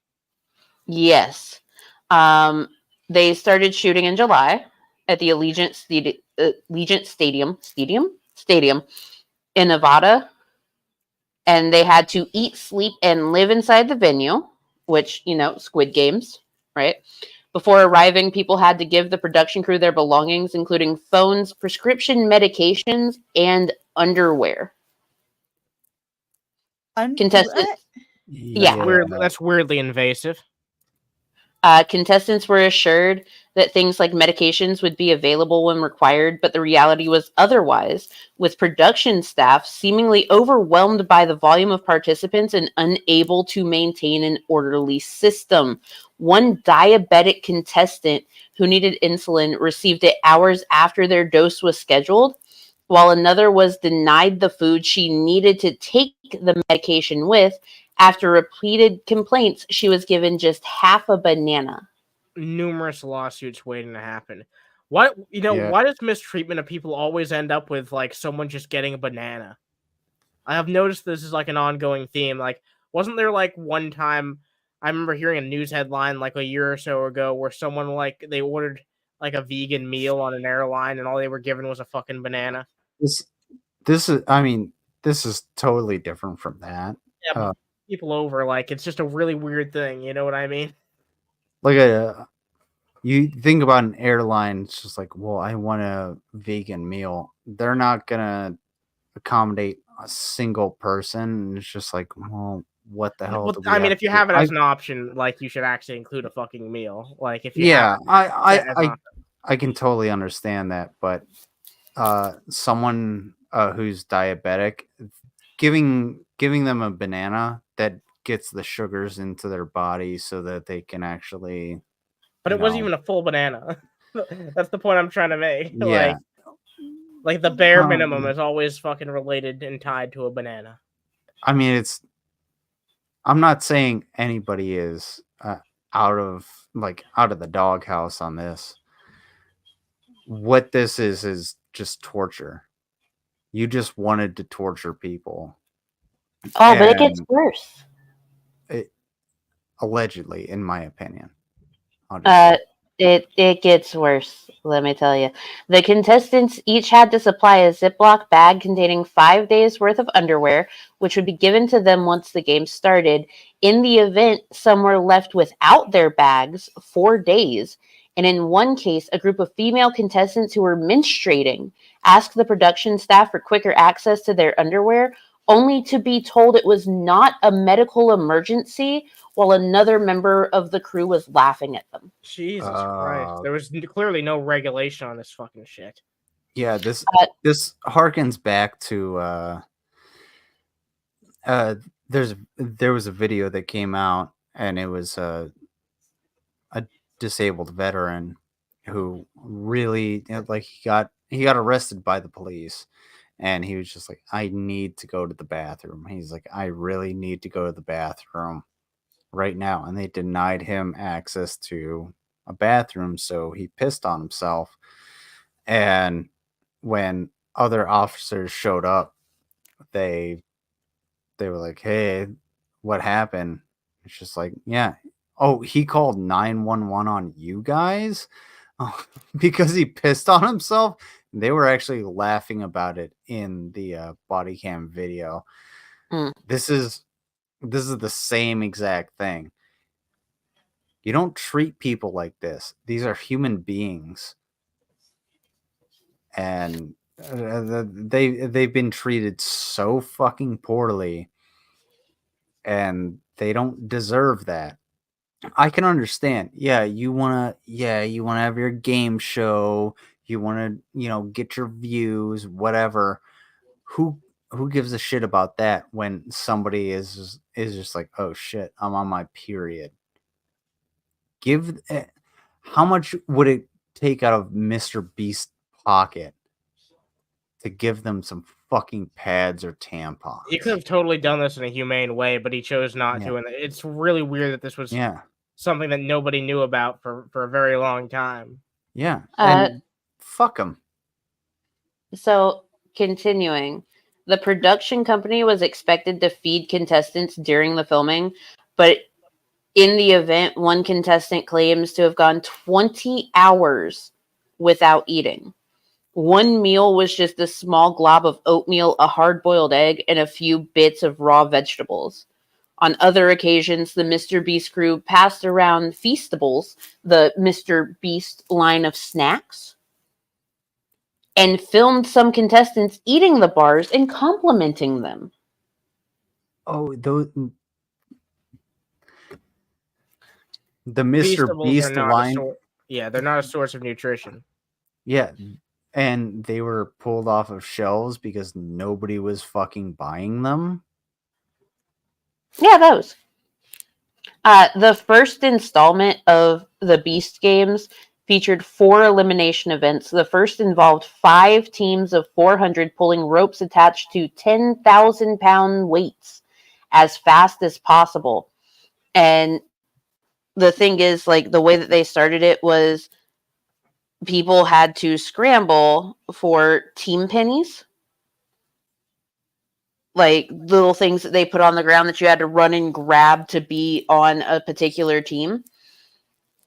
Yes. They started shooting in July at the Allegiant Stadium in Nevada. And they had to eat, sleep, and live inside the venue, which, you know, Squid Games, right? Before arriving, people had to give the production crew their belongings, including phones, prescription medications, and underwear. Contestants, yeah. That's weirdly invasive. Contestants were assured that things like medications would be available when required, but the reality was otherwise, with production staff seemingly overwhelmed by the volume of participants and unable to maintain an orderly system. One diabetic contestant who needed insulin received it hours after their dose was scheduled, while another was denied the food she needed to take the medication with. After repeated complaints, she was given just half a banana. Numerous lawsuits waiting to happen. Why does mistreatment of people always end up with like someone just getting a banana? I have noticed this is like an ongoing theme. Like, wasn't there like one time I remember hearing a news headline like a year or so ago where someone like they ordered like a vegan meal on an airline and all they were given was a fucking banana? This is totally different from that. Yeah, but people over, like, it's just a really weird thing. You know what I mean? Like you think about an airline, it's just like, well, I want a vegan meal. They're not gonna accommodate a single person. It's just like, well, what the hell? Well, I mean, if you have it as an option, like, you should actually include a fucking meal. Like, if you I can totally understand that, but someone who's diabetic, giving them a banana that gets the sugars into their body so that they can actually. But it wasn't even a full banana. That's the point I'm trying to make. Yeah. Like the bare minimum is always fucking related and tied to a banana. I mean, I'm not saying anybody is out of the doghouse on this. What this is just torture. You just wanted to torture people. Oh, but it gets worse. Allegedly, in my opinion. It gets worse, let me tell you. The contestants each had to supply a Ziploc bag containing 5 days worth of underwear, which would be given to them once the game started. In the event, some were left without their bags 4 days. And in one case, a group of female contestants who were menstruating asked the production staff for quicker access to their underwear, only to be told it was not a medical emergency, while another member of the crew was laughing at them. Jesus Christ. There was clearly no regulation on this fucking shit. Yeah, this harkens back to there was a video that came out, and it was a disabled veteran who really, like, he got arrested by the police, and he was just like, I need to go to the bathroom. He's like, I really need to go to the bathroom right now. And they denied him access to a bathroom, so he pissed on himself. And when other officers showed up, they were like, hey, what happened? It's just like, yeah. Oh, he called 911 on you guys because he pissed on himself. They were actually laughing about it in the body cam video. This is the same exact thing. You don't treat people like this. These are human beings. And they've been treated so fucking poorly, and they don't deserve that. I can understand. Yeah, you want to have your game show, you want to, get your views, whatever. Who gives a shit about that when somebody is just like, "Oh shit, I'm on my period." How much would it take out of MrBeast's pocket to give them some fucking pads or tampons? He could have totally done this in a humane way, but he chose not to, and it's really weird that this was something that nobody knew about for a very long time. Yeah, and fuck him. So, continuing, the production company was expected to feed contestants during the filming, but in the event, one contestant claims to have gone 20 hours without eating. One meal was just a small glob of oatmeal, a hard-boiled egg, and a few bits of raw vegetables. On other occasions, the MrBeast crew passed around Feastables, the MrBeast line of snacks, and filmed some contestants eating the bars and complimenting them. Oh, those... The MrBeast line... they're not a source of nutrition. Yeah, and they were pulled off of shelves because nobody was fucking buying them? Yeah, those. The first installment of the Beast games featured 4 elimination events. The first involved 5 teams of 400 pulling ropes attached to 10,000-pound weights as fast as possible. And the thing is, like, the way that they started it was people had to scramble for team pennies. Like little things that they put on the ground that you had to run and grab to be on a particular team.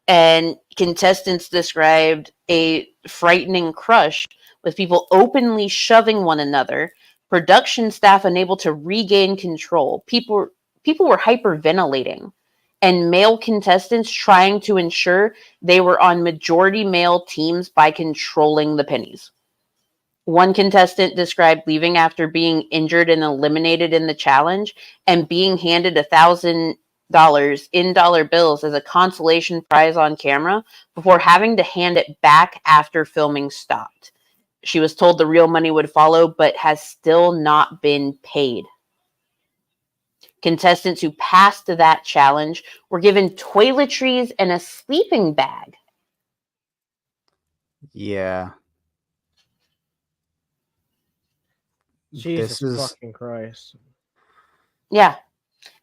And contestants described a frightening crush with people openly shoving one another, production staff unable to regain control. People were hyperventilating, and male contestants trying to ensure they were on majority male teams by controlling the pennies. One contestant described leaving after being injured and eliminated in the challenge and being handed $1,000 in dollar bills as a consolation prize on camera before having to hand it back after filming stopped. She was told the real money would follow, but has still not been paid. Contestants who passed that challenge were given toiletries and a sleeping bag. Yeah. Jesus fucking Christ. Yeah.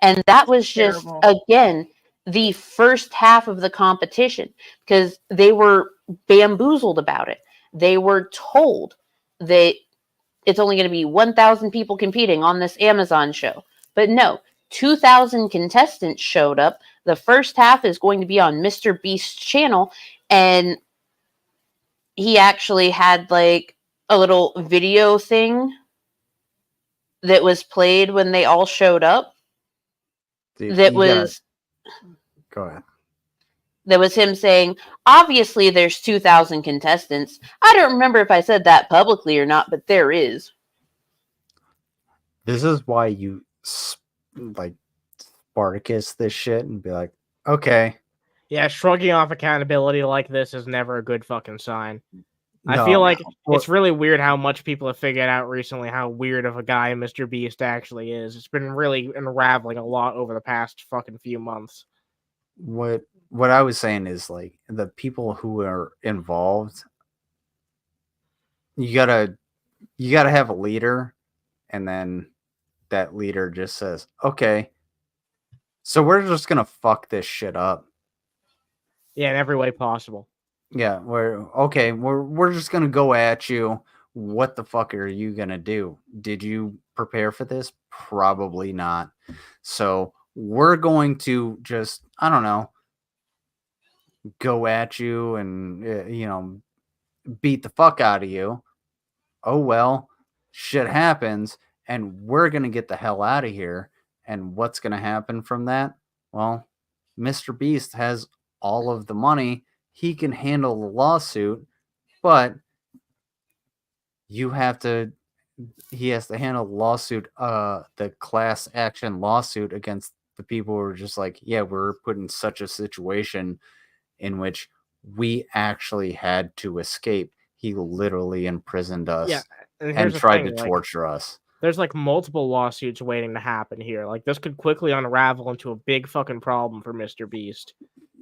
And that was just, again, the first half of the competition because they were bamboozled about it. They were told that it's only going to be 1,000 people competing on this Amazon show. But no, 2,000 contestants showed up. The first half is going to be on MrBeast's channel, and he actually had like a little video thing that was played when they all showed up. Dude, Go ahead. That was him saying, obviously there's 2,000 contestants. I don't remember if I said that publicly or not, but there is. This is why you like Spartacus this shit and be like, okay. Yeah, shrugging off accountability like this is never a good fucking sign. I feel like it's really weird how much people have figured out recently how weird of a guy MrBeast actually is. It's been really unraveling a lot over the past fucking few months. What I was saying is, like, the people who are involved, you gotta have a leader, and then that leader just says, okay, so we're just gonna fuck this shit up. Yeah, in every way possible. Yeah, we're just gonna go at you. What the fuck are you gonna do? Did you prepare for this? Probably not. So we're going to just, I don't know, go at you and beat the fuck out of you. Oh well, shit happens, and we're gonna get the hell out of here. And what's gonna happen from that? Well, MrBeast has all of the money. He can handle the lawsuit, but he has to handle the lawsuit, the class action lawsuit against the people who are just like, yeah, we're put in such a situation in which we actually had to escape. He literally imprisoned us and tried to torture us. There's like multiple lawsuits waiting to happen here. Like this could quickly unravel into a big fucking problem for MrBeast.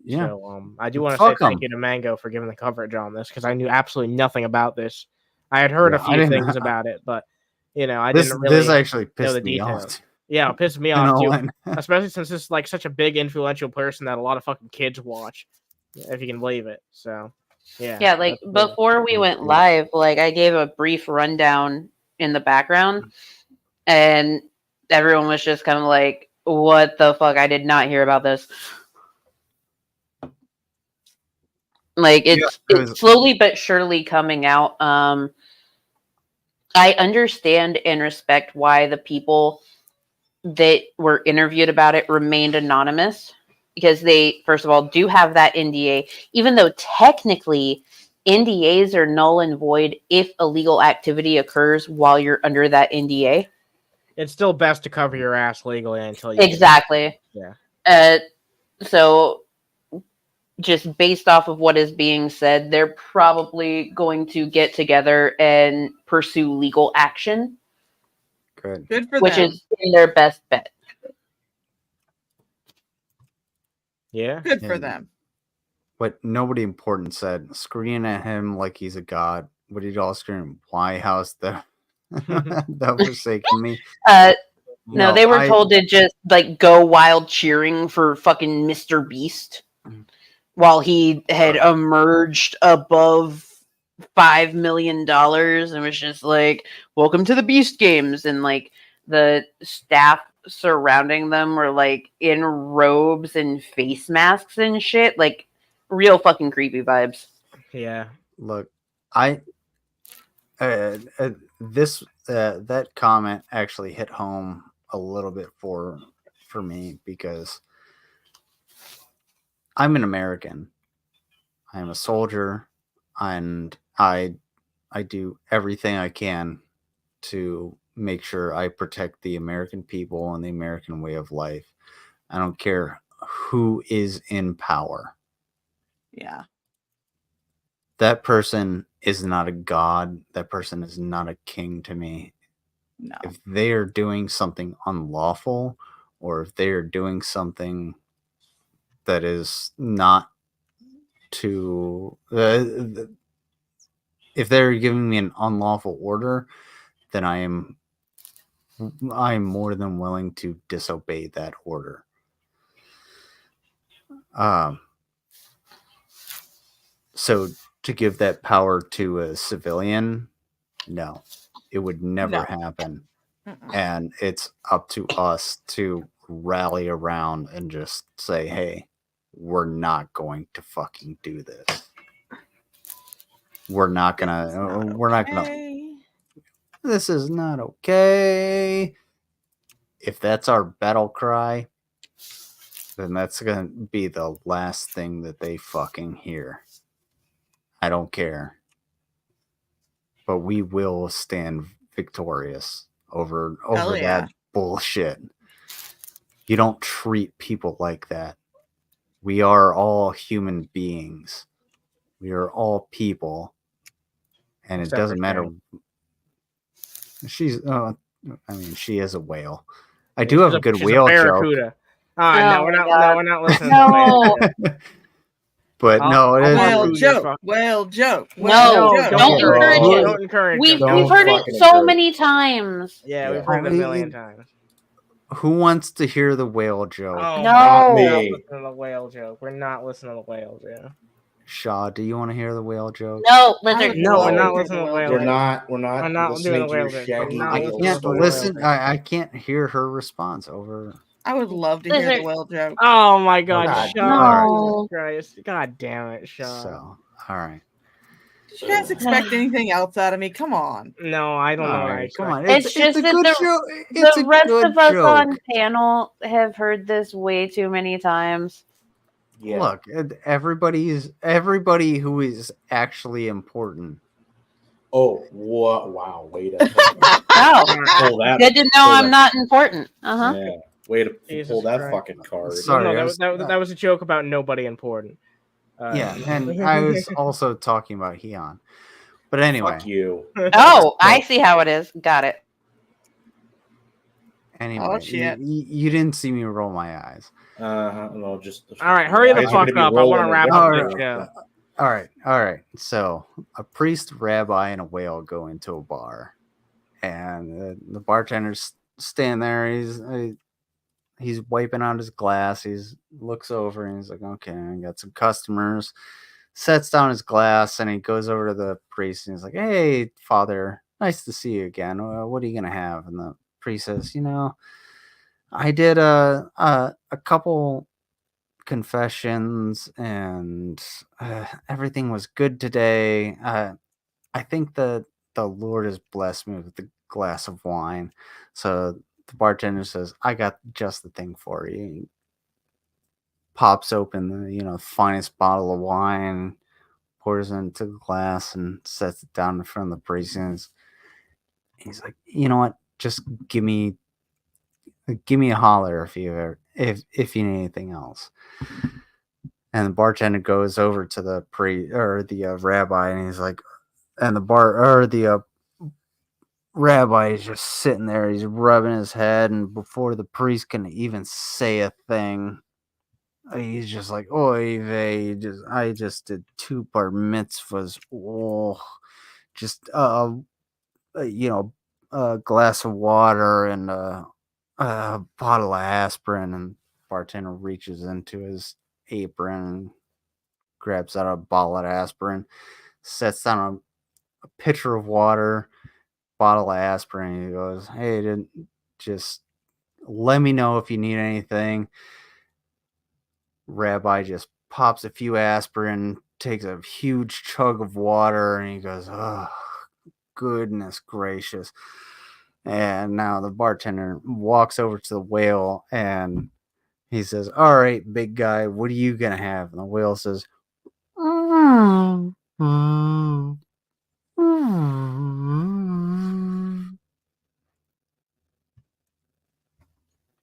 Yeah. So I do want to say thank you to Mango for giving the coverage on this because I knew absolutely nothing about this. I had heard a few things about it, but I didn't really. This actually know pissed the me details. off. Yeah, it pissed me off too, especially since this is like such a big influential person that a lot of fucking kids watch, if you can believe it. So yeah. Yeah, like before we went live, like I gave a brief rundown in the background, and everyone was just kind of like, "What the fuck? I did not hear about this." Like it's slowly but surely coming out. I understand and respect why the people that were interviewed about it remained anonymous, because they, first of all, do have that NDA, even though technically NDAs are null and void if illegal activity occurs while you're under that NDA. It's still best to cover your ass legally until you exactly. Yeah. So just based off of what is being said, they're probably going to get together and pursue legal action. Good for them. Which is their best bet. Yeah. Good for them. What nobody important said, screaming at him like he's a god. What did y'all scream? Why house that forsaken me? No, they were told to just like go wild cheering for fucking MrBeast while he had emerged above $5 million and was just like, welcome to the Beast Games. And like the staff surrounding them were like in robes and face masks and shit. Like real fucking creepy vibes. Yeah. Look, that comment actually hit home a little bit for me because I'm an American. I'm a soldier, and I do everything I can to make sure I protect the American people and the American way of life. I don't care who is in power. Yeah. That person is not a god. That person is not a king to me. No. If they are doing something unlawful, or if they are doing something that is not to if they're giving me an unlawful order, then I'm more than willing to disobey that order. So to give that power to a civilian, no, it would never happen. And it's up to us to rally around and just say, hey, we're not going to fucking do this. We're not gonna. This is not okay. If that's our battle cry, then that's gonna be the last thing that they fucking hear. I don't care. But we will stand victorious over that bullshit. You don't treat people like that. We are all human beings. We are all people. And it doesn't matter. She's, she is a whale. I do have a good whale joke. No, we're not listening to the whale. But no, it is whale joke. Don't encourage it. We've heard it so many times. Yeah, we've heard it a million times. Who wants to hear the whale joke? Oh, no, we're not listening to the whale joke. We're not listening to the whales. Yeah. Shaw, do you want to hear the whale joke? No, Lizard. No, we're not listening to the whale joke. We're not doing the whale joke. I can't listen. I can't hear her response over. I would love to hear the whale joke. Oh my god, Shaw. No. Christ. God damn it, Shaw. So, all right. Did you guys expect anything else out of me? Come on. No, I don't know. Right, come on. It's just a that good joke. The rest of us on panel have heard this way too many times. Yeah. Look, everybody who is actually important. Oh, what? Wow. Wait a minute. Oh, Pull that. good to know pull I'm that- not important. Uh-huh. Yeah. Way to Jesus pull that Christ. fucking card. Sorry, Well, I no, was- that was a joke about nobody important. Yeah, and I was also talking about Heon. But anyway. Fuck you. Oh, I see how it is. Got it. Anyway, Oh, shit. you didn't see me roll my eyes. No, just. All right, hurry the I guess you're fuck gonna up. be I want to rolling wrap it. up Alright. this show. All right. So a priest, rabbi, and a whale go into a bar, and the bartender's standing there. He's wiping out his glass. He's looks over and he's like, "Okay, I got some customers." Sets down his glass and he goes over to the priest and he's like, "Hey, Father, nice to see you again. What are you gonna have?" And the priest says, I did a couple confessions and everything was good today. I think the Lord has blessed me with a glass of wine." So the bartender says, "I got just the thing for you." He pops open the finest bottle of wine, pours it into the glass, and sets it down in front of the priest. And he's like, "You know what? Just give me a holler if you need anything else." And the bartender goes over to the rabbi, and he's like, and the rabbi is just sitting there. He's rubbing his head, and before the priest can even say a thing, he's just like, "Oy vey, I just did 2 bar mitzvahs. Oh, just a glass of water and a bottle of aspirin." And bartender reaches into his apron and grabs out a bottle of aspirin, sets down a pitcher of water, bottle of aspirin, and he goes, "Hey, just let me know if you need anything." Rabbi just pops a few aspirin, takes a huge chug of water, and he goes, "Oh, goodness gracious." And now the bartender walks over to the whale and he says, "All right, big guy, what are you going to have?" And the whale says, "Mm, mm, mm."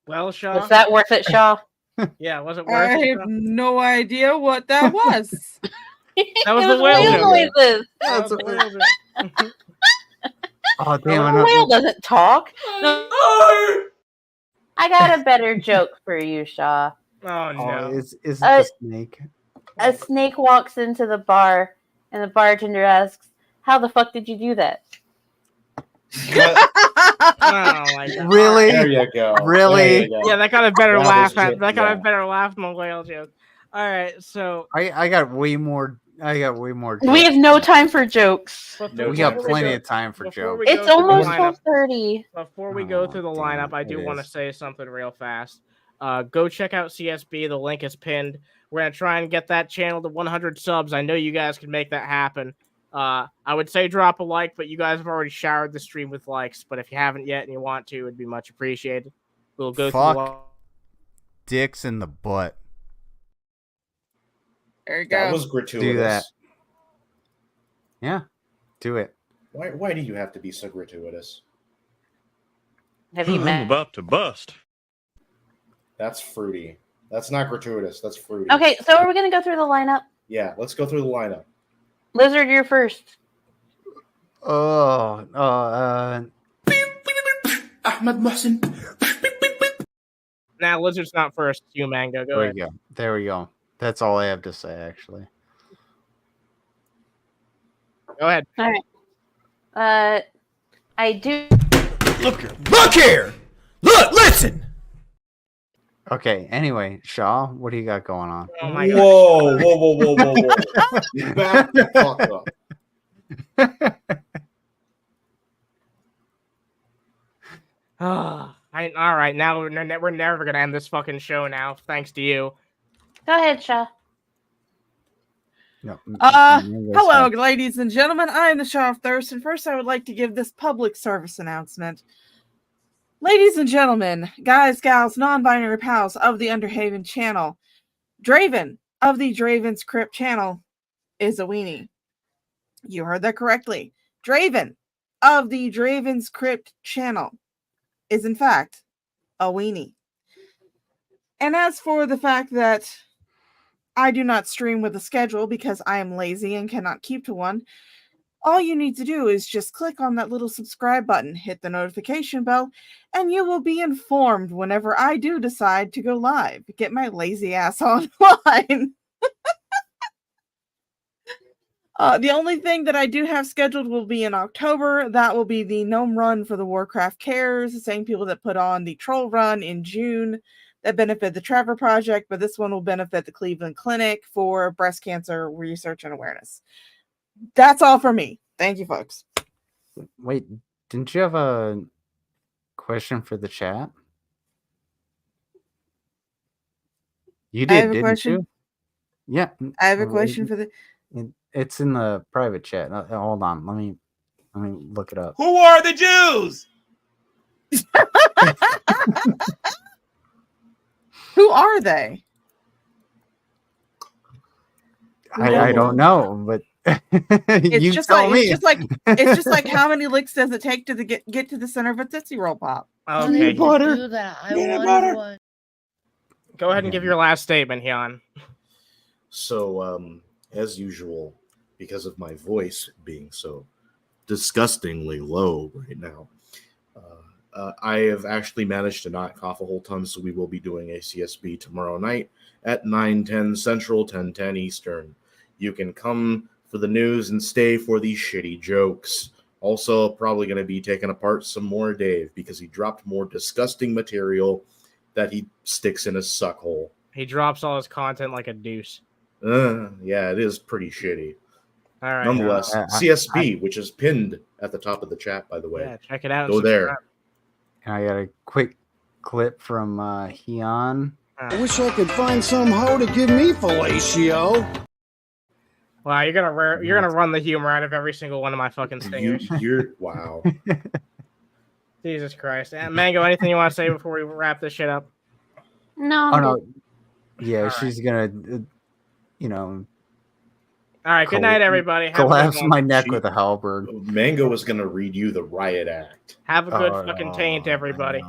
Well, Shaw. Was that worth it, Shaw? Yeah, was it worth I it? have Shaw? no idea what that was. That was It the whale joke. noises. That was the whale joke. Oh, The damn whale it. doesn't talk. No. I got a better joke for you, Shaw. Oh no! Is it the snake? A snake walks into the bar, and the bartender asks, "How the fuck did you do that?" Oh my god! Really? There you go. Really? There you go. Yeah, that got a better That laugh. was That got yeah. a better laugh than the whale joke. All right, so I got way more. I got way more. We have no time for jokes. No We got time. plenty of time for before jokes. we go It's through the almost lineup- 12:30. Before we go through the damn lineup, I it, do it want to is. say something real fast. Go check out CSB. The link is pinned. We're gonna try and get that channel to 100 subs. I know you guys can make that happen. I would say drop a like, but you guys have already showered the stream with likes. But if you haven't yet and you want to, it'd be much appreciated. We'll go through. Fuck dicks in the butt. There you go. That was gratuitous. Do that. Yeah, do it. Why do you have to be so gratuitous? Have you met? about to bust. That's fruity. That's not gratuitous. That's fruity. Okay, so are we gonna go through the lineup? Yeah, let's go through the lineup. Lizard, you're first. Oh, Ahmed Mohsen. Now, Lizard's not first. You, Mango. Go there ahead. we go. There we go. That's all I have to say, actually. Go ahead. All right. I do. Look here! Look, listen! Okay. Anyway, Shaw, what do you got going on? Oh my god. Whoa. You back the fuck up. All right. Now we're never gonna end this fucking show. Now, thanks to you. Go ahead, Shaw. No. Hello, ladies and gentlemen. I am the Shaw of Thirst, and first I would like to give this public service announcement. Ladies and gentlemen, guys, gals, non-binary pals of the Underhaven channel, Draven of the Draven's Crypt channel is a weenie. You heard that correctly. Draven of the Draven's Crypt channel is in fact a weenie. And as for the fact that I do not stream with a schedule because I am lazy and cannot keep to one, all you need to do is just click on that little subscribe button, hit the notification bell, and you will be informed whenever I do decide to go live. Get my lazy ass online. The only thing that I do have scheduled will be in October. That will be the Gnome Run for the Warcraft Cares, the same people that put on the Troll Run in June that benefit the Trevor Project, but this one will benefit the Cleveland Clinic for breast cancer research and awareness. That's all for me. Thank you, folks. Wait, didn't you have a question for the chat? You did, didn't you? Yeah. I have a question for the... It's in the private chat. Hold on. Let me look it up. Who are the Jews? Who are they? I don't know, but It's you just tell like me. it's just like how many licks does it take to get to the center of a Tootsie Roll Pop? Okay. butter. Do that. I Peanut want butter. one. Go ahead and give your last statement, Hyun. So, as usual, because of my voice being so disgustingly low right now, I have actually managed to not cough a whole ton, so we will be doing a CSB tomorrow night at 9:10 Central, 10:10 Eastern. You can come for the news and stay for the shitty jokes. Also, probably going to be taking apart some more Dave because he dropped more disgusting material that he sticks in his suck hole. He drops all his content like a deuce. Yeah, it is pretty shitty. All right. Nonetheless, CSB, which is pinned at the top of the chat, by the way. Yeah, check it out. Go there. And I got a quick clip from Hyun. I wish I could find some hoe to give me fellatio. Wow, you're gonna run the humor out of every single one of my fucking stingers. You're wow. Jesus Christ. Mango, anything you want to say before we wrap this shit up? No. Oh no. Yeah, All she's gonna, All right, good night, everybody. Have a good collapse one. my neck with a halberd. Mango was going to read you the riot act. Have a good fucking taint, everybody.